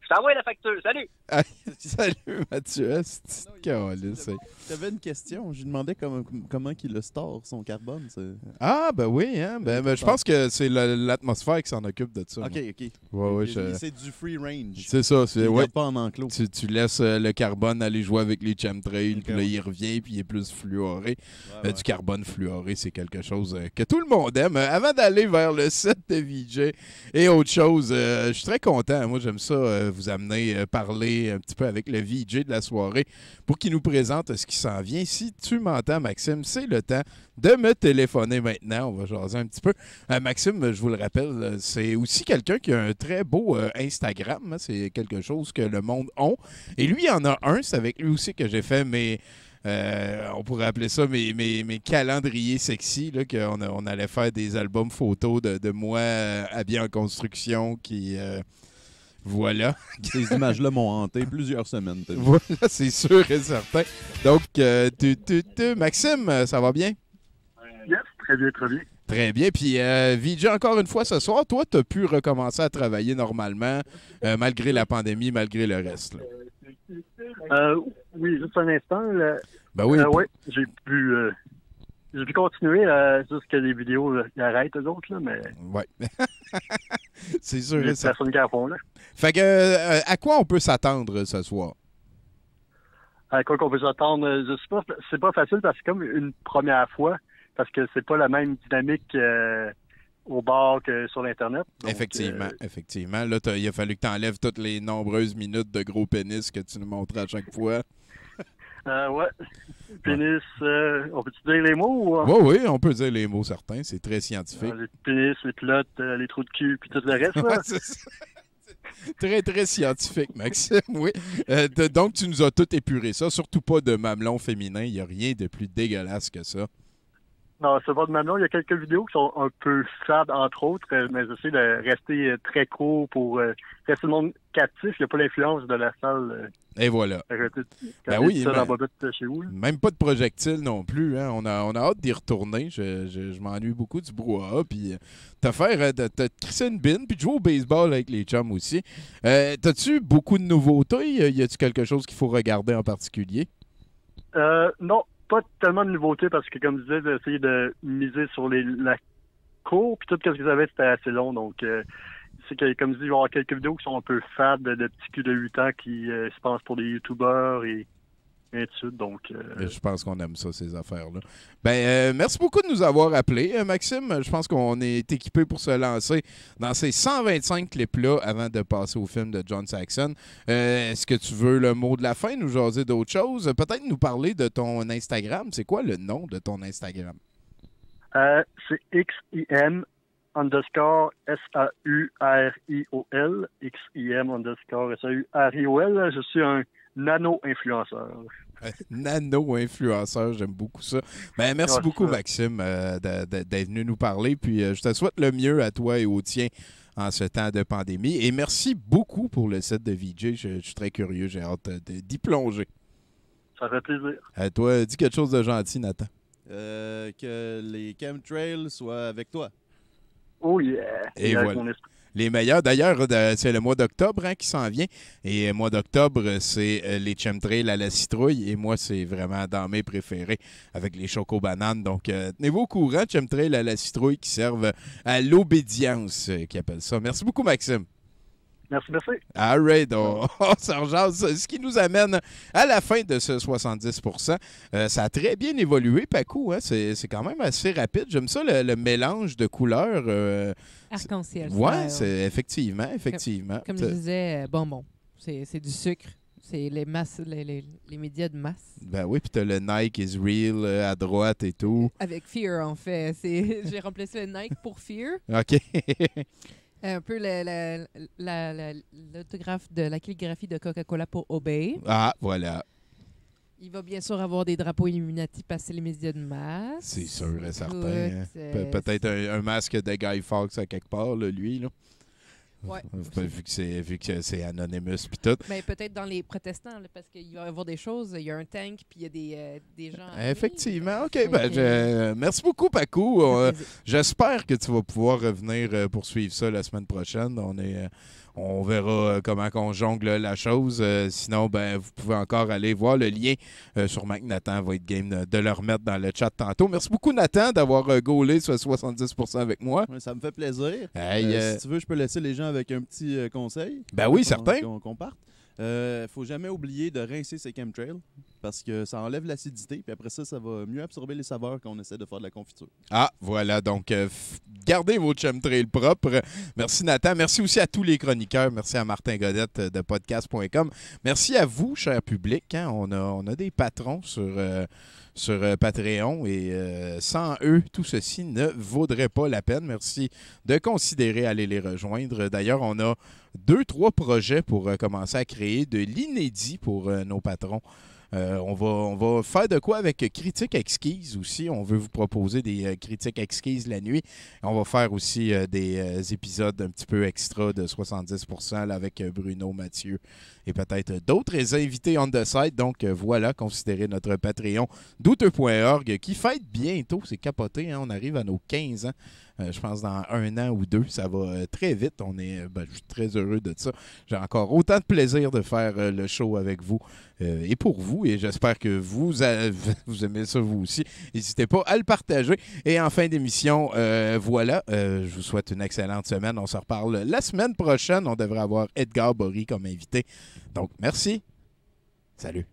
[SPEAKER 14] Je t'envoie la facture. Salut!
[SPEAKER 4] Ah, salut, Mathieu. C'est calice.
[SPEAKER 5] J'avais une question. Je lui demandais comment il le store, son carbone.
[SPEAKER 4] Ah, ben oui, hein. Ben, je pense que c'est l'atmosphère qui s'en occupe de ça.
[SPEAKER 5] OK.
[SPEAKER 4] Ouais,
[SPEAKER 5] c'est du free range.
[SPEAKER 4] C'est ça.
[SPEAKER 5] Il ne pas en enclos.
[SPEAKER 4] Tu laisses le carbone aller jouer avec les chemtrails, puis là, il revient, puis il est plus fluoré. Du carbone fluoré, c'est quelque chose que tout le monde aime. Avant d'aller vers le set de VJ et autre chose, je suis très content. Moi, j'aime ça, vous amener parler un petit peu avec le VJ de la soirée pour qu'il nous présente ce qui s'en vient. Si tu m'entends, Maxime, c'est le temps de me téléphoner maintenant. On va jaser un petit peu. Maxime, je vous le rappelle, c'est aussi quelqu'un qui a un très beau Instagram. Hein. C'est quelque chose que le monde a. Et lui, il en a un. C'est avec lui aussi que j'ai fait mes... on pourrait appeler ça mes calendriers sexy, là, qu'on allait faire des albums photos de moi habillé en construction qui... voilà.
[SPEAKER 5] Ces images-là m'ont hanté plusieurs semaines.
[SPEAKER 4] Voilà, c'est sûr et certain. Donc, Maxime, ça va bien?
[SPEAKER 15] Yes, très bien, très bien.
[SPEAKER 4] Très bien. Puis, VJ, encore une fois ce soir, toi, tu as pu recommencer à travailler normalement, malgré la pandémie, malgré le reste. Là.
[SPEAKER 15] Oui, juste un instant.
[SPEAKER 4] Ben oui.
[SPEAKER 15] Ouais, j'ai pu continuer jusqu'à les vidéos ils arrêtent, eux autres, là, mais...
[SPEAKER 4] Ouais. C'est sûr et
[SPEAKER 15] certain. Personne qui fond, là.
[SPEAKER 4] Fait que, à quoi on peut s'attendre ce soir?
[SPEAKER 15] À quoi qu'on peut s'attendre? Je sais pas, c'est pas facile parce que c'est comme une première fois, parce que c'est pas la même dynamique au bar que sur l'Internet. Donc,
[SPEAKER 4] effectivement. Là, il a fallu que tu enlèves toutes les nombreuses minutes de gros pénis que tu nous montrais à chaque fois.
[SPEAKER 15] Ouais. Pénis, on peut-tu dire les mots?
[SPEAKER 4] Oui, on peut dire les mots certains. C'est très scientifique.
[SPEAKER 15] Les pénis, les pilotes, les trous de cul, puis tout le reste. Là.
[SPEAKER 4] C'est ça. Très, très scientifique, Maxime, oui. Donc, tu nous as tout épuré ça. Surtout pas de mamelon féminin. Il n'y a rien de plus dégueulasse que ça.
[SPEAKER 15] Non, c'est pas de mamelon. Il y a quelques vidéos qui sont un peu fades, entre autres, mais j'essaie de rester très court pour rester le monde captif. Il n'y a pas l'influence de la salle.
[SPEAKER 4] Et voilà.
[SPEAKER 15] Ben oui, chez vous,
[SPEAKER 4] même pas de projectiles non plus. Hein. On a hâte d'y retourner. Je m'ennuie beaucoup du brouhaha. Puis t'as crissé une bine, puis de jouer au baseball avec les chums aussi. T'as-tu beaucoup de nouveautés? Y a-tu quelque chose qu'il faut regarder en particulier?
[SPEAKER 15] Non, pas tellement de nouveautés parce que, comme je disais, j'ai essayé de miser sur la cour, puis tout ce que j'avais, c'était assez long. Donc, c'est que, comme je dis, il va y avoir quelques vidéos qui sont un peu fades de petits culs de 8 ans qui se pensent pour des YouTubers et ainsi de suite. Donc,
[SPEAKER 4] je pense qu'on aime ça, ces affaires-là. Merci beaucoup de nous avoir appelés, Maxime. Je pense qu'on est équipé pour se lancer dans ces 125 clips-là avant de passer au film de John Saxon. Est-ce que tu veux le mot de la fin, nous jaser d'autres choses? Peut-être nous parler de ton Instagram. C'est quoi le nom de ton Instagram?
[SPEAKER 15] C'est XIM _ SAURIOL. XIM _ SAURIOL. Je suis un nano-influenceur.
[SPEAKER 4] Nano-influenceur, j'aime beaucoup ça. Merci beaucoup, Maxime, d'être venu nous parler. Puis je te souhaite le mieux à toi et aux tiens en ce temps de pandémie. Et merci beaucoup pour le set de VJ. Je suis très curieux. J'ai hâte d'y plonger.
[SPEAKER 15] Ça fait plaisir.
[SPEAKER 4] Toi, dis quelque chose de gentil, Nathan.
[SPEAKER 5] Que les chemtrails soient avec toi.
[SPEAKER 15] Oh yeah!
[SPEAKER 4] Et voilà. Les meilleurs. D'ailleurs, c'est le mois d'octobre qui s'en vient. Et le mois d'octobre, c'est les chemtrails à la citrouille. Et moi, c'est vraiment dans mes préférés avec les choco-bananes. Donc, tenez-vous au courant, chemtrails à la citrouille qui servent à l'obédience, qui appelle ça. Merci beaucoup, Maxime.
[SPEAKER 15] Merci.
[SPEAKER 4] All right, on s'en rejase. Ce qui nous amène à la fin de ce 70%. Ça a très bien évolué, Pacou. Hein? C'est quand même assez rapide. J'aime ça, le mélange de couleurs.
[SPEAKER 7] Arc-en-ciel.
[SPEAKER 4] Ouais, c'est effectivement.
[SPEAKER 7] Comme je disais, bonbon. C'est du sucre. C'est les masses, les médias de masse.
[SPEAKER 4] Ben oui, puis t'as le Nike is real à droite et tout.
[SPEAKER 7] Avec Fear, en fait. J'ai remplacé le Nike pour Fear.
[SPEAKER 4] OK.
[SPEAKER 7] Un peu l'autographe de la calligraphie de Coca-Cola pour Obey.
[SPEAKER 4] Ah, voilà.
[SPEAKER 7] Il va bien sûr avoir des drapeaux Illuminati passer les médias de masse.
[SPEAKER 4] C'est sûr et certain. Peut-être un masque de Guy Fawkes à quelque part, là, lui. Là.
[SPEAKER 7] Ouais.
[SPEAKER 4] Vu que c'est Anonymous puis tout.
[SPEAKER 7] Ben, peut-être dans les protestants, là, parce qu'il va y avoir des choses. Il y a un tank, puis il y a des gens...
[SPEAKER 4] Effectivement. OK. Merci beaucoup, Paco. J'espère que tu vas pouvoir revenir poursuivre ça la semaine prochaine. On verra comment on jongle la chose. Sinon, vous pouvez encore aller voir le lien sur Mac. Nathan va être game de le remettre dans le chat tantôt. Merci beaucoup, Nathan, d'avoir gaulé sur 70% avec moi.
[SPEAKER 5] Ouais, ça me fait plaisir.
[SPEAKER 4] Hey,
[SPEAKER 5] si tu veux, je peux laisser les gens avec un petit conseil.
[SPEAKER 4] Ben oui, certain.
[SPEAKER 5] Qu'on parte. Faut jamais oublier de rincer ses chemtrails parce que ça enlève l'acidité. Puis après ça, ça va mieux absorber les saveurs quand on essaie de faire de la confiture.
[SPEAKER 4] Ah, voilà. Donc, gardez vos chemtrails propres. Merci, Nathan. Merci aussi à tous les chroniqueurs. Merci à Martin Godette de podcast.com. Merci à vous, cher public. Hein? On a des patrons sur Patreon et sans eux, tout ceci ne vaudrait pas la peine. Merci de considérer aller les rejoindre. D'ailleurs, on a 2-3 projets pour commencer à créer de l'inédit pour nos patrons. On va faire de quoi avec Critique Exquise aussi. On veut vous proposer des critiques exquises la nuit. On va faire aussi des épisodes un petit peu extra de 70% là, avec Bruno, Mathieu et peut-être d'autres invités on the side. Donc voilà, considérez notre Patreon douteux.org qui fête bientôt. C'est capoté, hein? On arrive à nos 15 ans. Je pense dans 1 an ou 2, ça va très vite. Je suis très heureux de ça. J'ai encore autant de plaisir de faire le show avec vous et pour vous. Et j'espère que vous aimez ça vous aussi. N'hésitez pas à le partager. Et en fin d'émission, voilà. Je vous souhaite une excellente semaine. On se reparle la semaine prochaine. On devrait avoir Edgar Bory comme invité. Donc, merci. Salut.